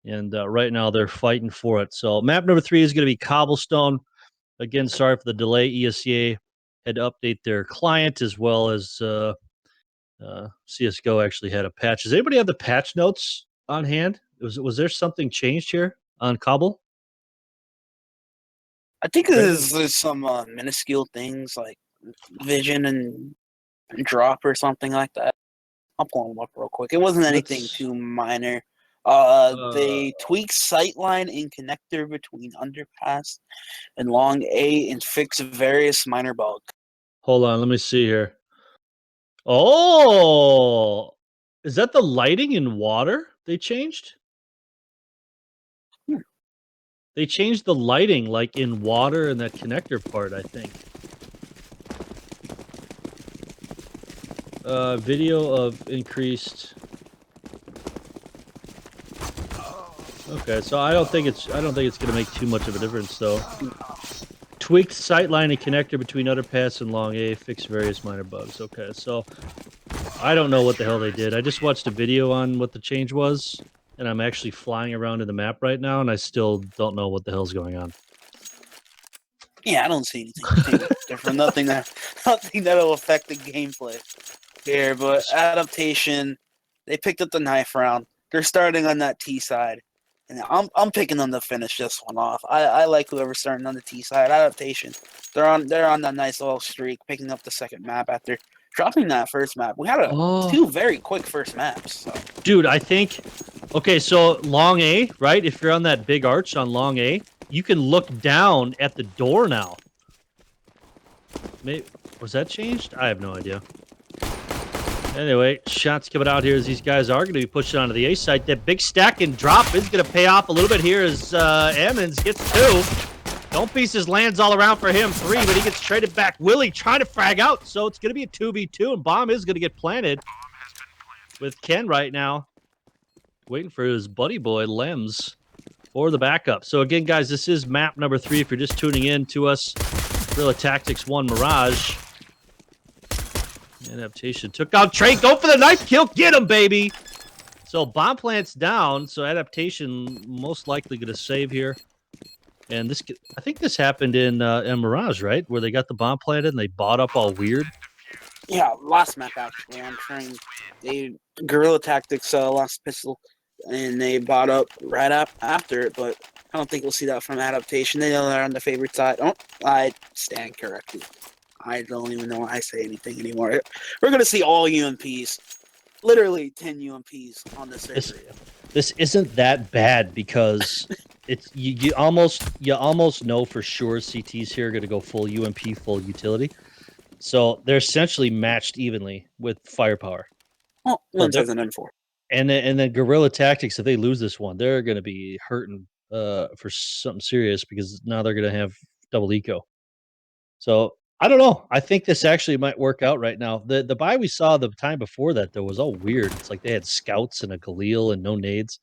And right now they're fighting for it. So map number 3 is going to be Cobblestone. Again, sorry for the delay. ESEA had to update their client as well as CSGO actually had a patch. Does anybody have the patch notes on hand? Was there something changed here on Cobble? I think there's some minuscule things like vision and drop or something like that. I'll pull them up real quick. It wasn't anything too minor. They tweaked sightline and connector between underpass and long A and fix various minor bugs. Hold on, let me see here. Oh, is that the lighting in water they changed? They changed the lighting like in water and that connector part, I think. Video of increased. Okay, so I don't think it's gonna make too much of a difference though. Tweaked sightline and connector between underpass and long A, fixed various minor bugs. Okay, so I don't know what the hell they did. I just watched a video on what the change was, and I'm actually flying around in the map right now, and I still don't know what the hell's going on. Yeah, I don't see anything different. Nothing that'll affect the gameplay here. But Adaptation, they picked up the knife round. They're starting on that T side, and I'm picking them to finish this one off. I like whoever's starting on the T side. Adaptation, they're on that nice little streak, picking up the second map after dropping that first map. We had two very quick first maps. So. Dude, I think. Okay, so long A, right? If you're on that big arch on long A, you can look down at the door now. Maybe was that changed? I have no idea. Anyway, shots coming out here as these guys are going to be pushing onto the A site. That big stack and drop is going to pay off a little bit here as Emmons gets 2. Don't Pieces lands all around for him. 3, but he gets traded back. Willie trying to frag out, so it's going to be a 2v2, and bomb is going to get planted with Ken right now. Waiting for his buddy boy, Lems, for the backup. So again, guys, this is map number 3. If you're just tuning in to us, Guerrilla Tactics 1 Mirage. Adaptation took out Trey. Go for the knife kill. Get him, baby. So bomb plant's down. So Adaptation most likely going to save here. And this, I think this happened in Mirage, right? Where they got the bomb planted and they bought up all weird. Yeah, last map actually. I'm trying. They Guerrilla Tactics lost pistol, and they bought up right up after it. But I don't think we'll see that from Adaptation. They know they're on the favorite side. Oh, I stand corrected. I don't even know why I say anything anymore. We're gonna see all UMPs, literally 10 UMPs on this area. This isn't that bad because it's you almost know for sure CTs here are gonna go full UMP, full utility. So they're essentially matched evenly with firepower. Well, one has an M4. And then Guerrilla Tactics, if they lose this one, they're gonna be hurting for something serious because now they're gonna have double eco. So I don't know. I think this actually might work out right now. The buy we saw the time before that though was all weird. It's like they had scouts and a Galil and no nades.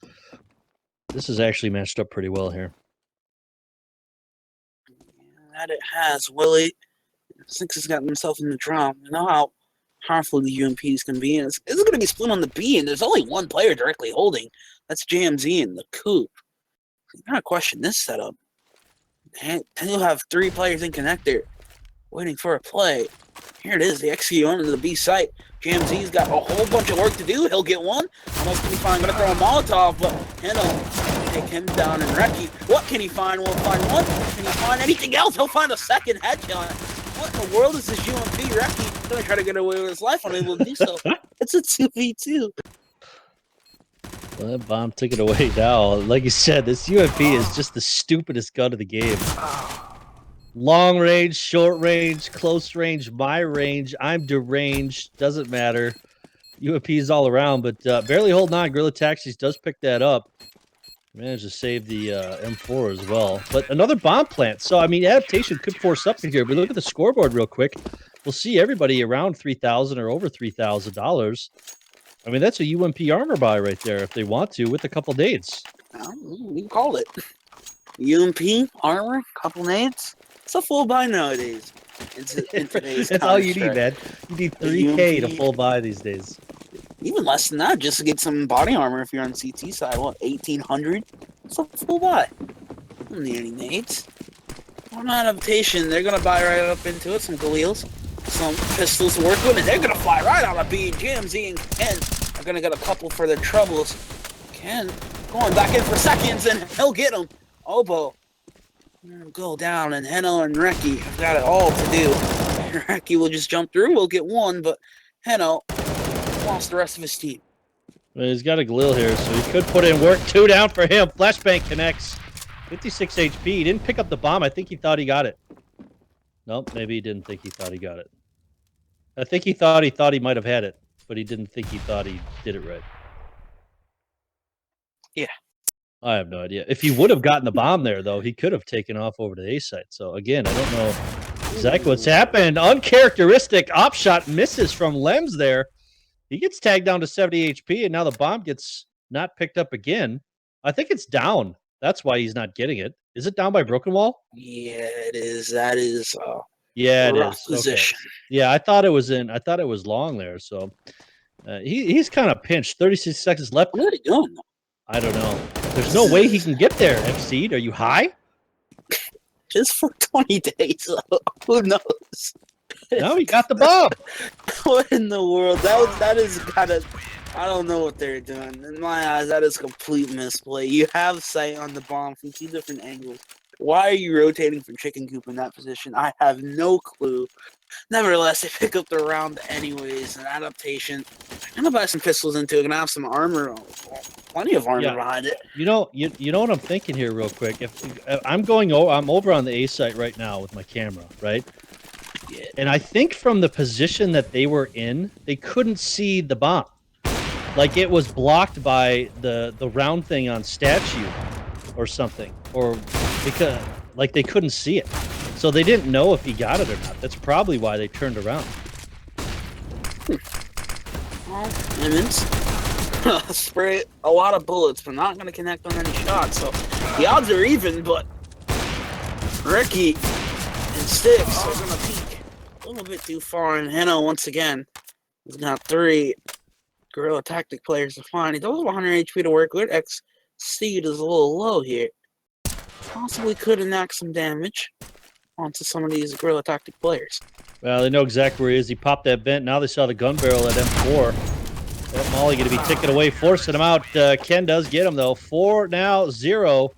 This is actually matched up pretty well here. That it has, Willie. Six has gotten himself in the drum. You know how powerful the UMPs can be. And it's going to be split on the B, and there's only one player directly holding. That's JMZ in the Coop. You gotta question this setup. And then you'll have 3 players in connector. waiting for a play. Here it is, the XQ into the B site. GMZ's got a whole bunch of work to do. He'll get one. Almost can he find? Gonna throw a Molotov, but he'll take him down. And Reki, what can he find? Won't find one. Can he find anything else? He'll find a second headshot. What in the world is this UMP? Reki gonna try to get away with his life, unable to do so. It's a 2v2. Well, that bomb took it away now. Like you said, this UMP is just the stupidest gun of the game. Long range, short range, close range, my range. I'm deranged. Doesn't matter. UMP is all around, but barely holding on. Guerrilla Taxis does pick that up. Managed to save the M4 as well. But another bomb plant. So, I mean, Adaptation could force up here. But look at the scoreboard real quick. We'll see everybody around $3,000 or over $3,000. I mean, that's a UMP armor buy right there if they want to with a couple nades. We can call it. UMP, armor, couple nades. It's a full buy nowadays. In today's That's all you need, man. You need 3K to full buy these days. Even less than that, just to get some body armor if you're on CT side. What, 1,800? It's a full buy. I don't need any nades. On Adaptation, they're going to buy right up into it. Some Galils, some pistols to work with, and they're going to fly right on a B. GMZ and Ken are going to get a couple for their troubles. Ken going back in for seconds, and he'll get them. Oboe. Go down, and Heno and Reki have got it all to do. Reki will just jump through. We'll get one, but Heno lost the rest of his team. Well, he's got a Galil here, so he could put in work. 2 down for him. Flashbang connects. 56 HP. He didn't pick up the bomb. I think he thought he got it. Nope, maybe he didn't think he thought he got it. I think he thought he might have had it, but he didn't think he thought he did it right. Yeah. I have no idea. If he would have gotten the bomb there, though, he could have taken off over to the A site. So, again, I don't know exactly what's happened. Uncharacteristic op shot misses from Lems there. He gets tagged down to 70 HP, and now the bomb gets not picked up again. I think it's down. That's why he's not getting it. Is it down by Broken Wall? Yeah, it is. That is yeah, it rough is. Position. Okay. Yeah, I thought it was long there. So he's kind of pinched. 36 seconds left. What are they doing? I don't know. There's no way he can get there, FC. Are you high? Just for 20 days. Who knows? No, he got the bomb. What in the world? That is kind of, I don't know what they're doing. In my eyes, that is complete misplay. You have sight on the bomb from 2 different angles. Why are you rotating from Chicken Coop in that position? I have no clue. Nevertheless, they pick up the round anyways. An Adaptation. I'm gonna buy some pistols into it. Gonna have some armor, plenty of armor behind it. You know what I'm thinking here, real quick. If I'm over on the A site right now with my camera, right? Yeah. And I think from the position that they were in, they couldn't see the bomb. Like it was blocked by the round thing on statue or something, or because like they couldn't see it. So they didn't know if he got it or not. That's probably why they turned around. Well, Emmons spray a lot of bullets, but not going to connect on any shots. So the odds are even, but Reki and Sticks are going to peek a little bit too far. And Heno, once again, has got 3 Guerrilla Tactic players to find. He does have 100 HP to work with. X-Seed is a little low here. Possibly could enact some damage onto some of these Guerrilla Tactic players. Well, they know exactly where he is. He popped that vent. Now they saw the gun barrel at M4. That Molly going to be ticking away, forcing him out. Ken does get him, though. 4-0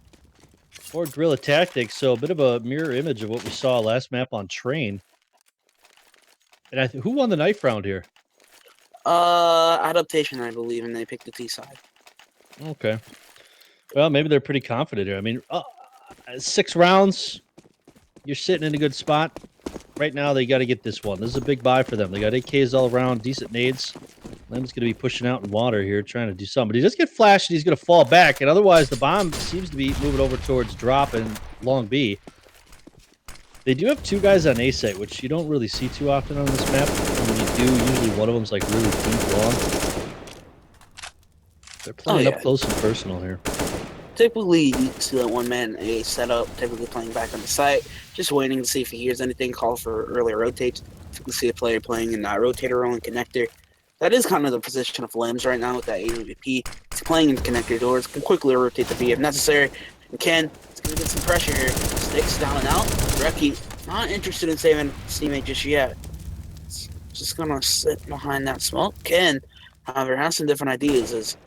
for Guerrilla Tactics. So a bit of a mirror image of what we saw last map on Train. And who won the knife round here? Adaptation, I believe, and they picked the T side. Okay. Well, maybe they're pretty confident here. I mean, 6 rounds. You're sitting in a good spot. Right now, they got to get this one. This is a big buy for them. They got AKs all around, decent nades. Lem's going to be pushing out in water here, trying to do something. But he does get flashed, and he's going to fall back. And otherwise, the bomb seems to be moving over towards drop and long B. They do have 2 guys on A site, which you don't really see too often on this map. And when you do, usually one of them's like really deep long. They're playing up close and personal here. Typically, you see that one-man A setup, typically playing back on the site, just waiting to see if he hears anything, call for earlier rotates. Typically see a player playing in that rotator role and connector. That is kind of the position of Limbs right now with that AWP. He's playing in connector doors, can quickly rotate the B if necessary. And Ken is going to get some pressure here. Sticks down and out. Reki Not interested in saving his teammate just yet. Just gonna sit behind that smoke. Ken, however, has some different ideas as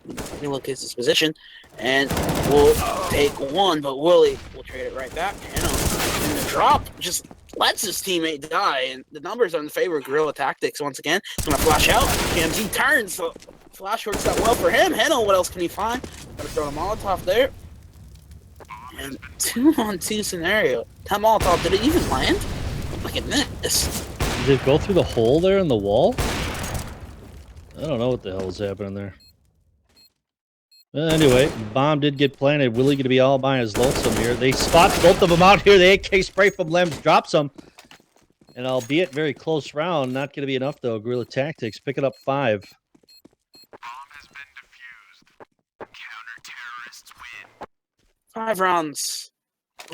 he locates his position and will take one, but Willie will trade it right back. And the drop just lets his teammate die, and the numbers are in favor of Guerrilla Tactics once again. He's gonna flash out. KMZ turns, so flash works out well for him. Heno, what else can he find? Gotta throw a Molotov there. And 2-on-2 scenario. That Molotov, did it even land? Look at this. Did it go through the hole there in the wall? I don't know what the hell was happening there. Anyway, bomb did get planted. Willie going to be all by his lonesome here. They spot both of them out here. The AK spray from Lems drops them. And albeit very close round, not going to be enough though. Guerrilla Tactics picking up 5. Bomb has been defused. Counter-terrorists win. 5 rounds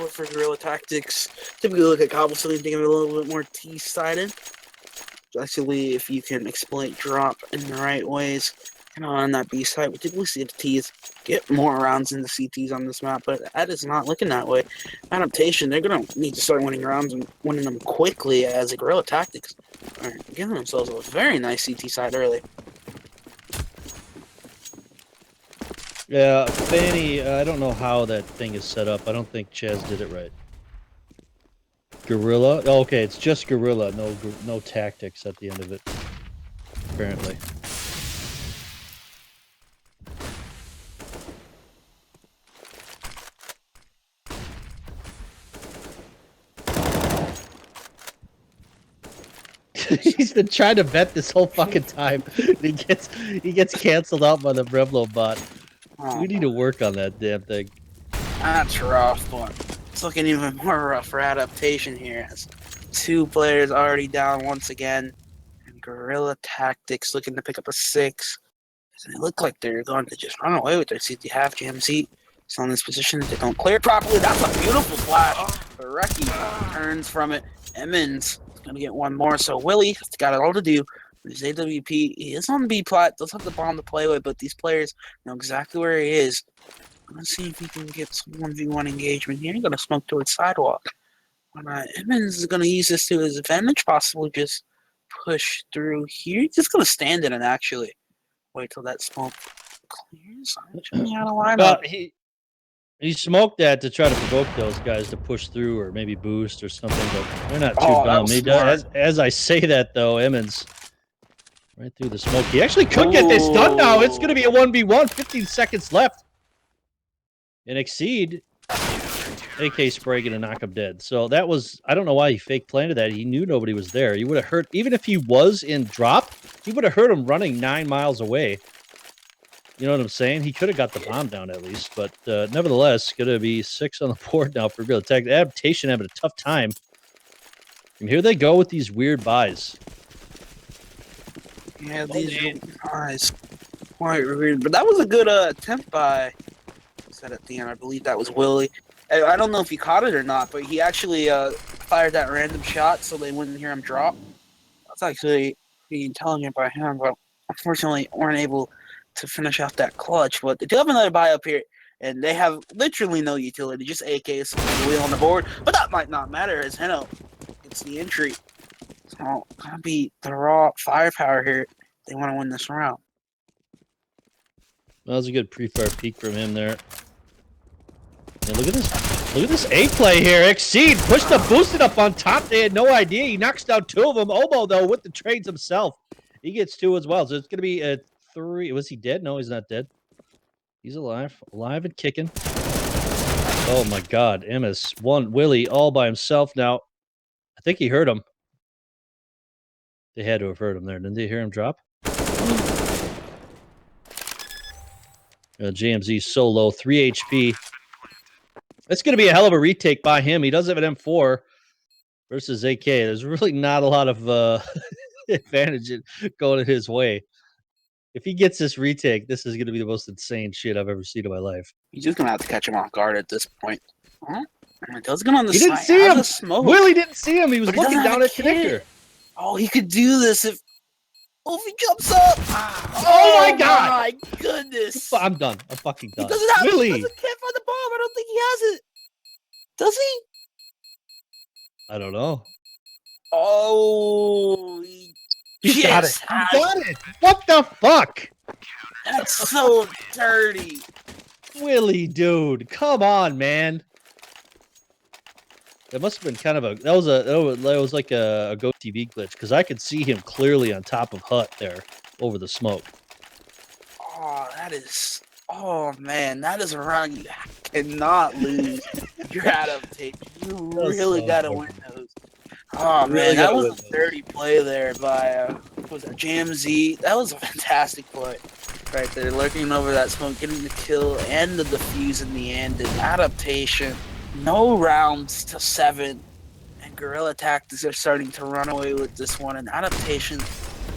for Guerrilla Tactics. Typically look at Cobblestone and think of it a little bit more T-sided. Especially if you can exploit drop in the right ways. And on that B side, we typically see the T's get more rounds in the CTs on this map, but that is not looking that way. Adaptation, they're going to need to start winning rounds and winning them quickly as the Guerrilla Tactics are giving themselves a very nice CT side early. Yeah, Fanny, I don't know how that thing is set up. I don't think Chaz did it right. Guerrilla? Oh, okay, it's just Guerrilla, no tactics at the end of it, apparently. He's been trying to bet this whole fucking time. He gets canceled out by the Bremlo bot. We need to work on that damn thing. That's rough, but it's looking even more rough for Adaptation here as 2 players already down once again. And Guerrilla Tactics looking to pick up a 6. And they look like they're going to just run away with their CT half. GMZ is on this position. If they don't clear properly, that's a beautiful flash. But Reki turns from it. Emmons going to get one more. So Willie has got it all to do. His AWP, he is on the B plot, does have the bomb to play with, but these players know exactly where he is. Let's see if he can get some 1v1 engagement here. He's going to smoke towards sidewalk. Emmons is going to use this to his advantage, possibly just push through here. He's just going to stand in and actually wait till that smoke clears. Actually out of lineup. He smoked that to try to provoke those guys to push through or maybe boost or something, but they're not too dumb. He does, as I say that, though, Emmons right through the smoke. He actually could get this done now. It's going to be a 1v1. 15 seconds left. And Exceed, AK spray, going to knock him dead. So that was, I don't know why he fake planted that. He knew nobody was there. He would have heard, even if he was in drop, he would have heard him running 9 miles away. You know what I'm saying? He could have got the bomb down at least. But nevertheless, going to be 6 on the board now for Guerrilla Tactics. Adaptation having a tough time. And here they go with these weird buys. Yeah, these eyes quite weird, but that was a good attempt by. Said at the end, I believe that was Willie. I don't know if he caught it or not, but he actually fired that random shot so they wouldn't hear him drop. That's actually pretty intelligent by him, but unfortunately weren't able to finish off that clutch. But they do have another buy up here, and they have literally no utility, just AKs wheel on the board. But that might not matter as Heno gets the entry. So gonna be the raw firepower here. They want to win this round. That was a good pre-fire peek from him there. And look at this! Look at this A play here. Exceed pushed the boosted up on top. They had no idea. He knocks down 2 of them. Obo though with the trades himself. He gets 2 as well. So it's gonna be a 3. Was he dead? No, he's not dead. He's alive, alive and kicking. Oh my God, Emmis won. Willie all by himself now. I think he heard him. They had to have heard him there. Didn't they hear him drop? JMZ so low, 3 HP. It's going to be a hell of a retake by him. He does have an M4 versus AK. There's really not a lot of advantage going his way. If he gets this retake, this is going to be the most insane shit I've ever seen in my life. He's just going to have to catch him off guard at this point. Huh? It does get on the He side. didn't see him. Smoke. Willie didn't see him. He was But he looking doesn't down have at a kid. connector. Oh, he could do this if he jumps up. Oh my God. My goodness. I'm done. I'm fucking done. He doesn't have Willie. He can't find the bomb. I don't think he has it. Does he? I don't know. Oh, He got it. yes, He got it. What the fuck? that's so dirty. Willie, dude. Come on, man. That must have been kind of that was like a Go TV glitch because I could see him clearly on top of Hut there over the smoke. Oh, that is. Oh man, that is a round you cannot lose. Your adaptation. You was really so gotta funny. win those. Oh Really man, that gotta was win a those. dirty play there by was it JMZ? That was a fantastic play right there, lurking over that smoke, getting the kill and the defuse in the end. And adaptation, no rounds to 7, and Guerrilla Tactics are starting to run away with this one. And adaptation,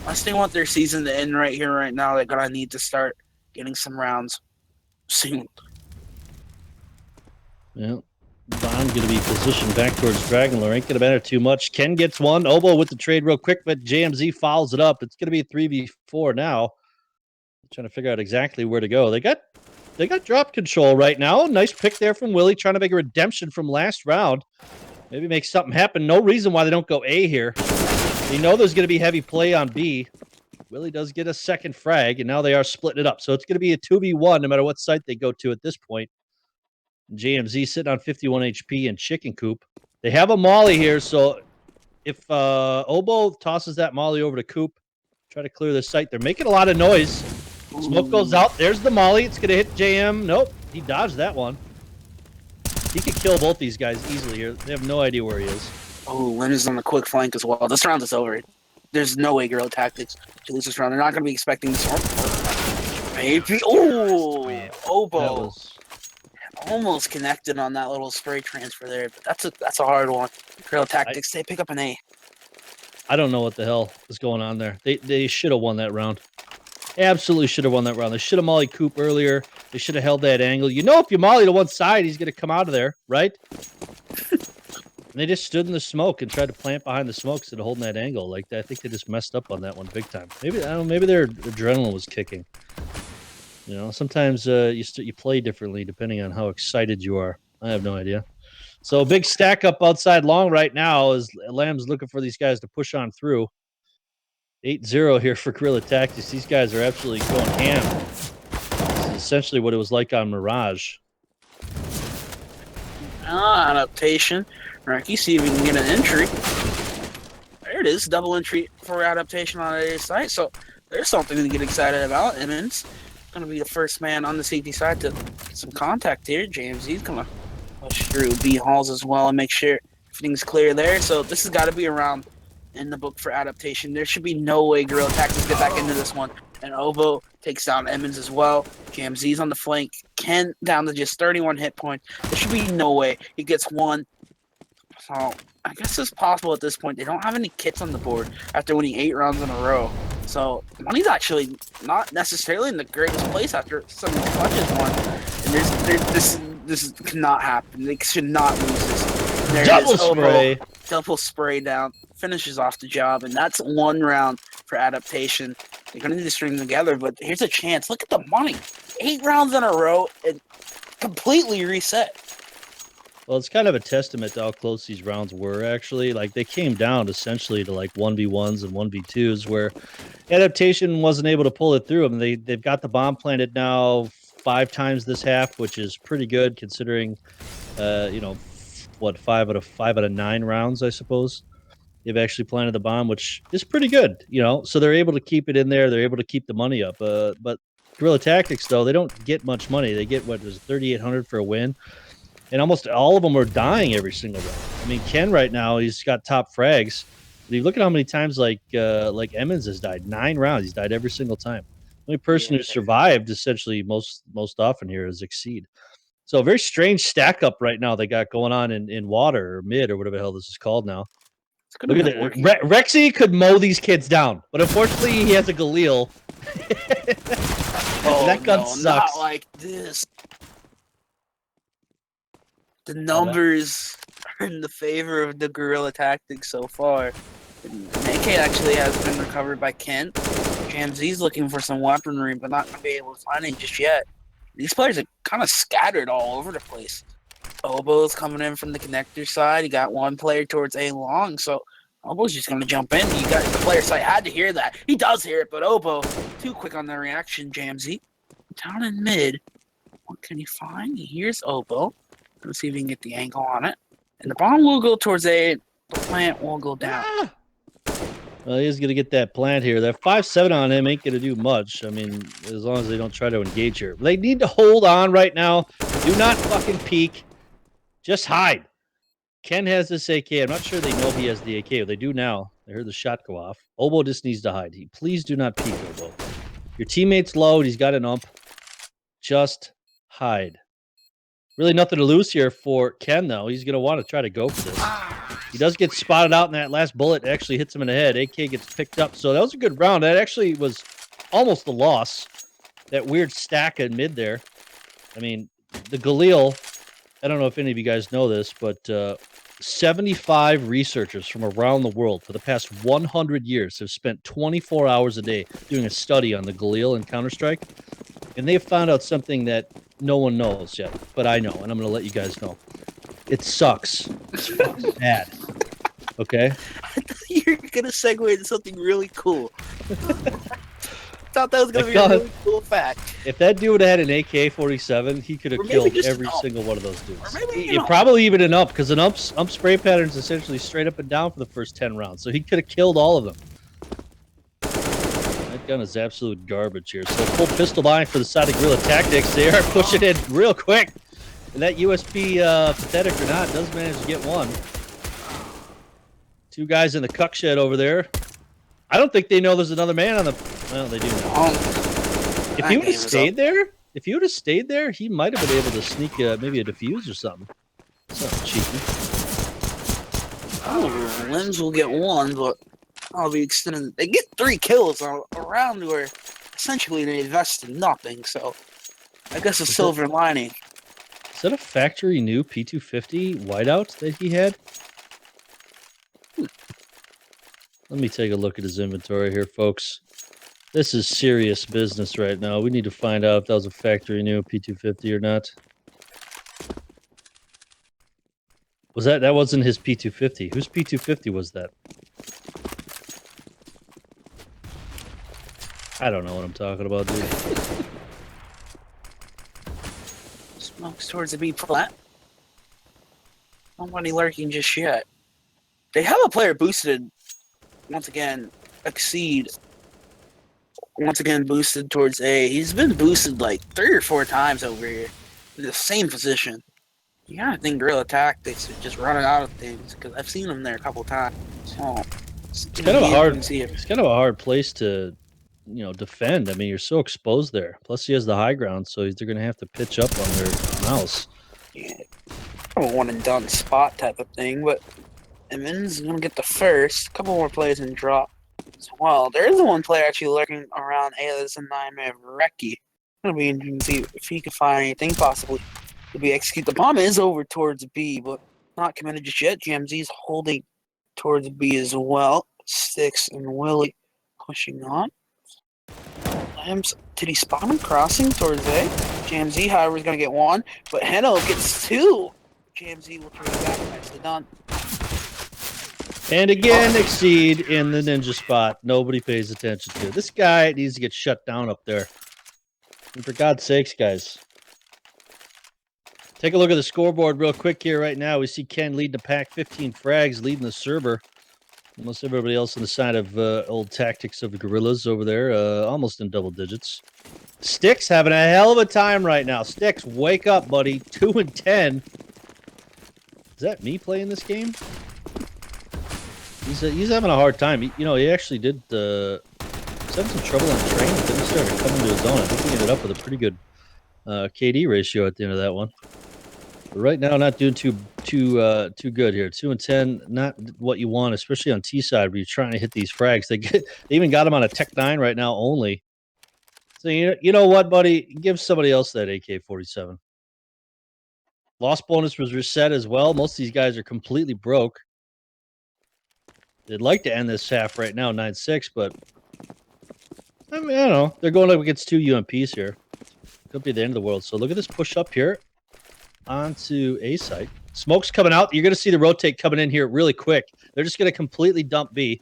unless they want their season to end right here, right now, they're gonna need to start getting some rounds soon. Yeah. Bond going to be positioned back towards Dragon Lore. Ain't going to matter too much. Ken gets one. Oboe with the trade real quick, but JMZ fouls it up. It's going to be a 3v4 now. Trying to figure out exactly where to go. They got drop control right now. Nice pick there from Willie, trying to make a redemption from last round. Maybe make something happen. No reason why they don't go A here. They know there's going to be heavy play on B. Willie does get a second frag, and now they are splitting it up. So it's going to be a 2v1 no matter what site they go to at this point. JMZ sitting on 51 HP and Chicken Coop. They have a Molly here, so if Oboe tosses that Molly over to Coop, try to clear the site. They're making a lot of noise. Smoke goes out. There's the Molly. It's going to hit JM. Nope. He dodged that one. He could kill both these guys easily here. They have no idea where he is. Oh, Lynn is on the quick flank as well. This round is over. There's no way Guerrilla Tactics to lose this round. They're not going to be expecting this one. Maybe. Oh, That Oboe was almost connected on that little spray transfer there, but that's a hard one. Guerrilla Tactics, they pick up an A. I don't know what the hell is going on there. They should have won that round. Absolutely should have won that round. They should have Molly Coop earlier. They should have held that angle. You know, if you Molly to one side, he's going to come out of there, right? And they just stood in the smoke and tried to plant behind the smoke instead of holding that angle. Like I think they just messed up on that one big time. Maybe I don't know. Maybe their adrenaline was kicking. You know, sometimes you play differently depending on how excited you are. I have no idea. So big stack up outside long right now as Lamb's looking for these guys to push on through. 8-0 here for Guerrilla Tactics. These guys are absolutely going ham. This is essentially what it was like on Mirage. Adaptation. Rocky, see if we can get an entry. There it is. Double entry for adaptation on a site. So there's something to get excited about. Emmons going to be the first man on the safety side to get some contact here. James, he's going to push through B halls as well and make sure everything's clear there. So this has got to be a round in the book for adaptation. There should be no way Guerrilla Tactics get back into this one. And Oboe takes down Emmons as well. JMZ's on the flank. Ken down to just 31 hit points. There should be no way he gets one. So I guess it's possible at this point. They don't have any kits on the board after winning 8 rounds in a row. So money's actually not necessarily in the greatest place after some of the clutches won. And this cannot happen. They should not lose this. There Double it is. spray. Double spray down. Finishes off the job. And that's one round for adaptation. They're going to need to string together. But here's a chance. Look at the money. 8 rounds in a row and completely reset. Well, it's kind of a testament to how close these rounds were, actually. Like, they came down essentially to, like, 1v1s and 1v2s, where adaptation wasn't able to pull it through. I mean, they've got the bomb planted now 5 times this half, which is pretty good considering, you know, what, 5 out of 9 rounds, I suppose. They've actually planted the bomb, which is pretty good, you know. So they're able to keep it in there. They're able to keep the money up. But Guerrilla Tactics, though, they don't get much money. They get, what, is $3,800 for a win? And almost all of them are dying every single round. I mean, Ken right now, he's got top frags. But you look at how many times like Emmons has died. 9 rounds. He's died every single time. The only person who survived essentially most often here is Exceed. So a very strange stack up right now they got going on in water or mid or whatever the hell this is called now. Look at it. Rexy could mow these kids down, but unfortunately he has a Galil. That gun sucks. Not like this. The numbers are in the favor of the Guerrilla Tactics so far. AK actually has been recovered by Kent. JMZ's looking for some weaponry, but not going to be able to find it just yet. These players are kind of scattered all over the place. Obo's coming in from the connector side. You got one player towards A long, so Obo's just going to jump in. You got the player side had to hear that. He does hear it, but Obo too quick on the reaction. Jamesy down in mid. What can he find? He hears Obo. Let's see if he can get the angle on it. And the bomb will go towards A. The plant will go down. Well, he's going to get that plant here. That 5-7 on him ain't going to do much. I mean, as long as they don't try to engage here. They need to hold on right now. Do not fucking peek. Just hide. Ken has this AK. I'm not sure they know he has the AK. They do now. They heard the shot go off. Obo just needs to hide. Please do not peek, Obo. Your teammate's low. He's got an ump. Just hide. Really nothing to lose here for Ken, though. He's going to want to try to go for this. He does get spotted out, and that last bullet actually hits him in the head. AK gets picked up. So that was a good round. That actually was almost a loss. That weird stack in mid there. I mean, the Guerrilla, I don't know if any of you guys know this, but 75 researchers from around the world for the past 100 years have spent 24 hours a day doing a study on the Guerrilla and Counter-Strike. And they've found out something that no one knows yet, but I know, and I'm going to let you guys know. It sucks. It's fucking bad. Okay? I thought you were going to segue into something really cool. Thought that was going to be a really cool fact. If that dude had an AK-47, he could have killed every single one of those dudes. Probably even an ump, because an ump spray pattern is essentially straight up and down for the first 10 rounds. So he could have killed all of them. That gun is absolute garbage here. So full pistol buying for the side of Guerrilla Tactics. They are pushing it real quick. And that USB, pathetic or not, does manage to get one. Two guys in the cuck shed over there. I don't think they know there's another man on the... Well, they do now. If he would have stayed there, he might have been able to sneak maybe a defuse or something. Something cheeky. Oh, Limbs will get one, but I'll be extending. They get 3 kills around where essentially they invested nothing, so I guess a silver lining. Is that a factory new P250 whiteout that he had? Let me take a look at his inventory here, folks. This is serious business right now. We need to find out if that was a factory new P250 or not. Was that wasn't his P250? Whose P250 was that? I don't know what I'm talking about, dude. Smokes towards the B flat. Nobody lurking just yet. They have a player boosted. Once again, Exceed. Once again, boosted towards A. He's been boosted like 3 or 4 times over here. In the same position. You gotta think Guerrilla Tactics are just running out of things, because I've seen them there a couple times. So, it's kind of a hard place to, defend. I mean, you're so exposed there. Plus, he has the high ground, so they're going to have to pitch up on their mouse. Yeah, a one and done spot type of thing, but Emmons is going to get the first. A couple more plays and drop as well. There is one player actually lurking around A. That's a 9-man Reki. It'll be interesting to see if he can find anything possibly to be execute. The bomb is over towards B, but not committed just yet. GMZ's holding towards B as well. Sticks and Willie pushing on. Lambs, did he spot him crossing towards A? GMZ, however, is going to get one, but Heno gets 2. GMZ will trade back. Nicely done. And again, Exceed in the ninja spot. Nobody pays attention to. This guy needs to get shut down up there. And for God's sakes, guys. Take a look at the scoreboard real quick here right now. We see Ken leading the pack, 15 frags, leading the Cerber. Almost everybody else on the side of old Tactics of the Guerrillas over there, almost in double digits. Sticks having a hell of a time right now. Sticks, wake up, buddy. 2 and 10. Is that me playing this game? He's having a hard time. He actually did he's having some trouble on train, but then he started coming to his own. I think he ended up with a pretty good KD ratio at the end of that one. But right now, not doing too good here. 2 and 10, not what you want, especially on T side where you're trying to hit these frags. They even got him on a Tech 9 right now only. So you know what, buddy? Give somebody else that AK-47. Loss bonus was reset as well. Most of these guys are completely broke. They'd like to end this half right now, 9-6, but I mean, I don't know. They're going up against 2 UMPs here. Could be the end of the world. So look at this push up here. onto A site. Smoke's coming out. You're going to see the rotate coming in here really quick. They're just going to completely dump B.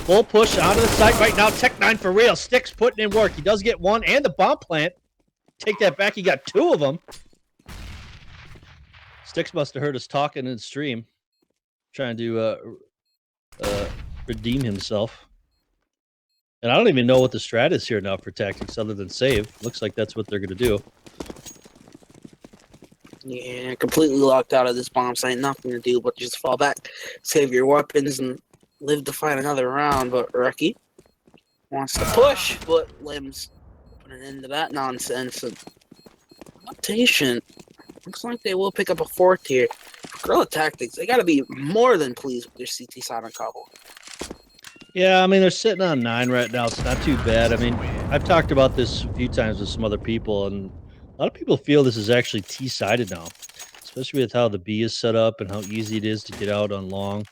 Full push onto the site right now. Tech 9 for real. Sticks putting in work. He does get one and the bomb plant. Take that back. He got two of them. Sticks must have heard us talking in stream. Trying to redeem himself. And I don't even know what the strat is here now for tactics other than save. Looks like that's what they're going to do. Yeah, completely locked out of this bomb site. Nothing to do but just fall back, save your weapons, and live to fight another round. But Reki wants to push, but Limbs put an end to that nonsense. And Adaptation looks like they will pick up a fourth here. Guerrilla Tactics, they got to be more than pleased with their CT side on couple. Yeah, I mean, they're sitting on 9 right now. It's not too bad. I mean, I've talked about this a few times with some other people, and a lot of people feel this is actually T-sided now, especially with how the B is set up and how easy it is to get out on long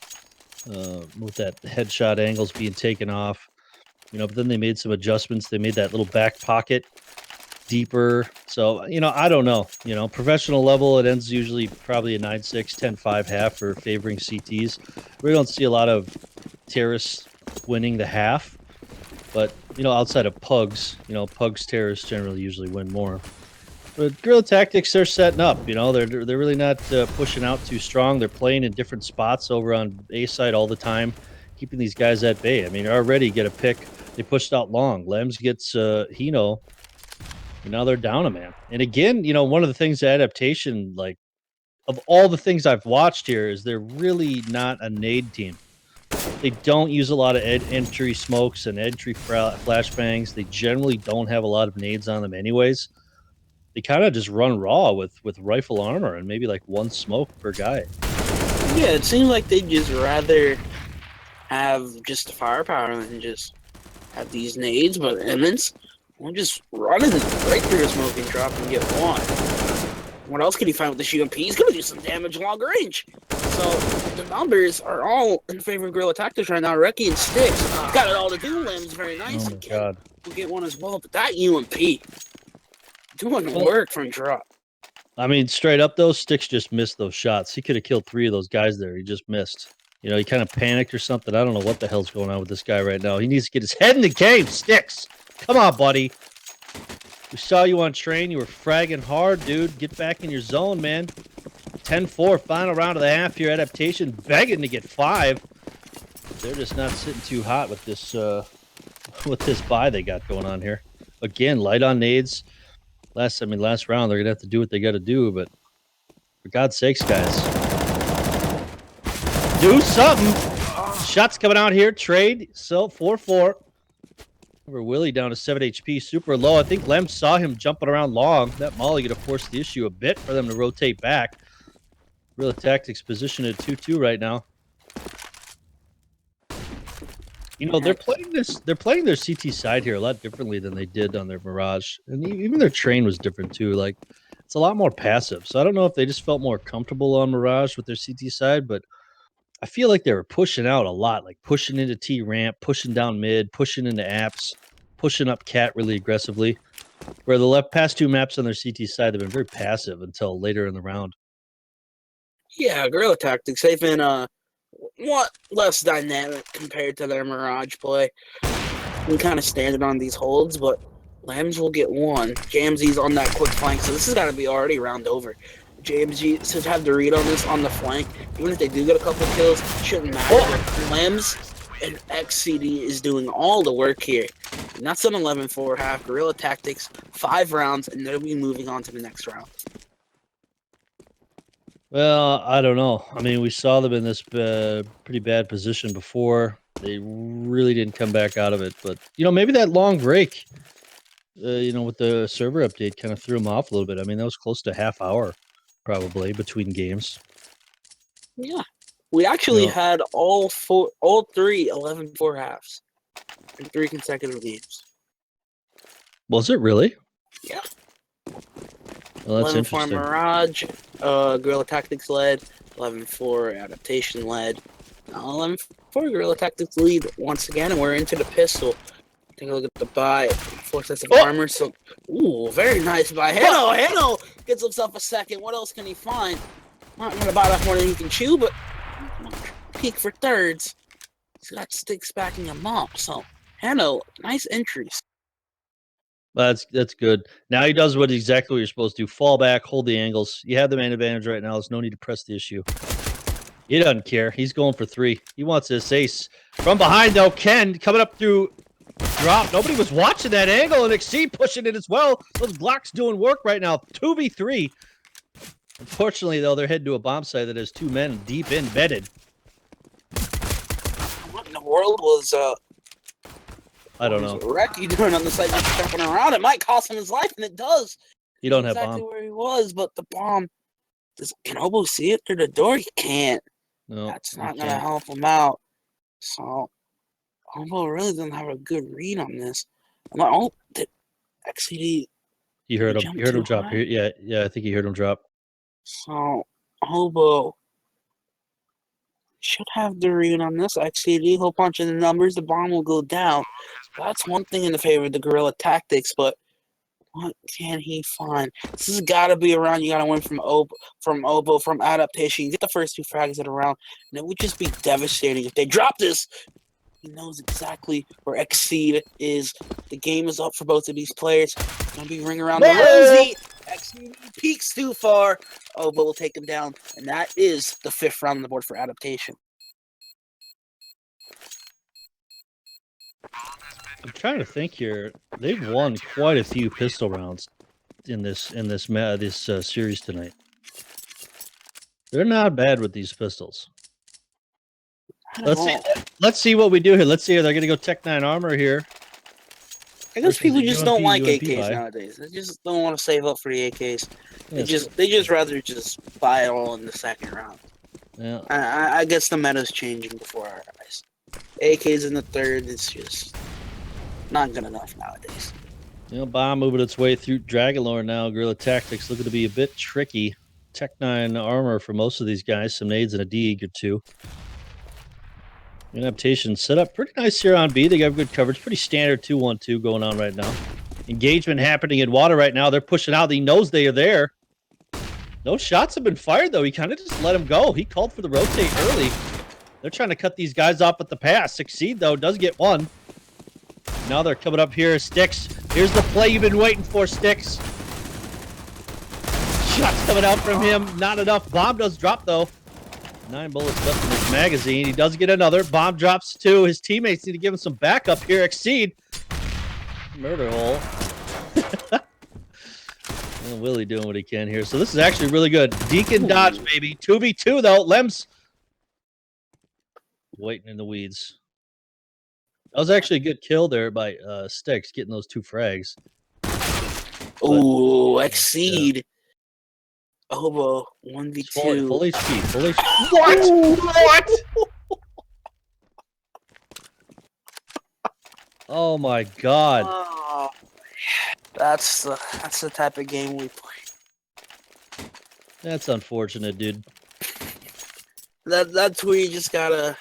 with that headshot angles being taken off. You know, but then they made some adjustments. They made that little back pocket deeper. So, you know, I don't know. You know, professional level, it ends usually probably a 9-6, 10-5 half for favoring CTs. We don't see a lot of terrorists winning the half. But, you know, outside of Pugs, you know, Pugs terrorists generally usually win more. But Guerrilla Tactics, they're setting up. You know, they're really not pushing out too strong. They're playing in different spots over on A side all the time, keeping these guys at bay. I mean, already get a pick. They pushed out long. Lems gets Hino. And now they're down a man. And again, you know, one of the things Adaptation, like, of all the things I've watched here, is they're really not a nade team. They don't use a lot of entry smokes and entry flashbangs. They generally don't have a lot of nades on them anyways. They kind of just run raw with rifle armor and maybe like one smoke per guy. Yeah, it seems like they'd just rather have just the firepower than just have these nades, but Emmons will just run in right through the smoking drop and get one. What else can he find with the UMP? He's going to do some damage longer range. So the numbers are all in favor of Guerrilla Tactics right now. Reki and Sticks got it all to do. Limbs very nice. Oh my God. We'll get one as well, but that UMP doing work from drop. I mean, straight up though, Sticks just missed those shots. He could have killed 3 of those guys there. He just missed. You know, he kind of panicked or something. I don't know what the hell's going on with this guy right now. He needs to get his head in the game. Sticks, come on, buddy. We saw you on train. You were fragging hard, dude. Get back in your zone, man. 10-4, final round of the half here. Adaptation begging to get 5. They're just not sitting too hot with this buy they got going on here. Again, light on nades. Last round they're gonna have to do what they got to do, but for God's sakes, guys, do something. Shots coming out here. Trade. So 4-4. Over Willie down to 7 HP, super low. I think Lem saw him jumping around long. That molly gonna force the issue a bit for them to rotate back. Guerrilla Tactics position at 2-2 right now. You know, they're playing their CT side here a lot differently than they did on their Mirage. And even their train was different too. Like, it's a lot more passive. So I don't know if they just felt more comfortable on Mirage with their CT side, but I feel like they were pushing out a lot, like pushing into T ramp, pushing down mid, pushing into apps, pushing up cat really aggressively. Where the past 2 maps on their CT side have been very passive until later in the round. Yeah, Guerrilla Tactics, they've been what less dynamic compared to their Mirage play. We kind of standing on these holds, but Lambs will get one. Jamsy's on that quick flank, so this has got to be already round over. JMG should have the read on this on the flank. Even if they do get a couple kills, it shouldn't matter. Lambs and XCD is doing all the work here. And that's an 11-4 half. Guerrilla Tactics, 5 rounds, and they'll be moving on to the next round. Well, I don't know. I mean, we saw them in this pretty bad position before. They really didn't come back out of it. But, you know, maybe that long break, you know, with the server update kind of threw them off a little bit. I mean, that was close to half hour probably between games. Yeah. We actually had all 3 11-4 halves in 3 consecutive games. Was it really? Yeah. Well, that's 11-4 interesting. Mirage, Guerrilla Tactics led, 11-4 Adaptation led. Now 11-4 Guerrilla Tactics lead once again, and we're into the pistol. Take a look at the buy. 4 sets of armor. So, ooh, very nice by Heno. Heno gets himself a second. What else can he find? Not gonna bite off more than he can chew, but peak for thirds. He's got Sticks backing him up. So, Heno, nice entries. That's good. Now he does exactly what you're supposed to. Fall back, hold the angles. You have the man advantage right now. There's no need to press the issue. He doesn't care. He's going for 3. He wants this ace. From behind, though, Ken coming up through drop. Nobody was watching that angle, and Exceed pushing it as well. Those Glocks doing work right now. 2v3. Unfortunately, though, they're heading to a bomb site that has 2 men deep embedded. What in the world was I don't know. Reki doing on the side, just jumping around? It might cost him his life, and it does. You don't have exactly bomb. where he was, but the bomb. Can Obo see it through the door? He can't. No, That's not going to help him out. So, Obo really doesn't have a good read on this. Did XCD... You heard him. You heard him drop. Yeah, I think you heard him drop. So, Obo should have the read on this. XCD, he'll punch in the numbers. The bomb will go down. That's one thing in the favor of the Guerrilla tactics, but what can he find? This has got to be a round you got to win from Obo, from Adaptation. You get the first 2 frags at a round, and it would just be devastating if they drop this. He knows exactly where Exceed is. The game is up for both of these players. It's going to be ring around the rosy. Exceed peaks too far. Obo will take him down, and that is the 5th round on the board for Adaptation. I'm trying to think here. They've won quite a few pistol rounds in this series tonight. They're not bad with these pistols. Let's see what we do here. Let's see. They're gonna go Tech 9 armor here. I guess people just don't like AKs nowadays. They just don't want to save up for the AKs. They just rather just buy it all in the second round. Yeah. I guess the meta's changing before our eyes. AKs in the third, it's just not good enough nowadays. Bomb moving its way through Dragonlord now. Guerrilla Tactics looking to be a bit tricky. Tech 9 armor for most of these guys. Some nades and a Deeg or 2. Adaptation set up pretty nice here on B. They got good coverage. Pretty standard 2-1-2 going on right now. Engagement happening in water right now. They're pushing out. He knows they are there. No shots have been fired, though. He kind of just let him go. He called for the rotate early. They're trying to cut these guys off at the pass. Succeed, though. Does get one. Now they're coming up here. Sticks. Here's the play you've been waiting for, Sticks. Shots coming out from him. Not enough. Bomb does drop, though. 9 bullets left in this magazine. He does get another. Bomb drops 2. His teammates need to give him some backup here. Exceed. Murder hole. Well, Willie doing what he can here. So this is actually really good. Deacon dodge, baby. 2v2, though. Lems waiting in the weeds. That was actually a good kill there by Sticks, getting those 2 frags. Ooh, Exceed. Obo, 1v2. Full HP, full HP. What? Oh my god. Oh, that's the type of game we play. That's unfortunate, dude. That's where you just gotta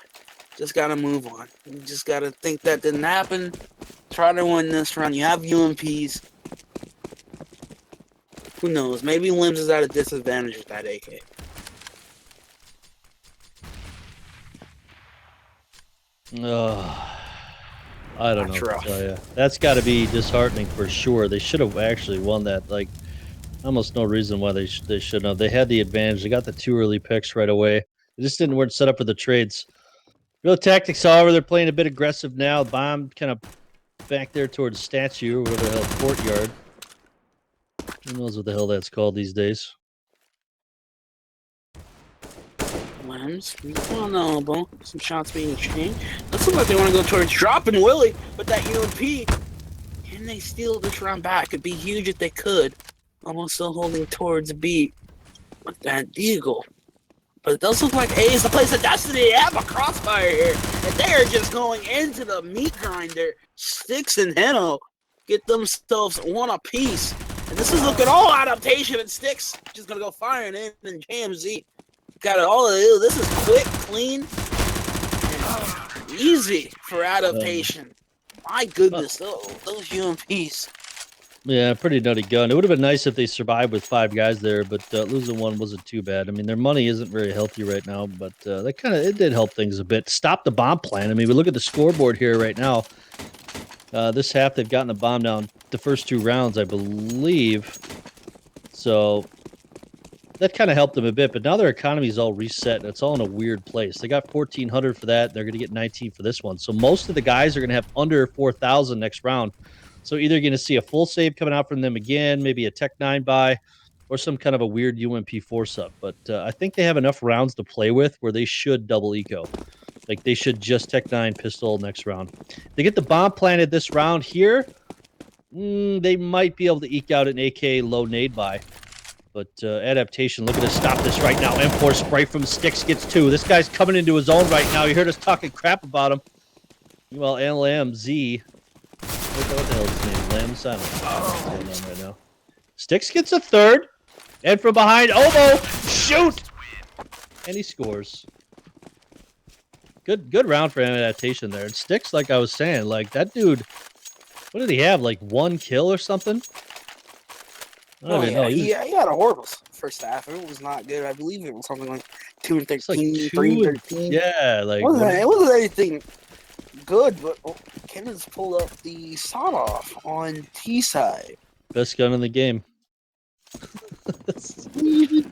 move on. You just gotta think that didn't happen. Try to win this round. You have UMPs. Who knows? Maybe Limbs is at a disadvantage with that AK. I don't know. What to tell you. That's got to be disheartening for sure. They should have actually won that. Like, almost no reason why they shouldn't have. They had the advantage. They got the 2 early picks right away. They just weren't set up for the trades. Real tactics, however, they're playing a bit aggressive now. Bomb kind of back there towards statue, or whatever the hell, courtyard. Who knows what the hell that's called these days? Limbs, oh no, Bo. Some shots being exchanged. Looks like they want to go towards dropping Willie with that UMP. Can they steal this round back? It'd be huge if they could. Almost still holding towards B with that Deagle. But it does look like A is the place of destiny. They have a crossfire here. And they are just going into the meat grinder. Sticks and Heno get themselves one apiece. And this is looking all Adaptation, and Sticks just going to go firing in, and JMZ got it all. This is quick, clean, and easy for Adaptation. My goodness, those UMPs. Yeah, pretty nutty gun. It would have been nice if they survived with 5 guys there, but losing one wasn't too bad. I mean, their money isn't very healthy right now, but that it did help things a bit. Stop the bomb plan. I mean, we look at the scoreboard here right now. This half, they've gotten a bomb down the first 2 rounds, I believe. So that kind of helped them a bit, but now their economy is all reset. And it's all in a weird place. They got 1,400 for that. They're going to get 19 for this one. So most of the guys are going to have under 4,000 next round. So either going to see a full save coming out from them again, maybe a Tech 9 buy, or some kind of a weird UMP force up. But I think they have enough rounds to play with where they should double eco. Like they should just Tech 9 pistol next round. They get the bomb planted this round here. They might be able to eke out an AK low nade buy. But Adaptation, looking to stop this right now. M4 spray from Sticks gets 2. This guy's coming into his own right now. You heard us talking crap about him. Meanwhile, LMZ. What the hell is his name? Lamb Silent. Going on right now. Sticks gets a 3rd. And from behind, Oboe, shoot! And he scores. Good round for Adaptation there. And Sticks, like I was saying, like that dude, what did he have? Like 1 kill or something? I don't even know. He had a horrible first half. It was not good. I believe it was something like 2 and 13, like 3 and 13. Yeah, like It wasn't anything good, but Kevin's pulled up the sawed-off on T side. Best gun in the game.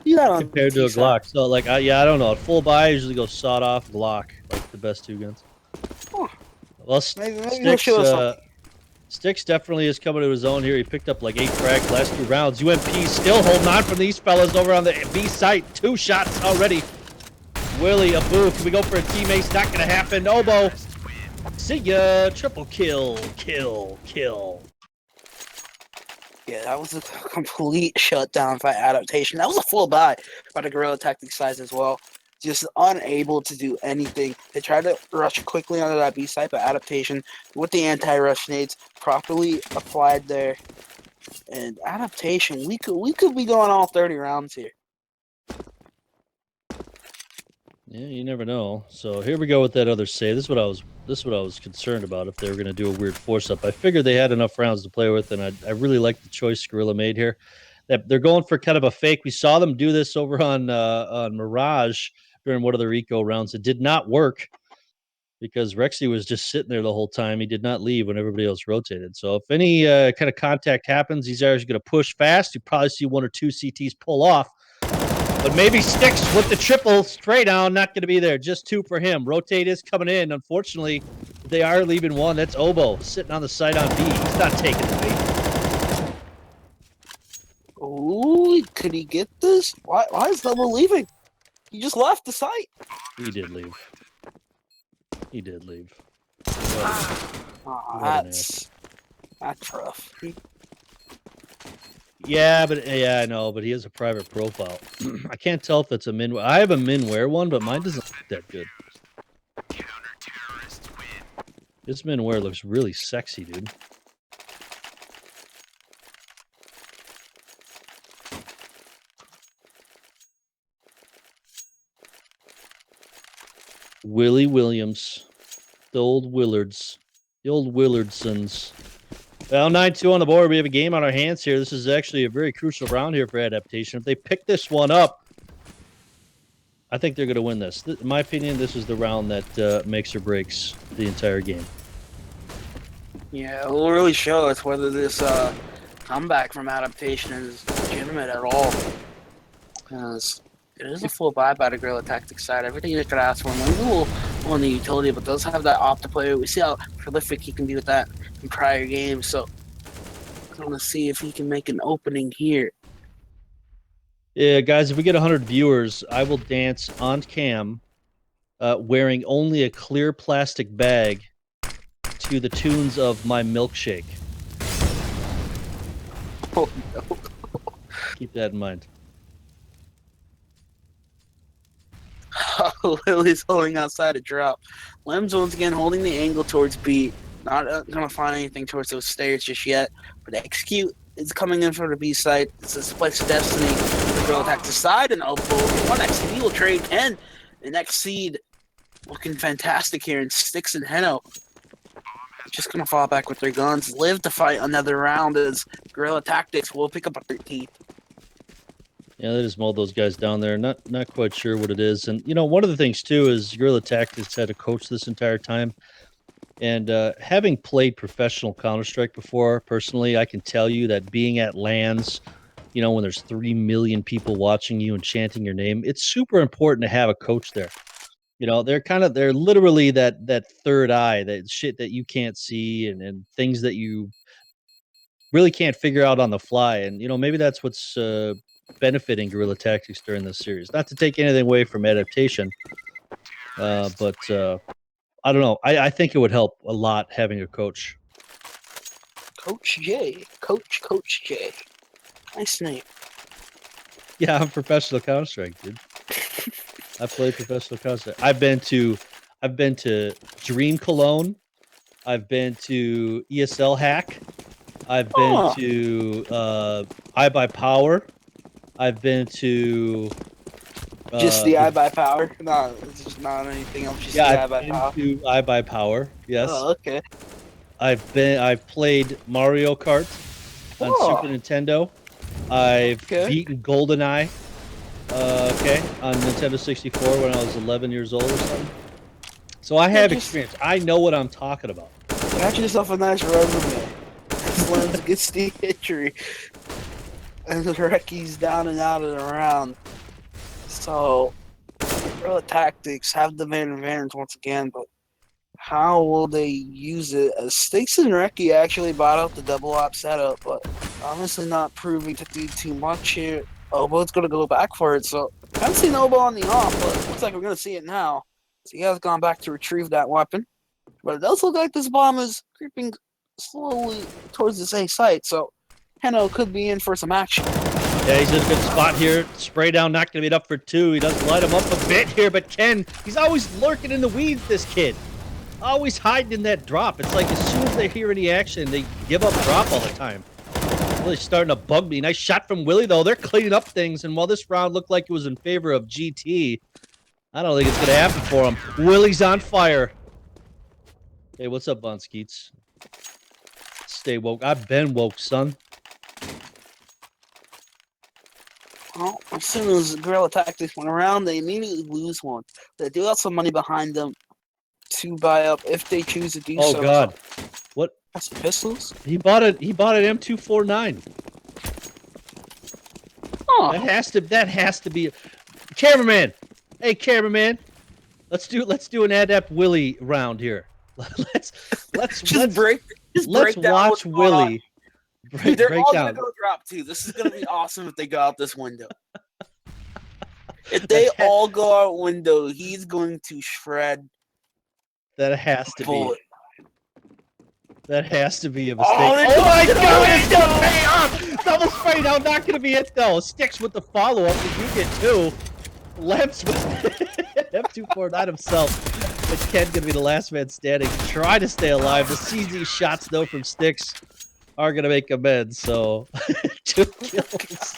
Yeah, compared to a Glock. So, like, I don't know. At full buy, I usually go sawed-off, Glock, like the best 2 guns. Huh. Well, maybe show us something. Sticks definitely is coming to his own here. He picked up like 8 frags last 2 rounds. UMP still holding on from these fellas over on the B site. 2 shots already. Willie, Abu, can we go for a teammate? Not going to happen. Oboe. See ya. Triple kill. Kill. Yeah, that was a complete shutdown by Adaptation. That was a full buy by the Guerrilla Tactics side as well. Just unable to do anything. They tried to rush quickly onto that B site, but Adaptation with the anti-rush nades properly applied there. And Adaptation, we could be going all 30 rounds here. Yeah, you never know. So here we go with that other save. This is what I was concerned about, if they were going to do a weird force up. I figured they had enough rounds to play with, and I really like the choice Guerrilla made here. That they're going for kind of a fake. We saw them do this over on Mirage during one of their eco rounds. It did not work because Rexy was just sitting there the whole time. He did not leave when everybody else rotated. So if any kind of contact happens, these guys are going to push fast. You probably see 1 or 2 CTs pull off. But maybe Sticks with the triple spray down, not going to be there. Just 2 for him. Rotate is coming in. Unfortunately, they are leaving 1. That's Oboe sitting on the side on B. He's not taking the bait. Oh, could he get this? Why is Double leaving? He just left the site. He did leave. That's rough. Yeah, I know, but he has a private profile. I can't tell if it's a min. I have a minware one, but mine doesn't look that good. This minware looks really sexy, dude. Willie Williams, the old Willards, the old Willardsons. Well, 9-2 on the board. We have a game on our hands here. This is actually a very crucial round here for Adaptation. If they pick this one up, I think they're going to win this. In my opinion, this is the round that makes or breaks the entire game. Yeah, it will really show us whether this comeback from Adaptation is legitimate at all. Because it is a full buy by the Guerrilla Tactics side. Everything you could ask for. Maybe on the utility, but does have that Opta player. We see how prolific he can be with that in prior games. So I want to see if he can make an opening here. Yeah, guys, if we get 100 viewers, I will dance on cam wearing only a clear plastic bag to the tunes of My Milkshake. Oh, no. Keep that in mind. Lily's holding outside a drop. Lem's once again holding the angle towards B. Not going to find anything towards those stairs just yet. But Execute is coming in for the B site. It's a split of destiny. The girl attacks the side and elbow. One XP will trade 10. The next seed looking fantastic here in Sticks and Heno. just gonna fall back with their guns, live to fight another round as Guerrilla Tactics will pick up a 13th. Yeah, they just mowed those guys down there. Not quite sure what it is. And one of the things too is Guerrilla Tactics had a coach this entire time. And having played professional Counter-Strike before, personally, I can tell you that being at LANs, when there's 3 million people watching you and chanting your name, it's super important to have a coach there. They're literally that third eye, that shit that you can't see and things that you really can't figure out on the fly. And maybe that's what's benefiting Guerrilla Tactics during this series. Not to take anything away from Adaptation, but I don't know. I think it would help a lot having a coach. Coach J. Coach J. Nice name. Yeah, I'm professional Counter-Strike, dude. I played professional Counter-Strike. I've been to Dream Cologne. I've been to ESL Hack. I've been to I Buy Power. I've been to just the I Buy Power. No, it's just not anything else. Just the I Buy Power. To I Buy Power. Yes. Oh, okay. I've played Mario Kart on Super Nintendo. I've beaten GoldenEye. On Nintendo 64 when I was 11 years old or something. So I have experience. I know what I'm talking about. Got yourself a nice resume. Slims gets the injury. And the Recky's down and out of the round. So, Guerrilla Tactics have the advantage once again, but how will they use it? As Sticks and Recky actually bought out the double op setup, but honestly not proving to do too much here. Obo's going to go back for it, so I haven't seen Obo on the off, but it looks like we're going to see it now. So he has gone back to retrieve that weapon, but it does look like this bomb is creeping slowly towards this A site, so Heno could be in for some action. Yeah, he's in a good spot here. Spray down, not going to be enough for 2. He does light him up a bit here, but Ken, he's always lurking in the weeds, this kid. Always hiding in that drop. It's like as soon as they hear any action, they give up drop all the time. Really starting to bug me. Nice shot from Willie, though. They're cleaning up things, and while this round looked like it was in favor of GT, I don't think it's going to happen for him. Willie's on fire. Hey, what's up, Von Skeets? Stay woke. I've been woke, son. Well, as soon as Guerrilla Tactics went around, they immediately lose one. They do have some money behind them to buy up if they choose to do so. Oh, God. What? That's pistols? He bought an M249. Oh. That has to be cameraman. Hey, cameraman. Let's do an Adapt Willie round here. Let's watch Willie. Dude, they're all gonna go drop too. This is gonna be awesome if they go out this window. If they all go out window, he's going to shred. That has to be. That has to be a mistake. Oh my God! It's gonna pay off. Double spray now, not gonna be it though. Sticks with the follow up. Did you get 2? Lemps with M249 himself. But Ken gonna be the last man standing. Try to stay alive. The CZ shots though from Sticks are gonna make amends. So 2 kills.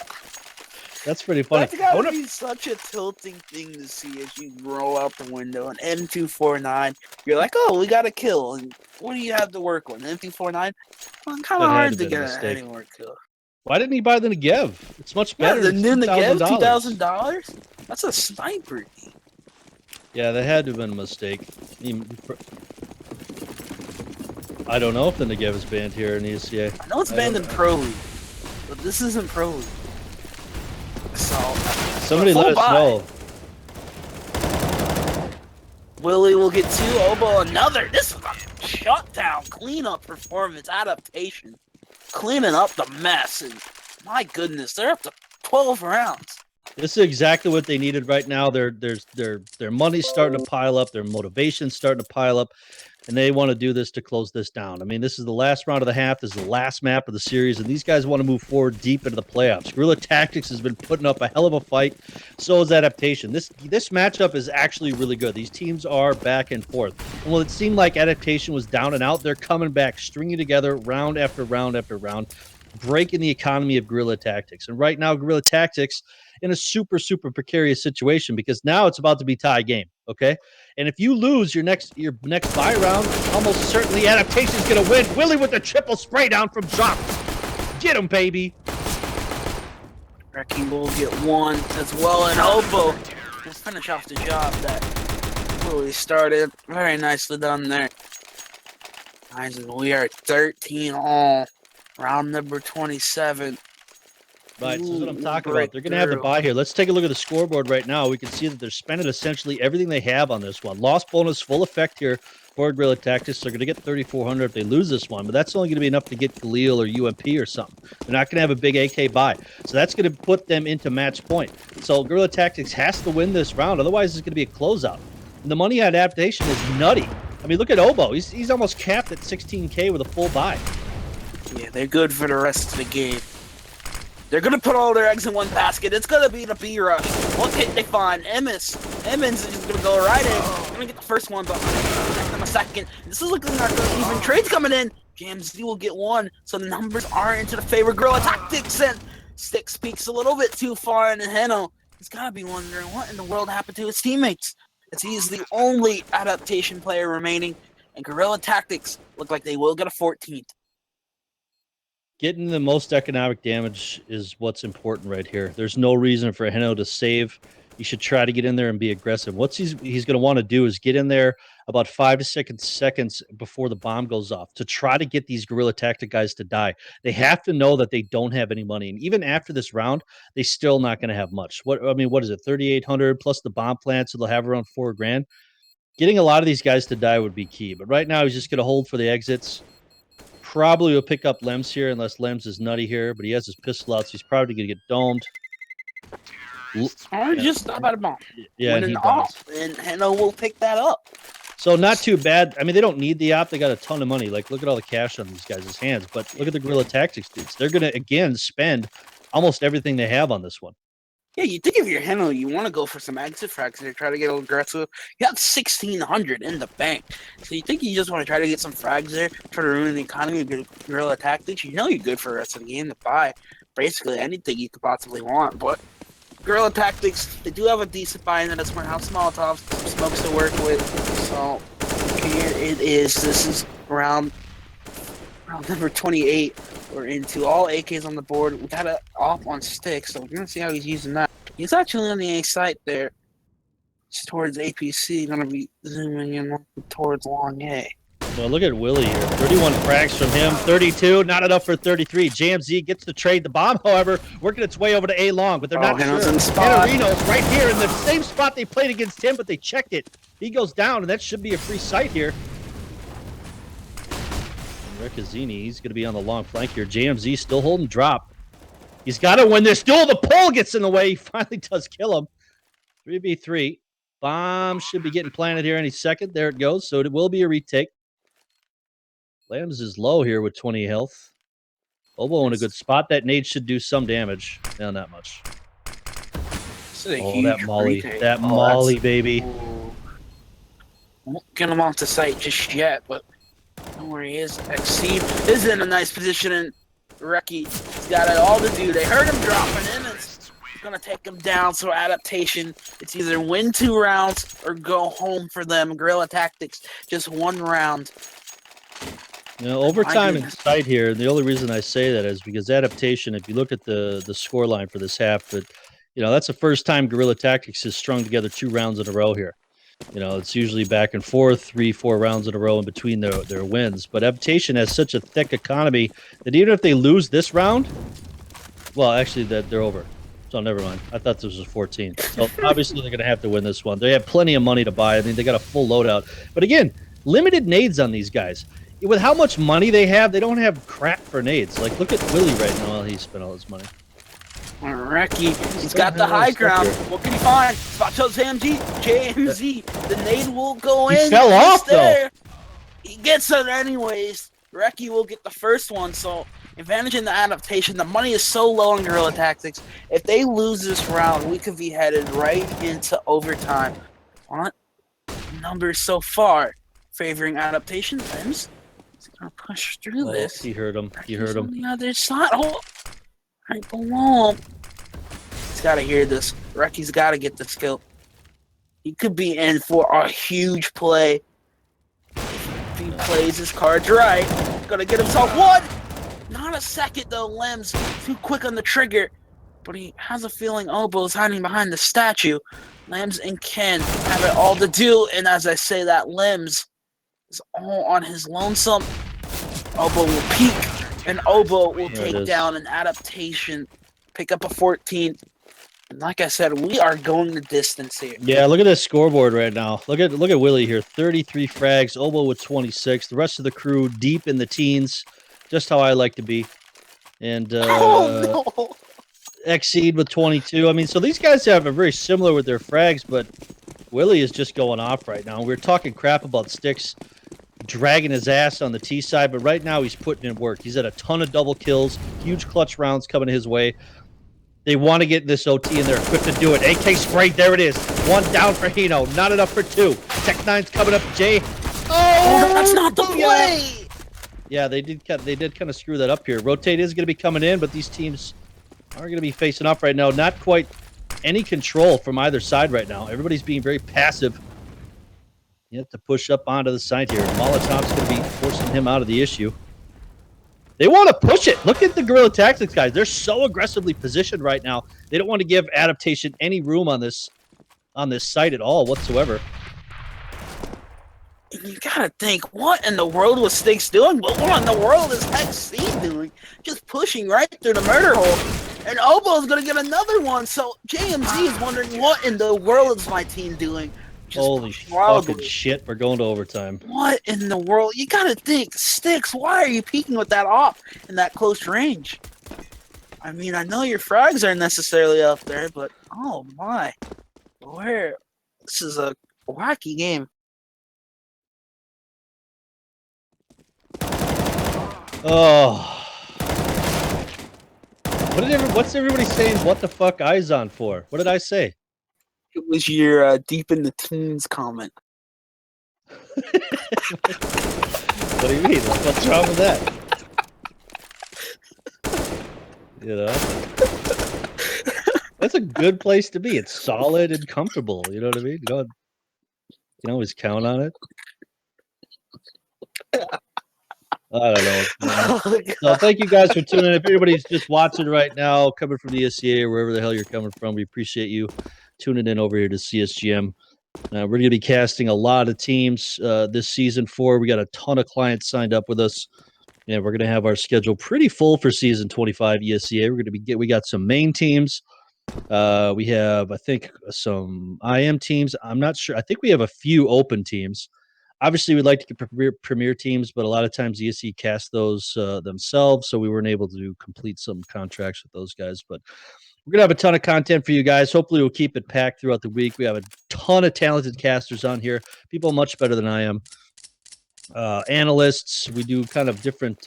That's pretty funny. That's gotta be such a tilting thing to see as you roll out the window. An M249. You're like, oh, we got a kill. And what do you have to work with? An M249? Well, kind of hard to get any more kill. Why didn't he buy the Negev? It's much better. Yeah, the new Negev, $2,000? That's a sniper. Yeah, that had to have been a mistake. I don't know if the Negev is banned here in ESEA. I know it's banned in Pro League, but this isn't Pro League. So, somebody let us know. Willie will get 2. Obo another. This is a shutdown cleanup performance. Adaptation. Cleaning up the mess. And my goodness, they're up to 12 rounds. This is exactly what they needed right now. Their money's starting to pile up. Their motivation's starting to pile up. And they want to do this to close this down. I mean, this is the last round of the half. This is the last map of the series. And these guys want to move forward deep into the playoffs. Guerrilla Tactics has been putting up a hell of a fight. So is Adaptation. This matchup is actually really good. These teams are back and forth. And while it seemed like Adaptation was down and out, they're coming back, stringing together round after round after round. breaking the economy of Guerrilla Tactics. And right now, Guerrilla Tactics in a super, super precarious situation because now it's about to be tie game. Okay. And if you lose your next buy round, almost certainly Adaptation is going to win. Willie with the triple spray down from drop. Get him, baby. Wrecking will get one as well, and Obo will finish off the job that Willie started. Very nicely done there. Guys, we are 13 all. Round number 27. Right, so that's what I'm talking break about. They're going to have to through. buy here. Let's take a look at the scoreboard right now. We can see that they're spending essentially everything they have on this one. Loss bonus, full effect here for Guerrilla Tactics. They're going to get 3,400 if they lose this one, but that's only going to be enough to get Guerrilla or UMP or something. They're not going to have a big AK buy. So that's going to put them into match point. So Guerrilla Tactics has to win this round. Otherwise, it's going to be a closeout. And the money adaptation is nutty. I mean, look at Obo. He's almost capped at 16K with a full buy. Yeah, they're good for the rest of the game. They're going to put all their eggs in one basket. It's going to be the B rush. What hit they find? Emmons is just going to go right in. Going to get the first one, but give them a second. This is looking like even trades coming in. JMZ will get one, so the numbers aren't into the favor. Guerrilla Tactics, and Sticks peaks a little bit too far, and Heno, he's got to be wondering what in the world happened to his teammates. As he's the only adaptation player remaining, and Guerrilla Tactics look like they will get a 14th. Getting the most economic damage is what's important right here. There's no reason for Heno to save. He should try to get in there and be aggressive. What he's going to want to do is get in there about 5 to 6 seconds before the bomb goes off to try to get these Guerrilla Tactic guys to die. They have to know that they don't have any money. And even after this round, they're still not going to have much. What is it? 3,800 plus the bomb plant, so they'll have around $4,000. Getting a lot of these guys to die would be key. But right now, he's just going to hold for the exits. Probably will pick up Lems here unless Lems is nutty here, but he has his pistol out, so he's probably going to get domed. Or just about a bomb. Yeah, Winning the op, and Heno will pick that up. So not too bad. I mean, they don't need the op. They got a ton of money. Like, look at all the cash on these guys' hands. But look at the Guerrilla Tactics dudes. They're going to, again, spend almost everything they have on this one. Yeah, you think if you're Heno, you want to go for some exit frags and try to get aggressive. You have 1,600 in the bank. So you think you just want to try to get some frags there, try to ruin the economy with Guerrilla Tactics. You know you're good for the rest of the game to buy basically anything you could possibly want. But Guerrilla Tactics, they do have a decent buy in that's House Molotovs, some smokes to work with. So here it is. This is round number 28. We're into all AKs on the board. We got it off on Sticks, so we're going to see how he's using that. He's actually on the A site there. It's towards APC. Going to be zooming in towards long A. Well, look at Willie here. 31 frags from him. 32, not enough for 33. JMZ gets to trade the bomb, however, working its way over to A long, but they're not sure. Reno's right here in the same spot they played against him, but they checked it. He goes down, and that should be a free sight here. Recazzini, he's going to be on the long flank here. JMZ still holding drop. He's got to win this duel. The pole gets in the way. He finally does kill him. 3v3. Bomb should be getting planted here any second. There it goes. So it will be a retake. Lambs is low here with 20 health. Obo in a good spot. That nade should do some damage. No, not much. Oh, that molly. Retake. That molly, baby. Won't get him off the site just yet, but where he is. Exceed is in a nice position, and Reki, he's got it all to do. They heard him dropping in, and it's going to take him down. So Adaptation, it's either win 2 rounds or go home for them. Guerrilla Tactics, just 1 round. You know, overtime in sight here. And the only reason I say that is because Adaptation, if you look at the score line for this half, but that's the first time Guerrilla Tactics has strung together 2 rounds in a row here. It's usually back and forth, 3-4 rounds in a row in between their wins. But Adaptation has such a thick economy that even if they lose this round, well, actually, that they're over. So never mind. I thought this was 14. So obviously they're going to have to win this one. They have plenty of money to buy. I mean, they got a full loadout. But again, limited nades on these guys. With how much money they have, they don't have crap for nades. Like, look at Willie right now. Well, he spent all his money. Reki, he's got the high ground. What can he find? Spot shows JMZ. The nade will go in. He fell off, though. He gets it anyways. Reki will get the first one, so advantage in the Adaptation. The money is so low on Guerrilla Tactics. If they lose this round, we could be headed right into overtime. What numbers so far favoring Adaptation? Lems Gonna push through Oh, this. he heard him. He He's heard on him. the other side. Oh, right below him. He's gotta hear this. Recky's gotta get this kill. He could be in for a huge play. If he plays his cards right. Gonna get himself one! Not a second though, Limbs. Too quick on the trigger. But he has a feeling Obo's hiding behind the statue. Limbs and Ken have it all to do, and as I say that, Limbs is all on his lonesome. Obo will peek, and Obo will take down an Adaptation, pick up a 14. And like I said, we are going the distance here. Yeah, look at this scoreboard right now. Look at Willie here. 33 frags, Obo with 26. The rest of the crew deep in the teens, just how I like to be. And Oh no! Exceed with 22. I mean, so these guys have a very similar with their frags, but Willie is just going off right now. We're talking crap about Sticks dragging his ass on the T side, but right now he's putting in work. He's had a ton of double kills, huge clutch rounds coming his way. They want to get this OT, and they're equipped to do it. AK sprayed, there it is. One down for Hino, not enough for two. Tech 9's coming up, Jay. Oh, that's not the play! Yeah, they did kind of screw that up here. Rotate is going to be coming in, but these teams are going to be facing off right now. Not quite any control from either side right now. Everybody's being very passive. You have to push up onto the side here. Molotov's going to be forcing him out of the issue. They want to push it. Look at the Guerrilla Tactics guys. They're so aggressively positioned right now. They don't want to give Adaptation any room on this site at all whatsoever. You gotta think, what in the world was Sticks doing? But what in the world is XC doing? Just pushing right through the murder hole. And Obo's gonna get another one. So JMZ is wondering, what in the world is my team doing? Just Holy fucking shit, we're going to overtime. What in the world? You gotta think, Sticks, why are you peeking with that op in that close range? I mean, I know your frags aren't necessarily up there, but oh my. This is a wacky game. Oh. What's everybody saying what the fuck eyes on for? What did I say? It was your deep in the teens comment. What do you mean? What's wrong with that? You know? That's a good place to be. It's solid and comfortable. You know what I mean? You can always count on it. I don't know. Oh, So thank you guys for tuning in. If anybody's just watching right now, coming from the ESEA or wherever the hell you're coming from, we appreciate you tuning in over here to CSGM. We're going to be casting a lot of teams this season 4. We got a ton of clients signed up with us. Yeah, we're going to have our schedule pretty full for season 25 ESEA. We got some main teams. We have, I think, some IM teams. I'm not sure. I think we have a few open teams. Obviously, we'd like to get premier teams, but a lot of times ESE cast those themselves, so we weren't able to complete some contracts with those guys. But we're going to have a ton of content for you guys. Hopefully, we'll keep it packed throughout the week. We have a ton of talented casters on here, people much better than I am. Analysts, we do kind of different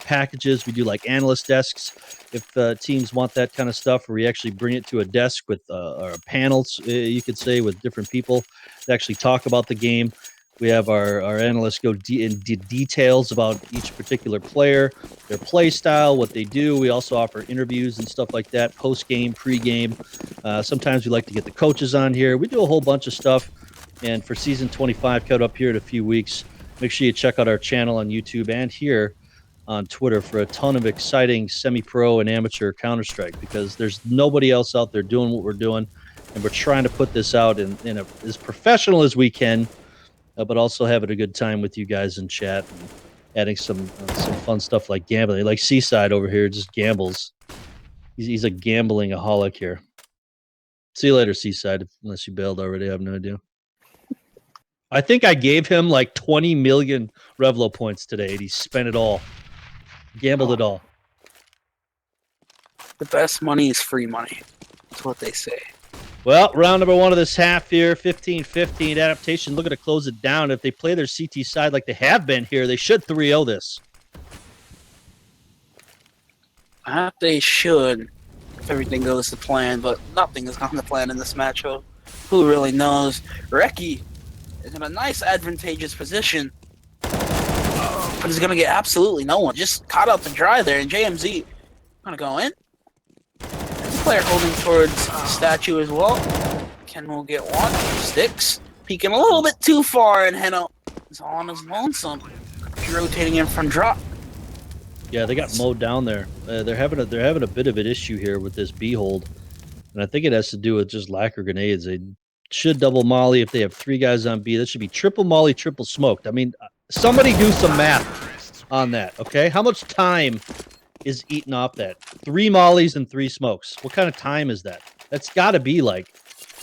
packages. We do like analyst desks if teams want that kind of stuff, where we actually bring it to a desk with our panels, you could say, with different people that actually talk about the game. We have our analysts go into details about each particular player, their play style, what they do. We also offer interviews and stuff like that, post-game, pre-game. Sometimes we like to get the coaches on here. We do a whole bunch of stuff. And for season 25, coming up here in a few weeks, make sure you check out our channel on YouTube and here on Twitter for a ton of exciting semi-pro and amateur Counter-Strike, because there's nobody else out there doing what we're doing. And we're trying to put this out in as professional as we can, but also having a good time with you guys in chat and adding some fun stuff like gambling. Like Seaside over here just gambles. He's a gambling-aholic here. See you later, Seaside, unless you bailed already. I have no idea. I think I gave him like 20 million Revlo points today, and he spent it all. Gambled it all. The best money is free money. That's what they say. Well, round number 1 of this half here, 15-15. Adaptation looking to close it down. If they play their CT side like they have been here, they should 3-0 this. They should, if everything goes to plan, but nothing is going to plan in this matchup. Who really knows? Reki is in a nice advantageous position. but he's gonna get absolutely no one. Just caught out to dry there, and JMZ gonna go in. Player holding towards the statue as well. Ken will get one. Sticks. Peeking a little bit too far, and Heno is on his lonesome. Rotating in from drop. Yeah, they got mowed down there. They're having a bit of an issue here with this B hold, and I think it has to do with just lack of grenades. They should double molly if they have 3 guys on B. That should be triple molly, triple smoked. I mean, somebody do some math on that, okay? How much time is eaten off that? 3 mollies and 3 smokes. What kind of time is that? That's got to be like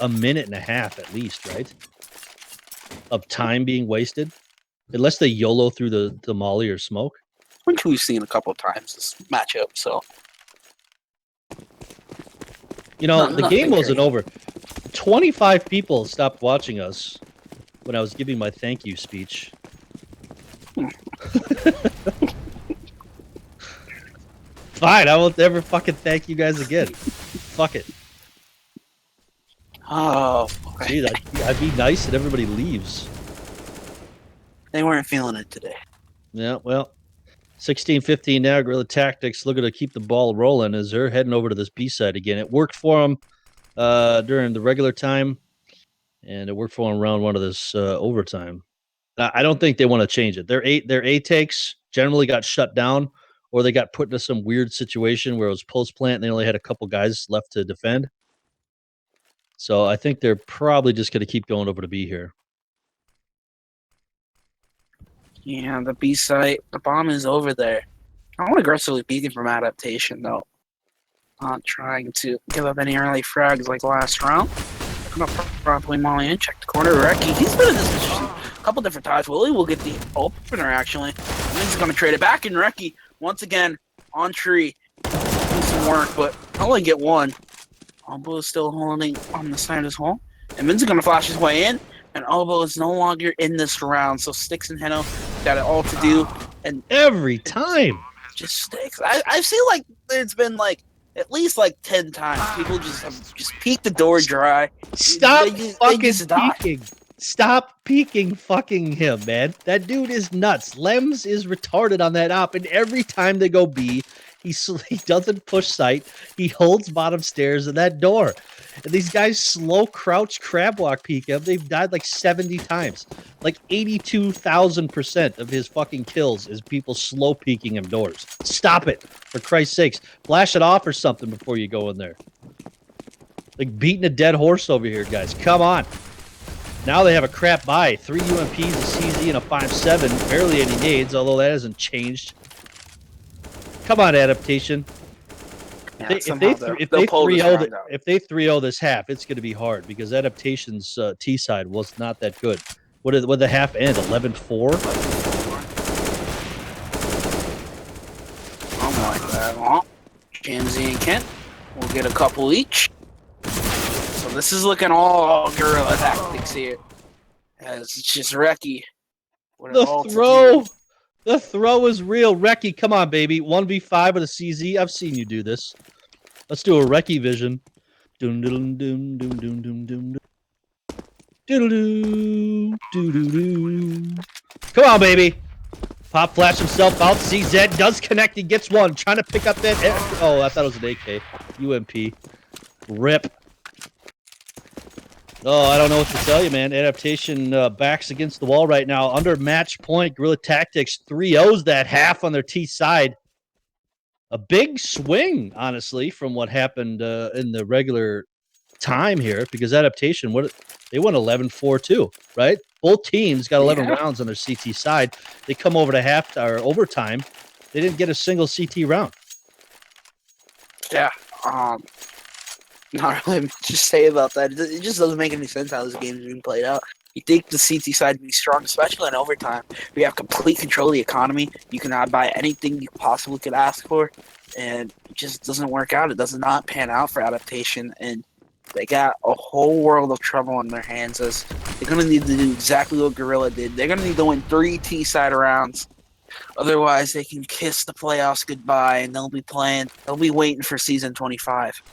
a minute and a half at least, right? Of time being wasted, unless they YOLO through the molly or smoke. Which we've seen a couple of times this matchup. So, you know, the game wasn't over. 25 people stopped watching us when I was giving my thank you speech. Fine, I won't ever fucking thank you guys again. Fuck it. Oh, Gee, I'd be nice and everybody leaves. They weren't feeling it today. Yeah, well, 16-15 now. Guerrilla Tactics looking to keep the ball rolling as they're heading over to this B side again. It worked for them during the regular time, and it worked for them round 1 of this overtime. I don't think they want to change it. Their A takes generally got shut down, or they got put into some weird situation where it was post plant and they only had a couple guys left to defend. So I think they're probably just going to keep going over to B here. Yeah, the B site, the bomb is over there. I want aggressively peeking from Adaptation, though. Not trying to give up any early frags like last round. Come up properly, molly in, check the corner. Reki, he's been in this position a couple different times. Willie will get the opener, actually. He's going to trade it back, and Reki, once again, on tree. Doing some work, but only get one. Elbow is still holding on the side as well. And Min's going to flash his way in. And Elbow is no longer in this round, so Sticks and Heno got it all to do. And every time, just Sticks. I feel like it's been like at least like 10 times. People just peek the door dry. Stop fucking peeking. Stop peeking fucking him, man. That dude is nuts. Lems is retarded on that op, and every time they go B, he doesn't push sight. He holds bottom stairs in that door. And these guys slow crouch crab walk peek him. They've died like 70 times. Like 82,000% of his fucking kills is people slow peeking him doors. Stop it, for Christ's sakes. Flash it off or something before you go in there. Like beating a dead horse over here, guys. Come on. Now they have a crap buy. 3 UMPs, a CZ, and a 5.7. Barely any nades, although that hasn't changed. Come on, Adaptation. Yeah, If they 3-0 this half, it's going to be hard because Adaptation's T side was not that good. What did the half end? 11-4? Something like that. Well, Jamesy and Kent will get a couple each. So this is looking all Guerrilla Tactics here. As it's just Reki. The throw is real. Reki, come on, baby. 1v5 with a CZ. I've seen you do this. Let's do a Reki vision. Doom doom doom doom doom doom doom. Doodle doo doo doo. Come on, baby. Pop flash himself out. CZ does connect. He gets one. Trying to pick up that. Oh, I thought it was an AK. UMP. Rip. Oh, I don't know what to tell you, man. Adaptation backs against the wall right now. Under match point, Guerrilla Tactics 3-0s that half on their T side. A big swing, honestly, from what happened in the regular time here, because Adaptation, they won 11-4 too, right? Both teams got 11 rounds on their CT side. They come over to half or overtime. They didn't get a single CT round. Yeah. Not really much to say about that. It just doesn't make any sense how this game is being played out. You think the CT side would be strong, especially in overtime. We have complete control of the economy. You cannot buy anything you possibly could ask for, and it just doesn't work out. It does not pan out for Adaptation, and they got a whole world of trouble on their hands. As they're going to need to do exactly what Guerrilla did. They're going to need to win 3 T-side rounds. Otherwise, they can kiss the playoffs goodbye, and they'll be waiting for season 25.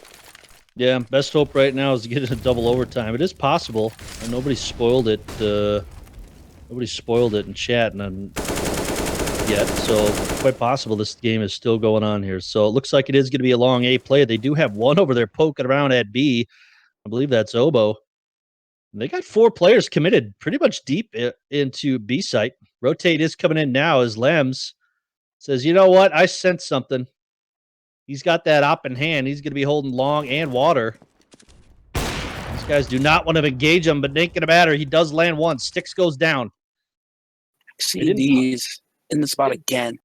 Yeah, best hope right now is to get into double overtime. It is possible, and nobody spoiled it. Nobody spoiled it in chat, and yet, so quite possible this game is still going on here. So it looks like it is going to be a long A play. They do have one over there poking around at B. I believe that's Oboe. They got 4 players committed pretty much deep into B site. Rotate is coming in now as Lems says, you know what? I sense something. He's got that op in hand. He's going to be holding long and water. These guys do not want to engage him, but it ain't going to matter. He does land once. Sticks goes down. CD's in the spot again.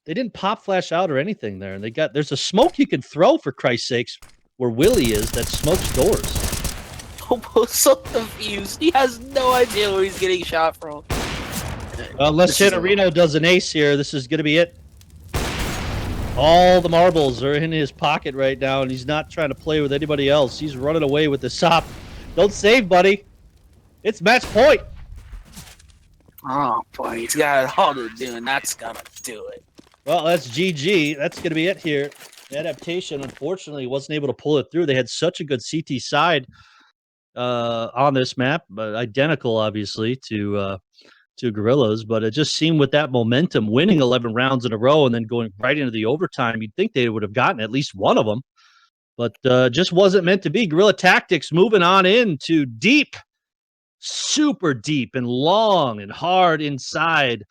They didn't pop flash out or anything there. And there's a smoke you can throw, for Christ's sakes, where Willie is that smokes doors. Hobo's so confused. He has no idea where he's getting shot from. Unless Hitterino does an ace here, this is going to be it. All the marbles are in his pocket right now, and he's not trying to play with anybody else. He's running away with the sop. Don't save, buddy. It's match point. Oh, boy. He's got it all to do, and that's going to do it. Well, that's GG. That's going to be it here. Adaptation, unfortunately, wasn't able to pull it through. They had such a good CT side on this map, but identical, obviously, to Guerrillas. But it just seemed with that momentum, winning 11 rounds in a row and then going right into the overtime, you'd think they would have gotten at least one of them. But just wasn't meant to be. Guerrilla Tactics moving on into deep, super deep and long and hard inside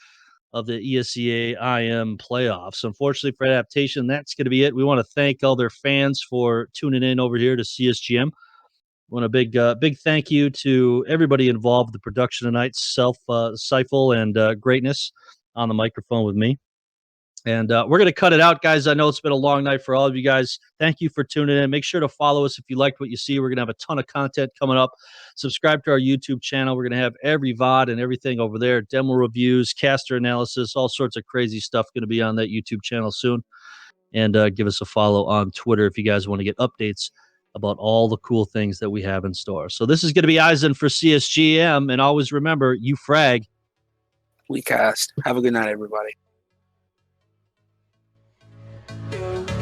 of the ESEA-IM playoffs. Unfortunately for Adaptation, that's going to be it. We want to thank all their fans for tuning in over here to CSGM. I want a big thank you to everybody involved in the production tonight, Seifel and Greatness on the microphone with me. And we're going to cut it out, guys. I know it's been a long night for all of you guys. Thank you for tuning in. Make sure to follow us if you liked what you see. We're going to have a ton of content coming up. Subscribe to our YouTube channel. We're going to have every VOD and everything over there. Demo reviews, caster analysis, all sorts of crazy stuff going to be on that YouTube channel soon. And give us a follow on Twitter if you guys want to get updates about all the cool things that we have in store. So this is going to be Eisen for CSGM. And always remember, you frag. We cast. Have a good night, everybody. Yeah.